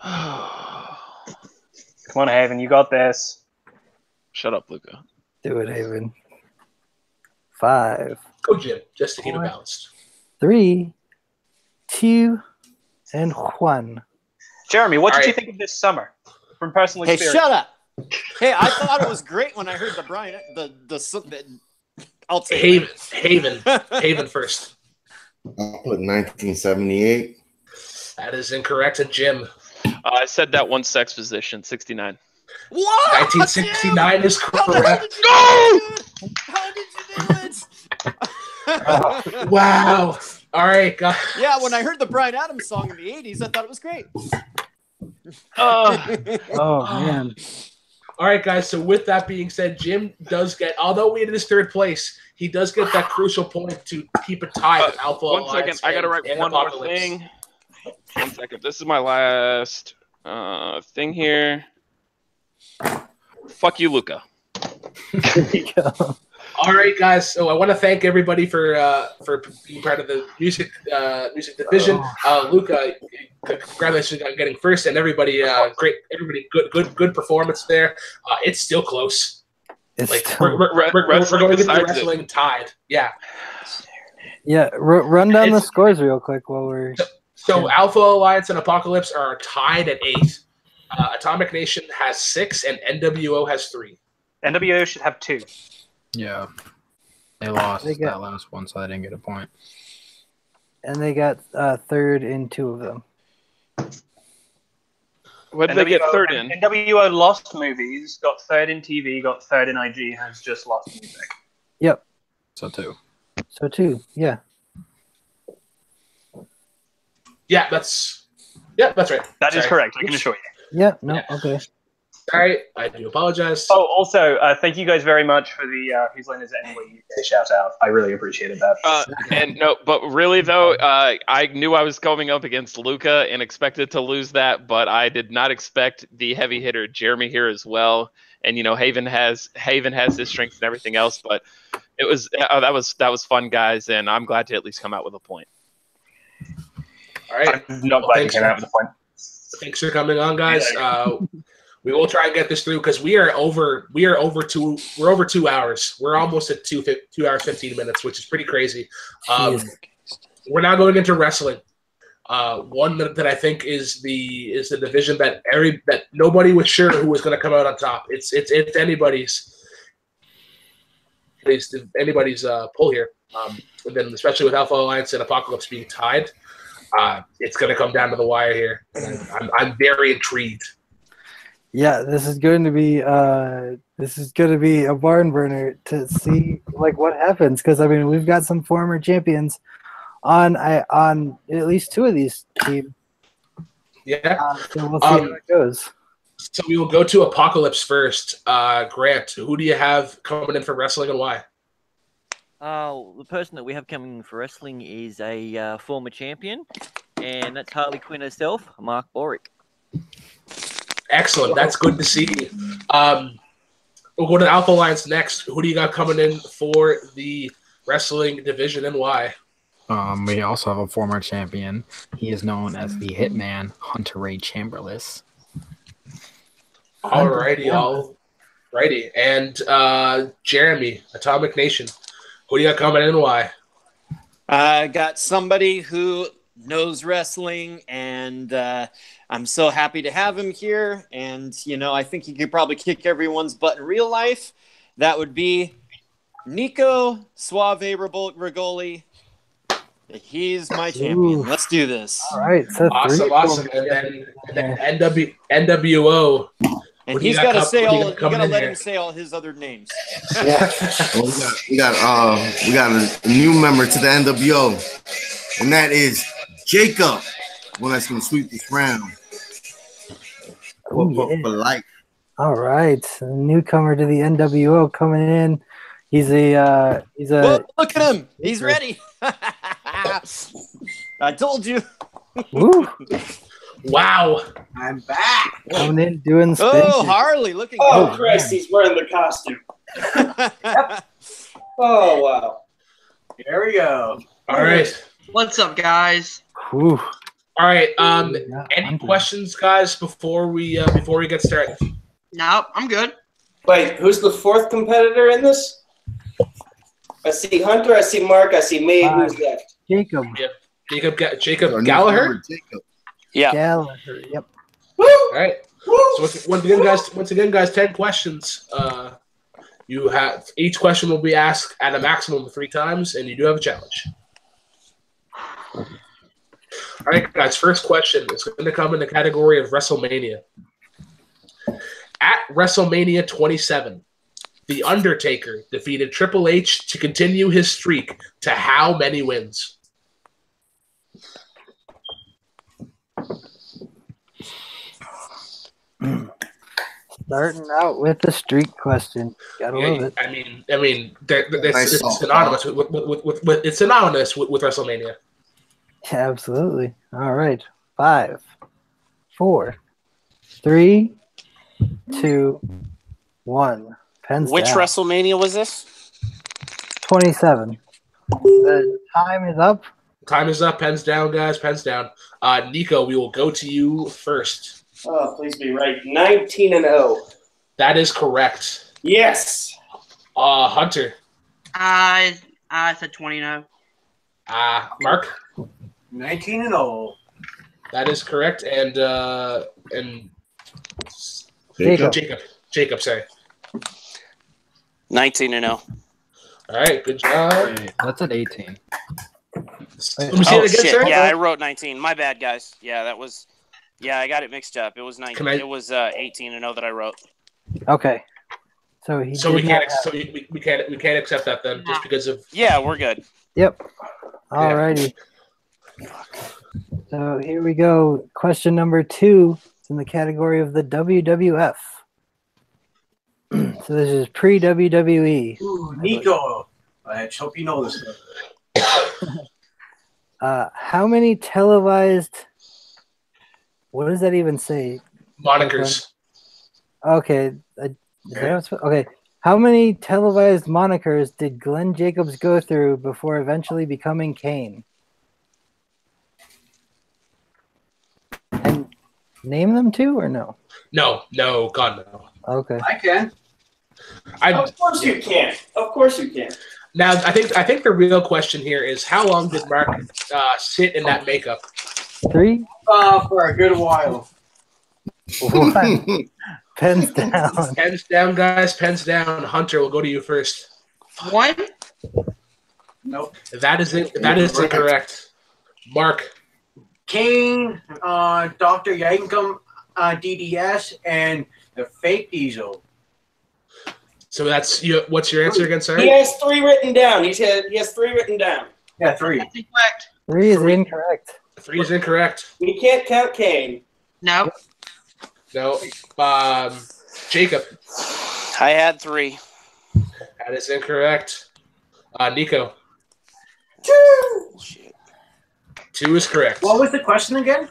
Come on, Haven, you got this. Shut up, Luca. Do it, Haven. 5. Go, Jim, just to keep it balanced. 3, 2, and 1. Jeremy, what did you think of this summer from personal Hey, experience? shut up. Hey, I thought it was great when I heard the Brian. I'll take Haven first. I'll put 1978. That is incorrect. And Jim. I said that one sex position, 69. What? 1969 is correct. No! How did you do it? Wow. All right, guys. Yeah, when I heard the Bryan Adams song in the 80s, I thought it was great. Oh, man. All right, guys. So with that being said, Jim does get, although we in his third place, he does get that crucial point to keep it tied with Alpha. One second. I got to write one more thing. 1 second. This is my last thing here. Fuck you, Luca. There you go. All right, guys. So I want to thank everybody for being part of the music division. Luca, congratulations on getting first, and everybody, great, everybody, good performance there. It's still close. It's like still... we're going into wrestling tied. Yeah. Yeah. Run down the scores real quick while we're. So Alpha Alliance and Apokolips are tied at 8. Atomic Nation has 6, and NWO has 3. NWO should have 2. Yeah. They lost that last one, so they didn't get a point. And they got third in 2 of them. What did they get third in? NWO lost movies, got third in TV, got third in IG, has just lost music. Yep. So 2. So 2, yeah. Yeah, that's right. That is correct, I can assure you. Yeah, no, okay. All right, I do apologize. Oh, also, thank you guys very much for the Whose Line Is It Anyway UK shout out. I really appreciated that. And no, but really though, I knew I was going up against Luca and expected to lose that, but I did not expect the heavy hitter Jeremy here as well. And you know, Haven has his strengths and everything else, but it was that was fun, guys, and I'm glad to at least come out with a point. All right, I'm not glad you came out with a point. Thanks for coming on, guys. We will try and get this through because we're over 2 hours. We're almost at 2 hours 15 minutes, which is pretty crazy. We're now going into wrestling. One that I think is the division that nobody was sure who was going to come out on top. It's anybody's pull here. And then especially with Alpha Alliance and Apokolips being tied, it's going to come down to the wire here. And I'm very intrigued. Yeah, this is going to be a barn burner to see like what happens because I mean we've got some former champions on at least 2 of these teams. Yeah, so we'll see how it goes. So we will go to Apokolips first. Grant, who do you have coming in for wrestling and why? The person that we have coming in for wrestling is a former champion, and that's Harley Quinn herself, Mark Borick. Excellent. That's good to see. We'll go to Alpha Alliance next. Who do you got coming in for the wrestling division and why? We also have a former champion. He is known as the Hitman, Hunter Ray Chamberlain. Alrighty. And Jeremy, Atomic Nation. Who do you got coming in and why? I got somebody who knows wrestling, and I'm so happy to have him here. And, you know, I think he could probably kick everyone's butt in real life. That would be Nico Suave Rigoli, He's my champion. Ooh. Let's do this. All right, so Awesome. And then NWO. And What do you he's got got to say coming all. You coming got to in let here? him say all his other names. Yeah. Well, we got a new member to the NWO, and that is Jacob. One that's gonna sweep this round for life. All right, a newcomer to the NWO coming in. He's a Whoa, look at him. He's ready. I told you. Woo. Wow. I'm back. Coming in doing the Oh, spanking. Harley, looking Oh, good. Christ, he's wearing the costume. Yep. Oh, wow. Here we go. All right. What's up, guys? Whew. All right. Any questions, guys, before we get started? Nope, I'm good. Wait, who's the fourth competitor in this? I see Hunter, I see Mark, I see me. Who's left? Jacob. Yep. Jacob Gallagher. Yeah. Gallagher. Yep. All right. So once again, guys, 10 questions. You have each question will be asked at a maximum of 3 times, and you do have a challenge. All right, guys. First question is going to come in the category of WrestleMania. At WrestleMania 27, The Undertaker defeated Triple H to continue his streak to how many wins? Starting out with the streak question. Gotta love it. I mean, it's synonymous with it's synonymous with WrestleMania. Yeah, absolutely. All right. 5, 4, 3, 2, 1. Pens Which down. WrestleMania was this? 27. The time is up. Time is up. Pens down, guys. Pens down. Nico, we will go to you first. Oh, please be right. 19-0. That is correct. Yes. Hunter. I said 20-0. Mark. 19-0. That is correct. And Jacob, sorry. 19-0. All right, good job. That's at 18. Let me see it again, shit. sir. Yeah, I wrote 19. My bad, guys. Yeah, that was. Yeah, I got it mixed up. It was 19. It was 18-0 that I wrote. Okay. So we can't accept that then, just because of. Yeah, we're good. Yep. All righty. So here we go. Question number 2 is in the category of the WWF. So this is pre-WWE. Ooh, Nico. I just hope you know this stuff. How many televised? What does that even say? Monikers. Okay. Okay. How many televised monikers did Glenn Jacobs go through before eventually becoming Kane? And name them too, or no? No, God no. Okay. I can. Of course you can. Of course you can. Now, I think the real question here is how long did Mark sit in that makeup? 3? For a good while. 1. Pens down. Pens down, guys. Pens down. Hunter, we'll go to you first. 1? Nope. That is incorrect. Mark. Kane, Dr. Yankum, DDS, and the fake Diesel. So that's you. What's your answer again, sorry? He has 3 written down. He has 3 written down. Yeah, 3. That's incorrect. 3 is incorrect. 3 is incorrect. We can't count Kane. No. No. Jacob. I had 3. That is incorrect. Nico. 2. Shit. 2 is correct. What was the question again?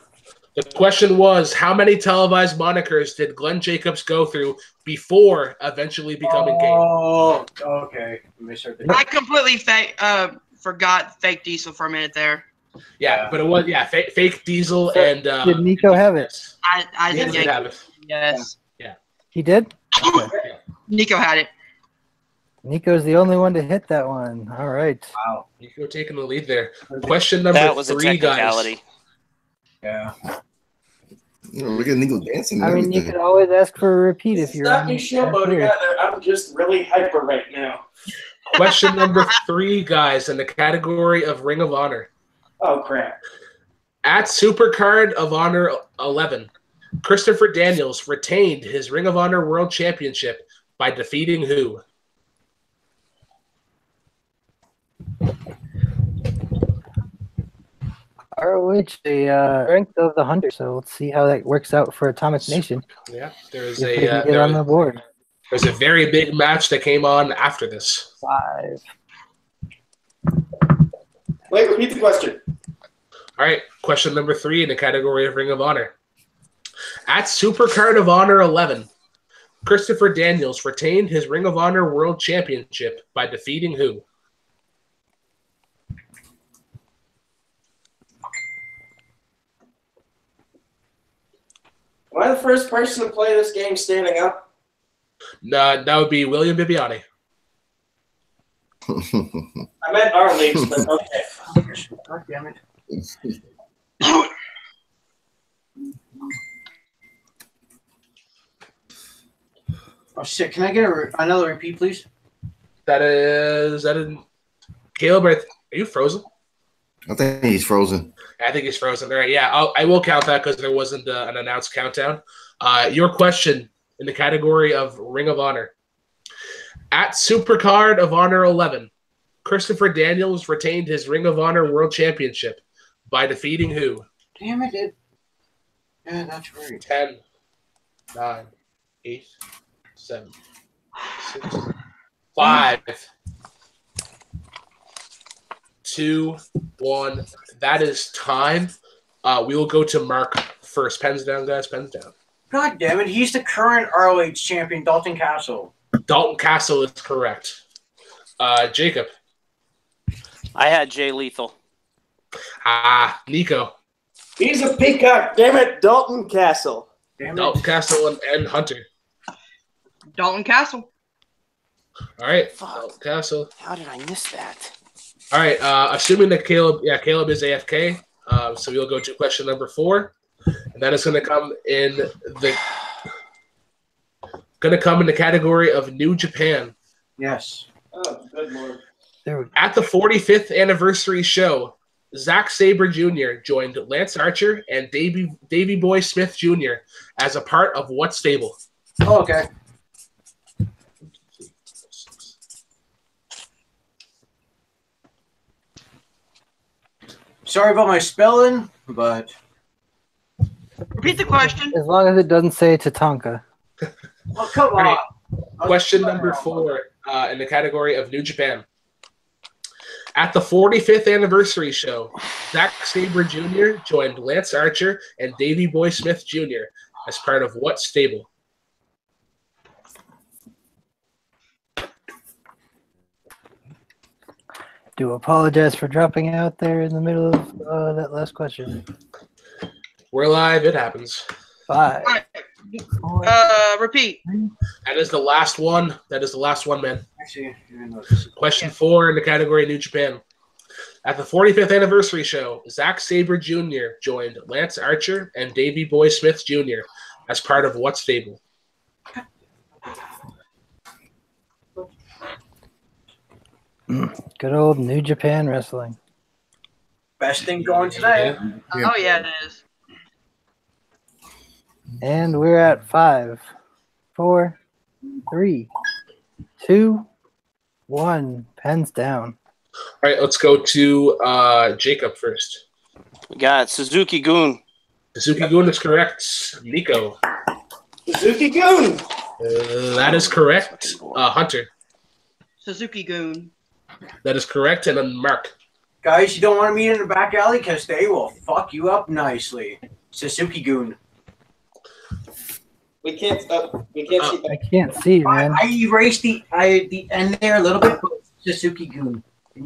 The question was, how many televised monikers did Glenn Jacobs go through before eventually becoming Kane? Oh, okay. I completely forgot fake Diesel for a minute there. Yeah, but it was fake Diesel So, and. did Nico have it? I He did did have it. Yes. Yeah. He did? Okay. Nico had it. Nico's the only one to hit that one. All right. Wow. Nico taking the lead there. Question number That was 3, a technicality. guys. Yeah. Look at Nico dancing. I mean, you could always ask for a repeat if you're. Stop your showboat together. I'm just really hyper right now. Question number 3, guys, in the category of Ring of Honor. Oh, crap. At Supercard of Honor 11, Christopher Daniels retained his Ring of Honor World Championship by defeating who? ROH, the strength of the Hunter. So let's see how that works out for Atomic Nation. Yeah, there's If they can get on the board. There's a very big match that came on after this. 5. Wait, repeat the question. All right, question number 3 in the category of Ring of Honor. At Supercard of Honor 11, Christopher Daniels retained his Ring of Honor World Championship by defeating who? Am I the first person to play this game standing up? No, that would be William Bibiani. I meant our leagues, but okay. God damn it. Oh shit! Can I get another repeat, please? That is Caleb. Are you frozen? I think he's frozen. I think he's frozen. All right, yeah, I will count that because there wasn't an announced countdown. Your question in the category of Ring of Honor. At Supercard of Honor 11, Christopher Daniels retained his Ring of Honor World Championship by defeating who? Damn it, dude. Yeah, that's right. 10, 9, 8, 7, 6, 5, 2, 1. That is time. We will go to Mark first. Pens down, guys. Pens down. God damn it! He's the current ROH champion, Dalton Castle. Dalton Castle is correct. Jacob. I had Jay Lethal. Nico. He's a peacock. Damn it, Dalton Castle. Dalton Castle and Hunter. Dalton Castle. All right. Dalton Castle. How did I miss that? All right. Assuming that Caleb is AFK, so we'll go to question number 4, and that is going to come in the category of New Japan. Yes. Oh, good lord. At the 45th anniversary show, Zack Sabre Jr. joined Lance Archer and Davey Boy Smith Jr. as a part of what stable? Oh, okay. Sorry about my spelling, but repeat the question. As long as it doesn't say Tatanka. Oh, come on. Right. Question number 4 in the category of New Japan. At the 45th anniversary show, Zack Sabre Jr. joined Lance Archer and Davey Boy Smith Jr. as part of what stable? Do apologize for dropping out there in the middle of that last question. We're live. It happens. 5. Repeat. That is the last one. That is the last one, man. Actually, Question 4 in the category New Japan. At the 45th anniversary show, Zack Sabre Jr. joined Lance Archer and Davey Boy Smith Jr. as part of what stable? Good old New Japan Wrestling. Best thing going today. Oh yeah, it is. And we're at 5, 4, 3, 2, 1. Pens down. All right, let's go to Jacob first. We got Suzuki Goon. Suzuki Goon is correct. Nico. Suzuki Goon. That is correct. Hunter. Suzuki Goon. That is correct. And then Mark. Guys, you don't want to meet in the back alley because they will fuck you up nicely. Suzuki Goon. We can't see. I can't see, man. I erased the end there a little bit, but Suzuki Goon.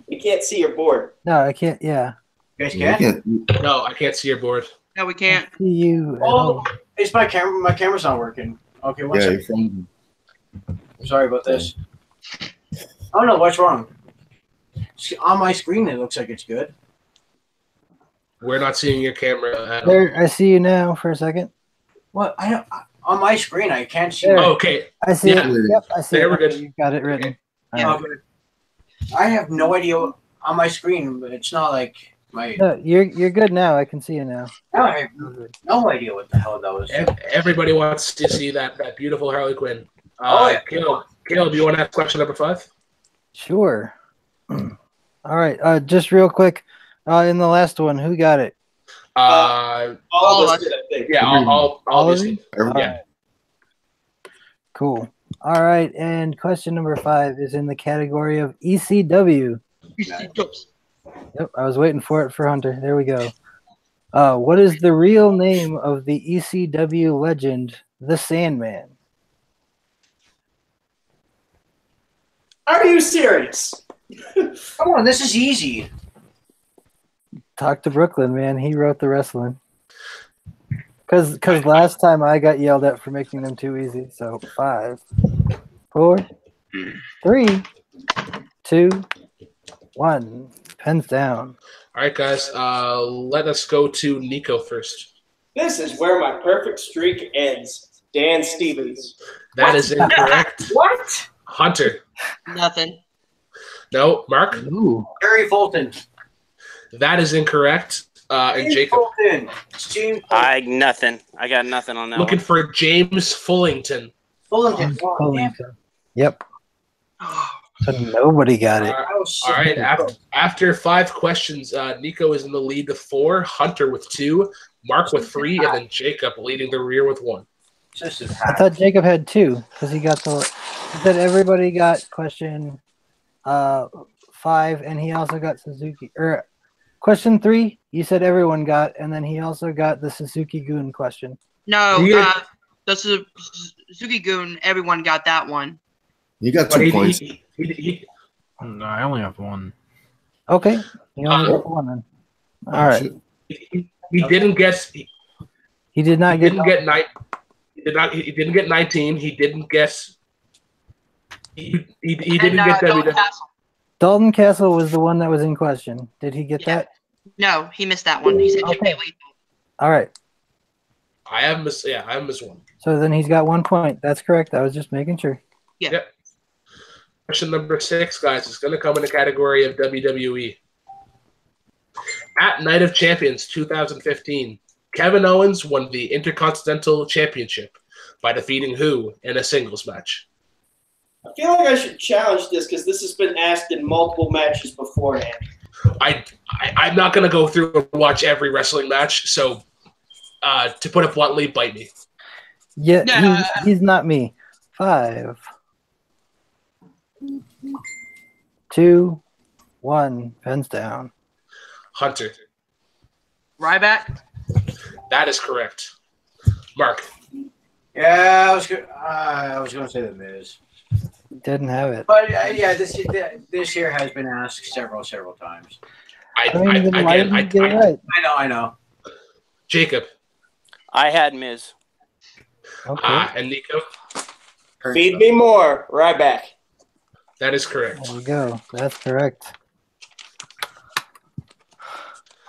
We can't see your board. No, I can't. Yeah. You guys can? No, I can't see your board. No, we can't. See you. Oh, it's my camera. My camera's not working. Okay, one second. I'm sorry about this. Oh no, what's wrong? On my screen, it looks like it's good. We're not seeing your camera at all. There, I see you now for a second. What? On my screen, I can't see. Oh, okay. I see it. Yep, I see there it. We're good. You got it written. Yeah, I have no idea on my screen, but it's not like No, you're good now. I can see you now. I have no idea what the hell that was. Everybody wants to see that beautiful Harley Quinn. Yeah. Caleb, do you want to ask question number 5? Sure. All right. Just real quick. In the last one, who got it? All of us did, I think. Yeah, all of you? Yeah. Cool. All right. And question number 5 is in the category of ECW. Yep, I was waiting for it for Hunter. There we go. What is the real name of the ECW legend, the Sandman? Are you serious? Come on, this is easy. Talk to Brooklyn, man. He wrote the wrestling. Because last time I got yelled at for making them too easy. So 5, 4, 3, 2, 1. Pens down. All right, guys. Let us go to Nico first. This is where my perfect streak ends. Dan Stevens. That is incorrect. What? Hunter. Nothing. No. Mark. Ooh. Harry Fulton. That is incorrect. And Jacob. Nothing. I got nothing on that Looking one. for James Fullington. Fullington. Yep. So nobody got it. All right. After 5 questions, Nico is in the lead with 4, Hunter with 2, Mark with 3, and then Jacob leading the rear with 1. I thought Jacob had 2 because he said everybody got question 5, and he also got Suzuki. Or question 3, you said everyone got, and then he also got the Suzuki-gun question. No, the Suzuki-gun, everyone got that one. You got 2 points. No, I only have 1. Okay. You only got 1 then. All right. He didn't guess. He did not get 9. He didn't get 19. He didn't guess. He didn't get WWE. Dalton Castle was the one that was in question. Did he get that? No, he missed that one. He said Jimmy Lethal. All right. I have missed 1. So then he's got 1 point. That's correct. I was just making sure. Yeah. Yep. Question number 6, guys, is going to come in the category of WWE. At Night of Champions 2015, Kevin Owens won the Intercontinental Championship by defeating who in a singles match? I feel like I should challenge this because this has been asked in multiple matches beforehand. I'm not going to go through and watch every wrestling match, so to put it bluntly, bite me. Yeah, he's not me. 5, 2, 1. Pens down. Hunter. Ryback. That is correct. Mark. Yeah, I was going to say the Miz. Didn't have it. But yeah, this year has been asked several times. I know. Jacob. I had Miz. Okay. And Nico. Feed me more. Ryback. That is correct. There we go. That's correct.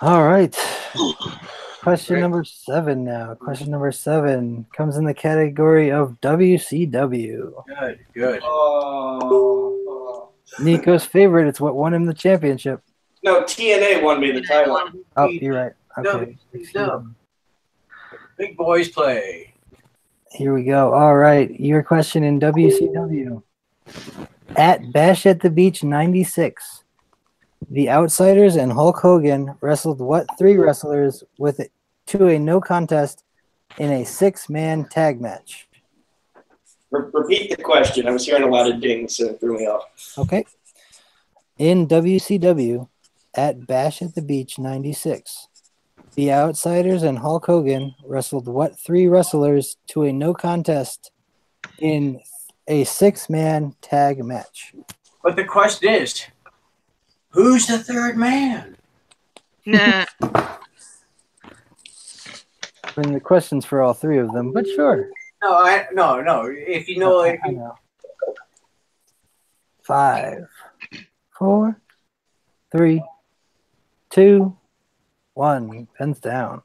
All right. Question number 7 now. Question number 7 comes in the category of WCW. Good. Nico's favorite. It's what won him the championship. No, TNA won me the title. Oh, you're right. Okay. Big boys play. Here we go. All right. Your question in WCW. At Bash at the Beach 96, the Outsiders and Hulk Hogan wrestled what 3 wrestlers to a no contest in a 6-man tag match? Repeat the question. I was hearing a lot of dings, so it threw me off. Okay. In WCW, at Bash at the Beach 96, the Outsiders and Hulk Hogan wrestled what 3 wrestlers to a no contest in a 6-man tag match? But the question is, who's the third man? Nah. I mean, the question's for all 3 of them, but sure. No. If you know, I know. 5, 4, 3, 2, 1. Pens down.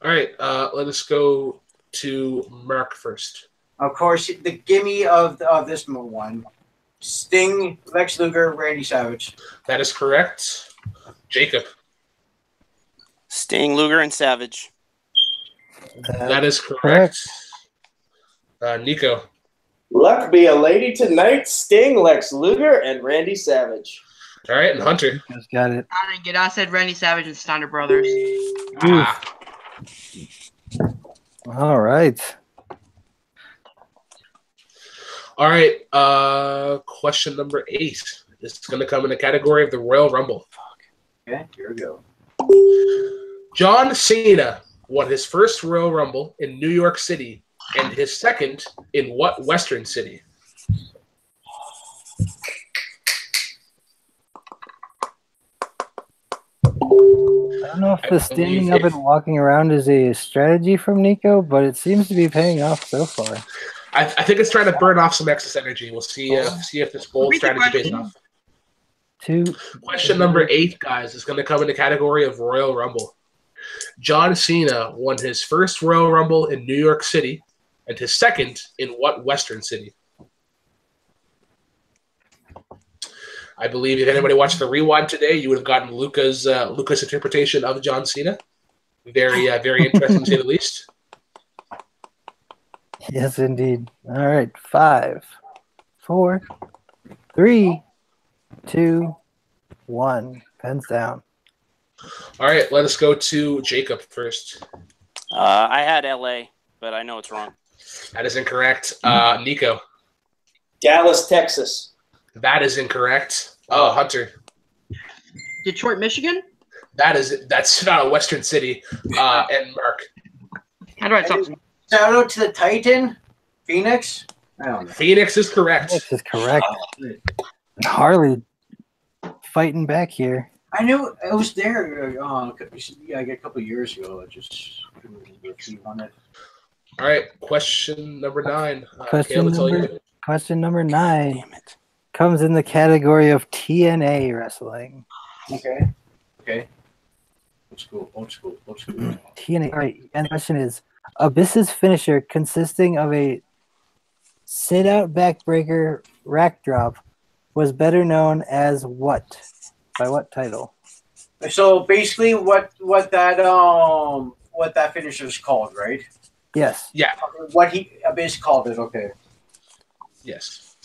All right. Let us go to Mark first. Of course, the gimme of this one: Sting, Lex Luger, Randy Savage. That is correct. Jacob. Sting, Luger, and Savage. That is correct. Nico. Luck be a lady tonight. Sting, Lex Luger, and Randy Savage. All right, and Hunter. Just got it. I didn't get it. I said Randy Savage and Steiner Brothers. All right. All right. Question number 8. This is going to come in the category of the Royal Rumble. Okay, here we go. John Cena won his first Royal Rumble in New York City and his second in what Western city? I don't know if the standing up and walking around is a strategy from Nico, but it seems to be paying off so far. I think it's trying to burn off some excess energy. We'll see if this bold strategy pays off. Question number 8, guys, is going to come in the category of Royal Rumble. John Cena won his first Royal Rumble in New York City and his second in what Western city? I believe if anybody watched the rewind today, you would have gotten Luca's interpretation of John Cena. Very interesting to say the least. Yes, indeed. All right, 5, 4, 3, 2, 1. Pens down. All right, let us go to Jacob first. I had LA, but I know it's wrong. That is incorrect. Nico. Dallas, Texas. That is incorrect. Hunter. Detroit, Michigan? That's not a Western city. And Mark. How do I talk? Shout out to the Titan, Phoenix. I don't know. Phoenix is correct. Phoenix is correct. Harley fighting back here. I knew it was there. A couple of years ago. I just couldn't retrieve on it. All right, question number 9. Question number 9 comes in the category of TNA wrestling. Okay. Old school. TNA. All right, and the question is: Abyss's finisher, consisting of a sit-out backbreaker rack drop, was better known as what? By what title? So basically, what that finisher is called, right? Yes. Yeah. What Abyss called it. Okay. Yes.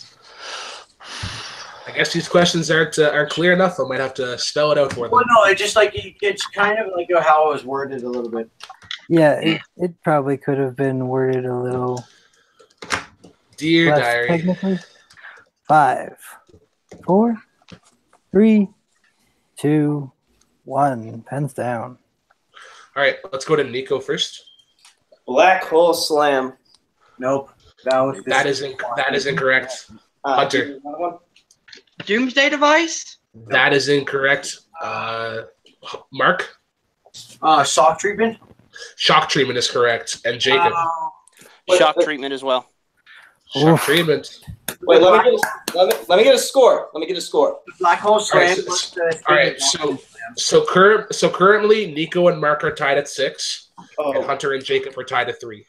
I guess these questions aren't clear enough. I might have to spell it out for them. Well, no, it's just it's kind of like how it was worded a little bit. Yeah, it probably could have been worded a little. Dear less diary. Technically. 5, 4, 3, 2, 1. Pens down. All right, let's go to Nico first. Black Hole Slam. Nope. That is incorrect. Hunter. Doomsday Device? That is incorrect. Mark? Shock treatment? Shock treatment is correct. And Jacob? Shock treatment as well. Shock treatment. Wait, let me get a score. Black Hole Slam. All right, so currently Nico and Mark are tied at 6, and Hunter and Jacob are tied at 3.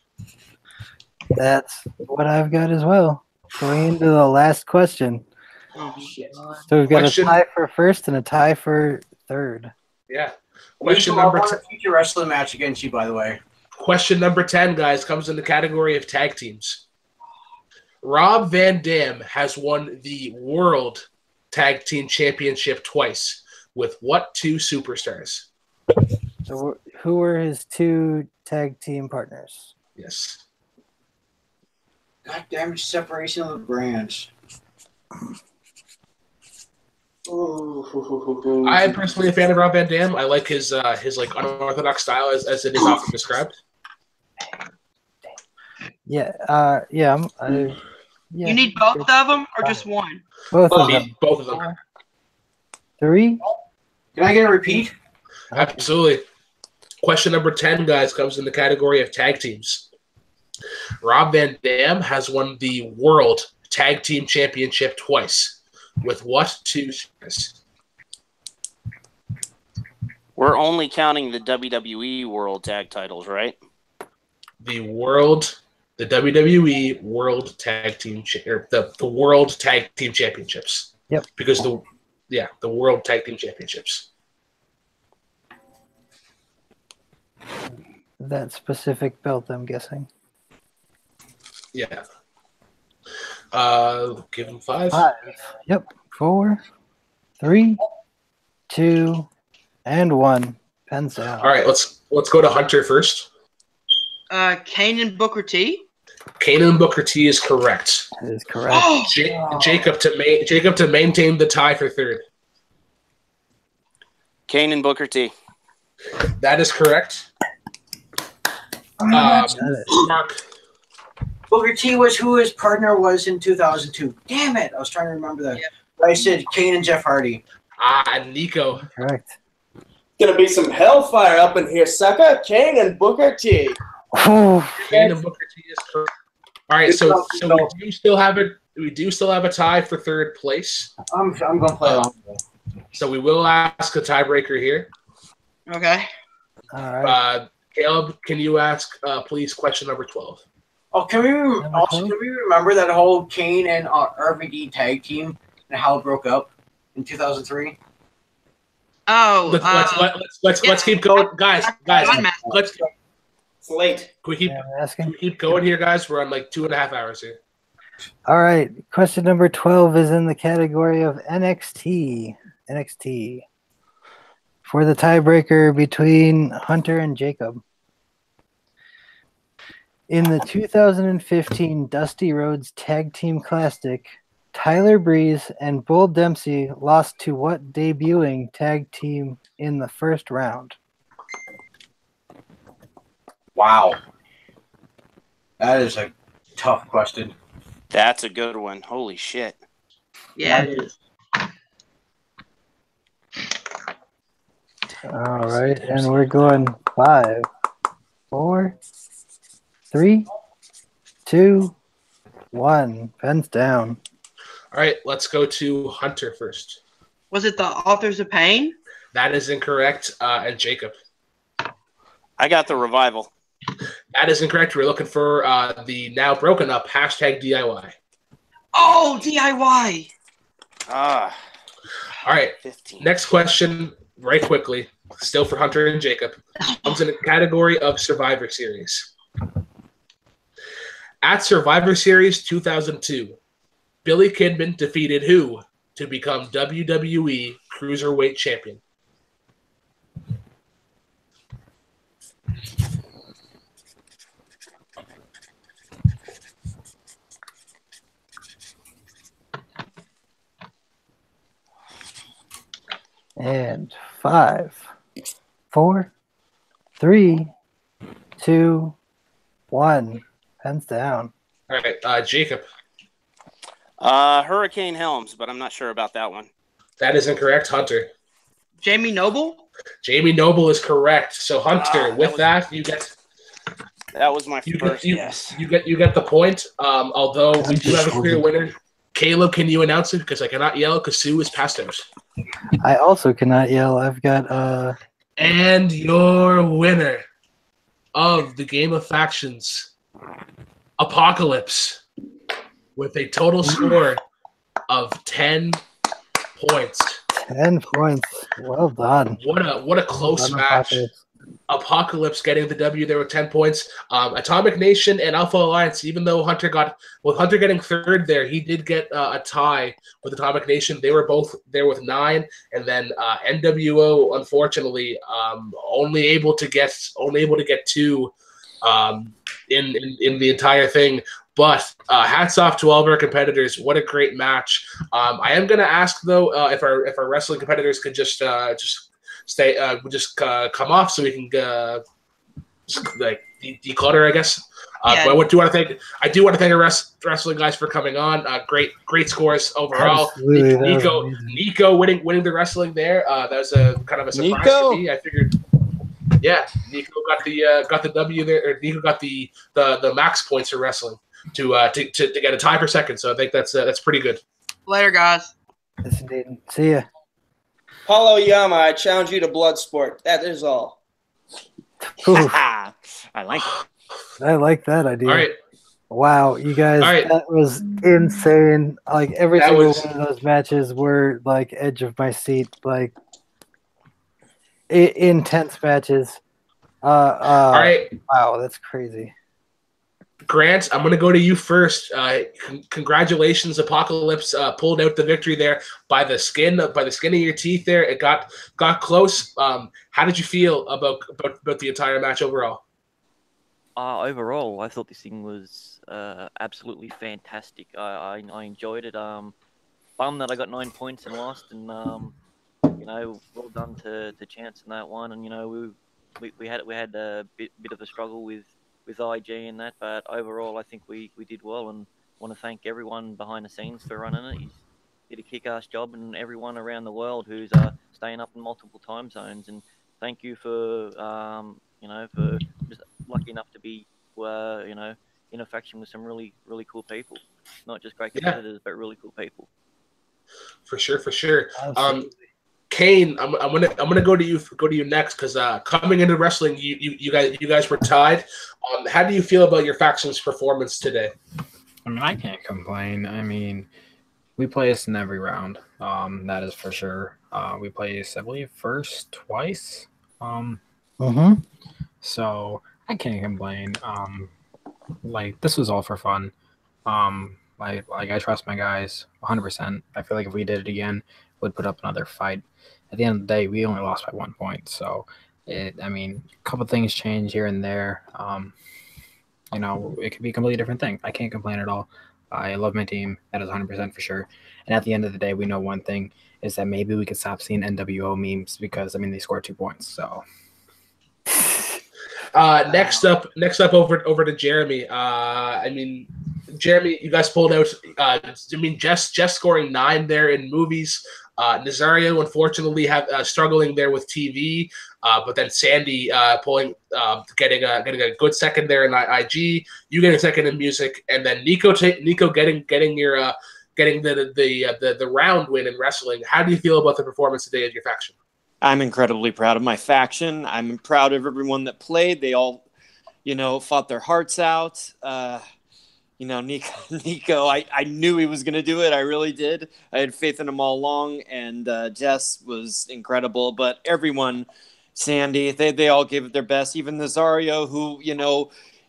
That's what I've got as well. Going into the last question. Oh, shit. So we've got a tie for first and a tie for third. Yeah. Question number 10. Future wrestling match against you, by the way. Question number 10, guys, comes in the category of tag teams. Rob Van Dam has won the World Tag Team Championship twice. With what 2 superstars? So who were his 2 tag team partners? Yes. God damn it, separation of the brands. I am personally a fan of Rob Van Dam. I like his like unorthodox style as it is often described. Yeah, yeah. You need both of them or just one? Both of them. Both of them. 3? Can I get a repeat? Absolutely. Question number 10, guys, comes in the category of tag teams. Rob Van Dam has won the World Tag Team Championship twice. With what 2 stars? We're only counting the WWE World Tag titles, right? The WWE World Tag Team the World Tag Team Championships. Yep. Because the World Tag Team Championships. That specific belt, I'm guessing. Yeah. Give him 5. 5. Yep. 4, 3, 2, and 1. Pens down. All right, let's go to Hunter first. Kane and Booker T. Kane and Booker T is correct. That is correct. Jacob to maintain the tie for third. Kane and Booker T. That is correct. Mark. Booker T was who his partner was in 2002. Damn it! I was trying to remember that. Yeah. I said Kane and Jeff Hardy. Nico. Correct. Gonna be some hellfire up in here, sucker. Kane and Booker T. Kane and Booker T is correct. All right, so we do still have a tie for third place. I'm gonna play along. So we will ask a tiebreaker here. Okay. All right. Caleb, can you ask please question number 12? Oh, can we remember that whole Kane and RVD tag team and how it broke up in 2003? Oh, let's keep going, guys. Let's. It's late. Can we keep going here, guys? We're on like 2.5 hours here. All right. Question number 12 is in the category of NXT. For the tiebreaker between Hunter and Jacob. In the 2015 Dusty Rhodes Tag Team Classic, Tyler Breeze and Bull Dempsey lost to what debuting tag team in the first round? Wow. That is a tough question. That's a good one. Holy shit. Yeah. All right, and we're going 5, 4, 3, 2, 1. Pens down. All right, let's go to Hunter first. Was it the Authors of Pain? That is incorrect. And Jacob. I got the Revival. That is incorrect. We're looking for the now broken up #DIY. Oh, DIY. All right. 15. Next question, right quickly. Still for Hunter and Jacob. Comes in the category of Survivor Series. At Survivor Series 2002, Billy Kidman defeated who to become WWE Cruiserweight Champion? And 5, 4, 3, 2, 1. Pens down. All right, Jacob. Hurricane Helms, but I'm not sure about that one. That is incorrect. Hunter. Jamie Noble? Jamie Noble is correct. So Hunter, you get. That was my first guess. You get the point. Although we do have a clear winner. Caleb, can you announce it? Because I cannot yell because Sue is past out. I also cannot yell. I've got And your winner of the Game of Factions, Apokolips, with a total score of 10 points. 10 points. Well done. What a close match. Apokolips getting the W there with 10 points. Atomic Nation and Alpha Alliance, even though Hunter getting third there, he did get a tie with Atomic Nation. They were both there with 9, and then NWO, unfortunately, only able to get 2 in the entire thing. But hats off to all of our competitors. What a great match. I am going to ask though if our wrestling competitors could just come off so we can declutter, I guess. Yeah. But I do want to thank our wrestling guys for coming on. Great scores overall. Nico winning the wrestling there. That was a kind of a surprise for me. I figured. Yeah, Nico got the W there. Or Nico got the max points for wrestling to get a tie for second. So I think that's pretty good. Later, guys. Yes, indeed. See ya. Paulo Yama, I challenge you to Bloodsport. That is all. I like it. I like that idea. All right. Wow, you guys, that was insane. Like every single one of those matches were like edge of my seat, like intense matches. All right. Wow, that's crazy. Grant, I'm going to go to you first. Congratulations, Apokolips pulled out the victory there by the skin of your teeth. There, it got close. How did you feel about the entire match overall? Overall, I thought this thing was absolutely fantastic. I enjoyed it. Bummed that I got 9 points and lost, and well done to Chance in that one. And we had a bit of a struggle with IG and that, but overall I think we did well, and want to thank everyone behind the scenes for running it. He's did a kick-ass job, and everyone around the world who's staying up in multiple time zones. And thank you for for just lucky enough to be in a faction with some really cool people, not just great competitors, but really cool people. For sure. Kane, I'm gonna go to you next, because coming into wrestling, you guys were tied. How do you feel about your faction's performance today? I mean, I can't complain. I mean, we placed in every round. That is for sure. We placed, I believe, first twice. So I can't complain. Like, this was all for fun. I trust my guys 100%. I feel like if we did it again, we'd put up another fight. At the end of the day, we only lost by 1 point. So, a couple things change here and there. It could be a completely different thing. I can't complain at all. I love my team. That is 100% for sure. And at the end of the day, we know one thing is that maybe we could stop seeing NWO memes because, they scored 2 points. So. Next up over to Jeremy. Jeremy, you guys pulled out. Just scoring 9 there in movies. Nazario, unfortunately, struggling there with TV. But then Sandy getting a good second there in IG. You getting a second in music, and then Nico getting your getting the round win in wrestling. How do you feel about the performance today of your faction? I'm incredibly proud of my faction. I'm proud of everyone that played. They all, fought their hearts out. Nico, I knew he was going to do it. I really did. I had faith in him all along, and Jess was incredible. But everyone, Sandy, they all gave it their best. Even Nazario, who,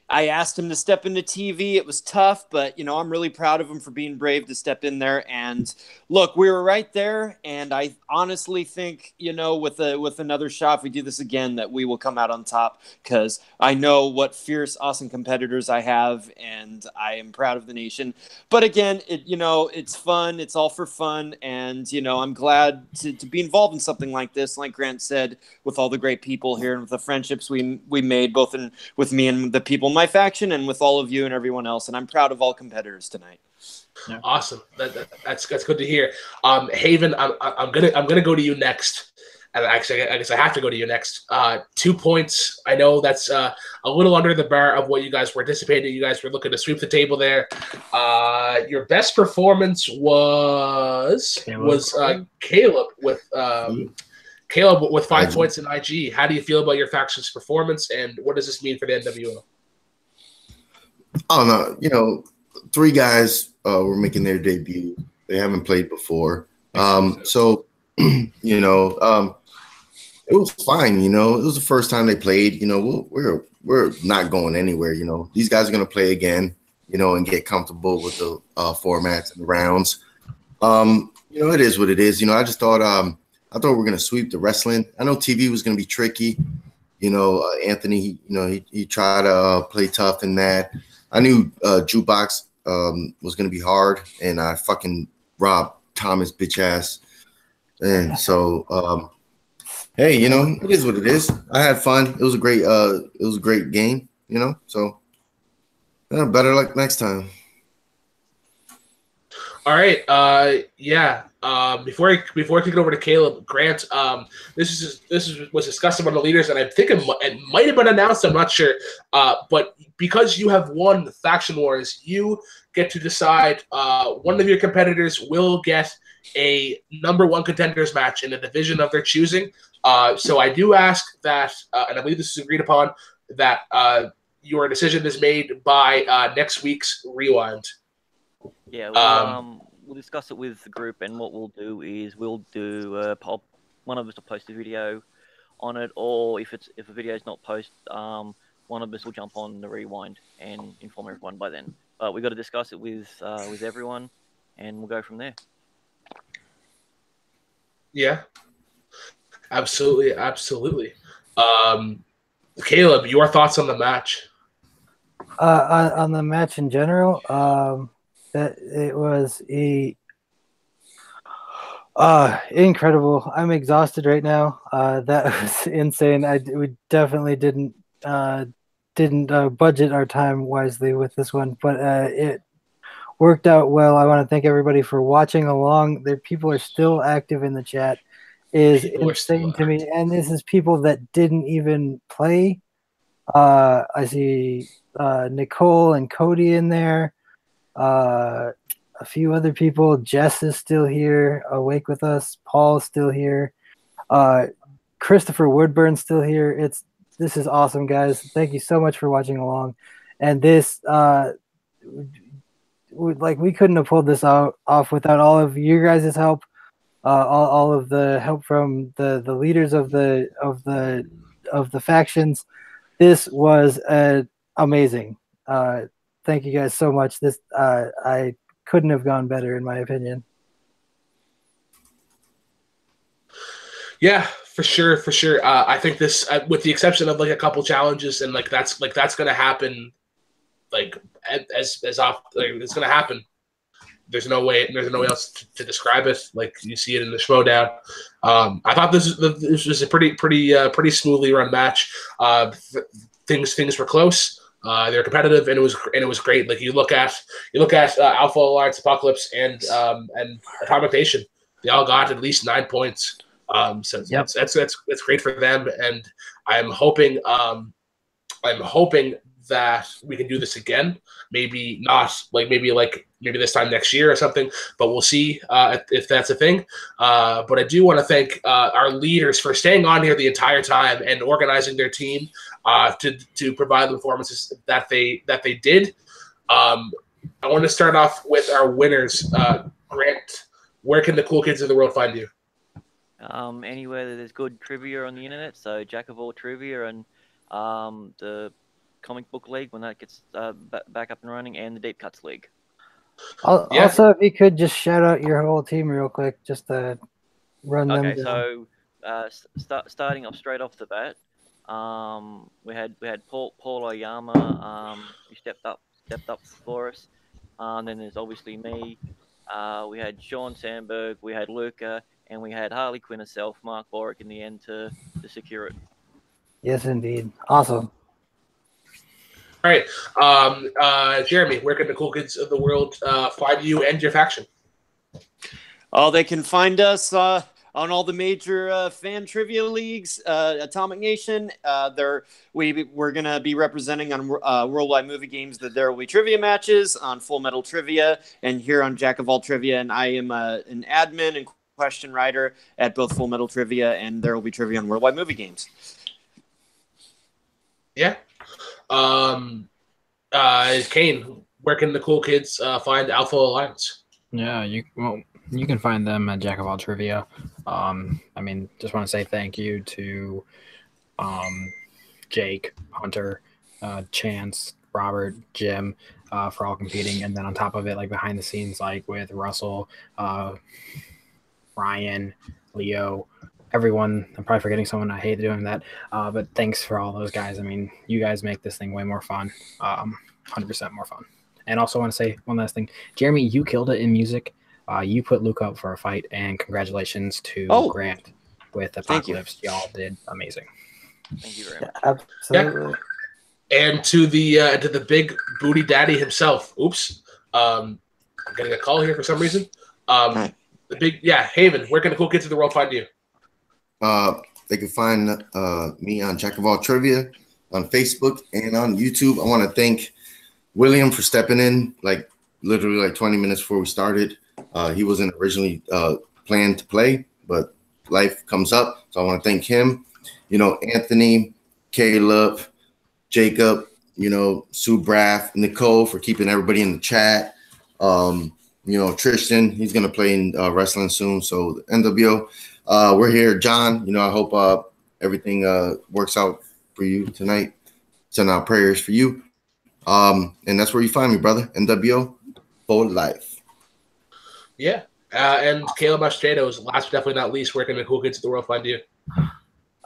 I asked him to step into TV. It was tough, but, I'm really proud of him for being brave to step in there. And look, we were right there. And I honestly think, with another shot, if we do this again, that we will come out on top, because I know what fierce, awesome competitors I have, and I am proud of the nation. But again, it's fun. It's all for fun. And, I'm glad to be involved in something like this, like Grant said, with all the great people here and with the friendships we made, both with me and the people in my faction and with all of you and everyone else. And I'm proud of all competitors tonight. Yeah. Awesome. That's good to hear. Haven, I'm gonna go to you next. And actually, I guess I have to go to you next. 2 points. I know that's a little under the bar of what you guys were anticipating. You guys were looking to sweep the table there. Your best performance was Caleb with 5 points in IG. How do you feel about your faction's performance, and what does this mean for the NWO? Oh no, 3 guys were making their debut. They haven't played before, so it was fine. It was the first time they played. We're not going anywhere. These guys are gonna play again. And get comfortable with the formats and the rounds. It is what it is. I just thought we were gonna sweep the wrestling. I know TV was gonna be tricky. Anthony, he tried to play tough in that. I knew Jukebox was going to be hard, and I fucking robbed Thomas bitch ass. And so, hey, it is what it is. I had fun. It was a great game, so better luck next time. All right. Before I kick it over to Caleb, Grant, this was discussed among the leaders, and I think it might have been announced. I'm not sure. But because you have won the Faction Wars, you get to decide one of your competitors will get a #1 contenders match in a division of their choosing. So I do ask that, and I believe this is agreed upon, that your decision is made by next week's Rewind. Yeah, we'll discuss it with the group, and what we'll do is we'll do one of us will post a video on it, or if a video is not posted, one of us will jump on the rewind and inform everyone by then. But we got to discuss it with everyone, and we'll go from there. Yeah, absolutely. Caleb, your thoughts on the match? On the match in general, that it was incredible. I'm exhausted right now. That was insane. We definitely didn't budget our time wisely with this one, but it worked out well. I want to thank everybody for watching along. There, people are still active in the chat. Is insane to me, and this is people that didn't even play. I see Nicole and Cody in there. A few other people. Jess is still here, awake with us. Paul's still here. Christopher Woodburn's still here. This is awesome, guys. Thank you so much for watching along. And this, we couldn't have pulled this off without all of you guys' help. All of the help from the leaders of the factions. This was amazing. Thank you guys so much. This I couldn't have gone better, in my opinion. Yeah, for sure. I think this, with the exception of like a couple challenges, and that's gonna happen, as often. It's gonna happen. There's no way else to describe it. Like you see it in the Schmodown. I thought this was a pretty smoothly run match. Things were close. They're competitive, and it was great. Like you look at Alpha Alliance, Apokolips, and Atomic Nation. They all got at least 9 points. So yep. that's great for them, and I'm hoping that we can do this again. Maybe not maybe this time next year or something, but we'll see if that's a thing. But I do want to thank our leaders for staying on here the entire time and organizing their team to provide the performances that they did. I want to start off with our winners. Grant, where can the cool kids of the world find you? Anywhere that there's good trivia on the internet. So Jack of all trivia and the Comic Book League when that gets back up and running, and the Deep Cuts League. Also, if you could just shout out your whole team real quick, just to run them down. Okay, so starting off straight off the bat, we had Paul Oyama, who stepped up for us. Then there's obviously me. We had Sean Sandberg, we had Luca, and we had Harley Quinn herself, Mark Borick, in the end to secure it. Yes, indeed. Awesome. All right, Jeremy, where can the cool kids of the world find you and your faction? Oh, they can find us on all the major fan trivia leagues. Atomic Nation. We're gonna be representing on Worldwide Movie Games. There will be trivia matches on Full Metal Trivia, and here on Jack of All Trivia. And I am an admin and question writer at both Full Metal Trivia, and there will be trivia on Worldwide Movie Games. Yeah. Kane, where can the cool kids find Alpha Alliance? Yeah, you can find them at Jack of All Trivia. Just want to say thank you to Jake, Hunter, Chance, Robert, Jim, for all competing, and then on top of it, behind the scenes, with Russell, Ryan, Leo, everyone. I'm probably forgetting someone. I hate doing that, but thanks for all those guys. You guys make this thing way more fun, 100% more fun. And also want to say one last thing, Jeremy, you killed it in music. You put Luke up for a fight, and congratulations to Grant with Apokolips. Y'all did amazing. Thank you very much. Absolutely. Yeah. And to the big booty daddy himself. Oops, I'm getting a call here for some reason. Haven, where can the cool kids of the world find you? They can find me on Jack of All Trivia on Facebook and on YouTube. I want to thank William for stepping in literally 20 minutes before we started. He wasn't originally planned to play, but life comes up. So I want to thank him. Anthony, Caleb, Jacob, Sue Braff, Nicole for keeping everybody in the chat. Tristan, he's going to play in wrestling soon. So NWO. We're here, John. I hope everything works out for you tonight. Send out prayers for you. And that's where you find me, brother. NWO for life. Yeah. And Caleb Mastratos, last but definitely not least, where can the cool kids of the world find you?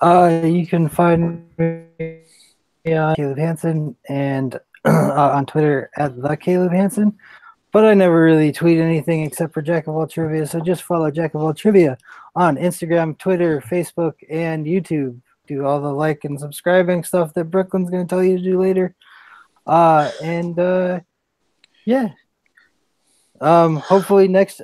You can find me on Caleb Hansen and on Twitter at the Caleb Hansen. But I never really tweet anything except for Jack of All Trivia, so just follow Jack of All Trivia on Instagram, Twitter, Facebook, and YouTube. Do all the like and subscribing stuff that Brooklyn's going to tell you to do later. Yeah. Hopefully next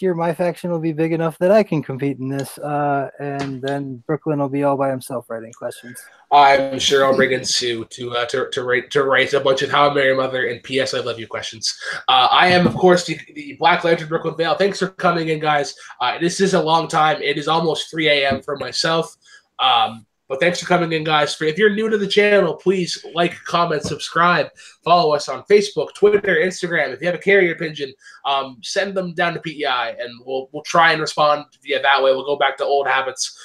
year my faction will be big enough that I can compete in this, and then Brooklyn will be all by himself writing questions. I'm sure I'll bring in Sue to write a bunch of How I Marry Your Mother and P.S. I Love You questions. I am, of course, the Black Lantern Brooklyn Vale. Thanks for coming in, guys. This is a long time. It is almost 3 a.m. for myself. But thanks for coming in, guys. If you're new to the channel, please like, comment, subscribe. Follow us on Facebook, Twitter, Instagram. If you have a carrier pigeon, send them down to PEI, and we'll try and respond via that way. We'll go back to old habits.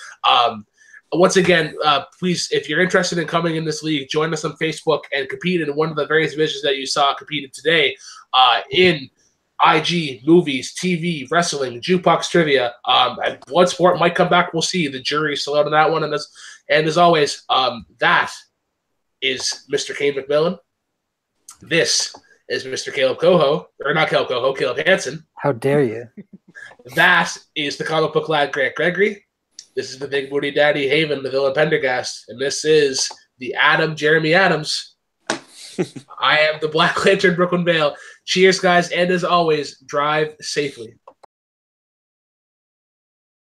Once again, please, if you're interested in coming in this league, join us on Facebook and compete in one of the various divisions that you saw competed today in IG, movies, TV, wrestling, jukebox trivia, and Bloodsport might come back. We'll see. The jury's still out on that one. And as always, that is Mr. Kane McMillan. This is Mr. Caleb Coho, or not Caleb Coho, Caleb Hansen. How dare you? That is the comic book lad Grant Gregory. This is the big booty daddy Haven, the villain Pendergast, and this is the Adam Jeremy Adams. I am the Black Lantern Brooklyn Vale. Cheers, guys, and as always, drive safely.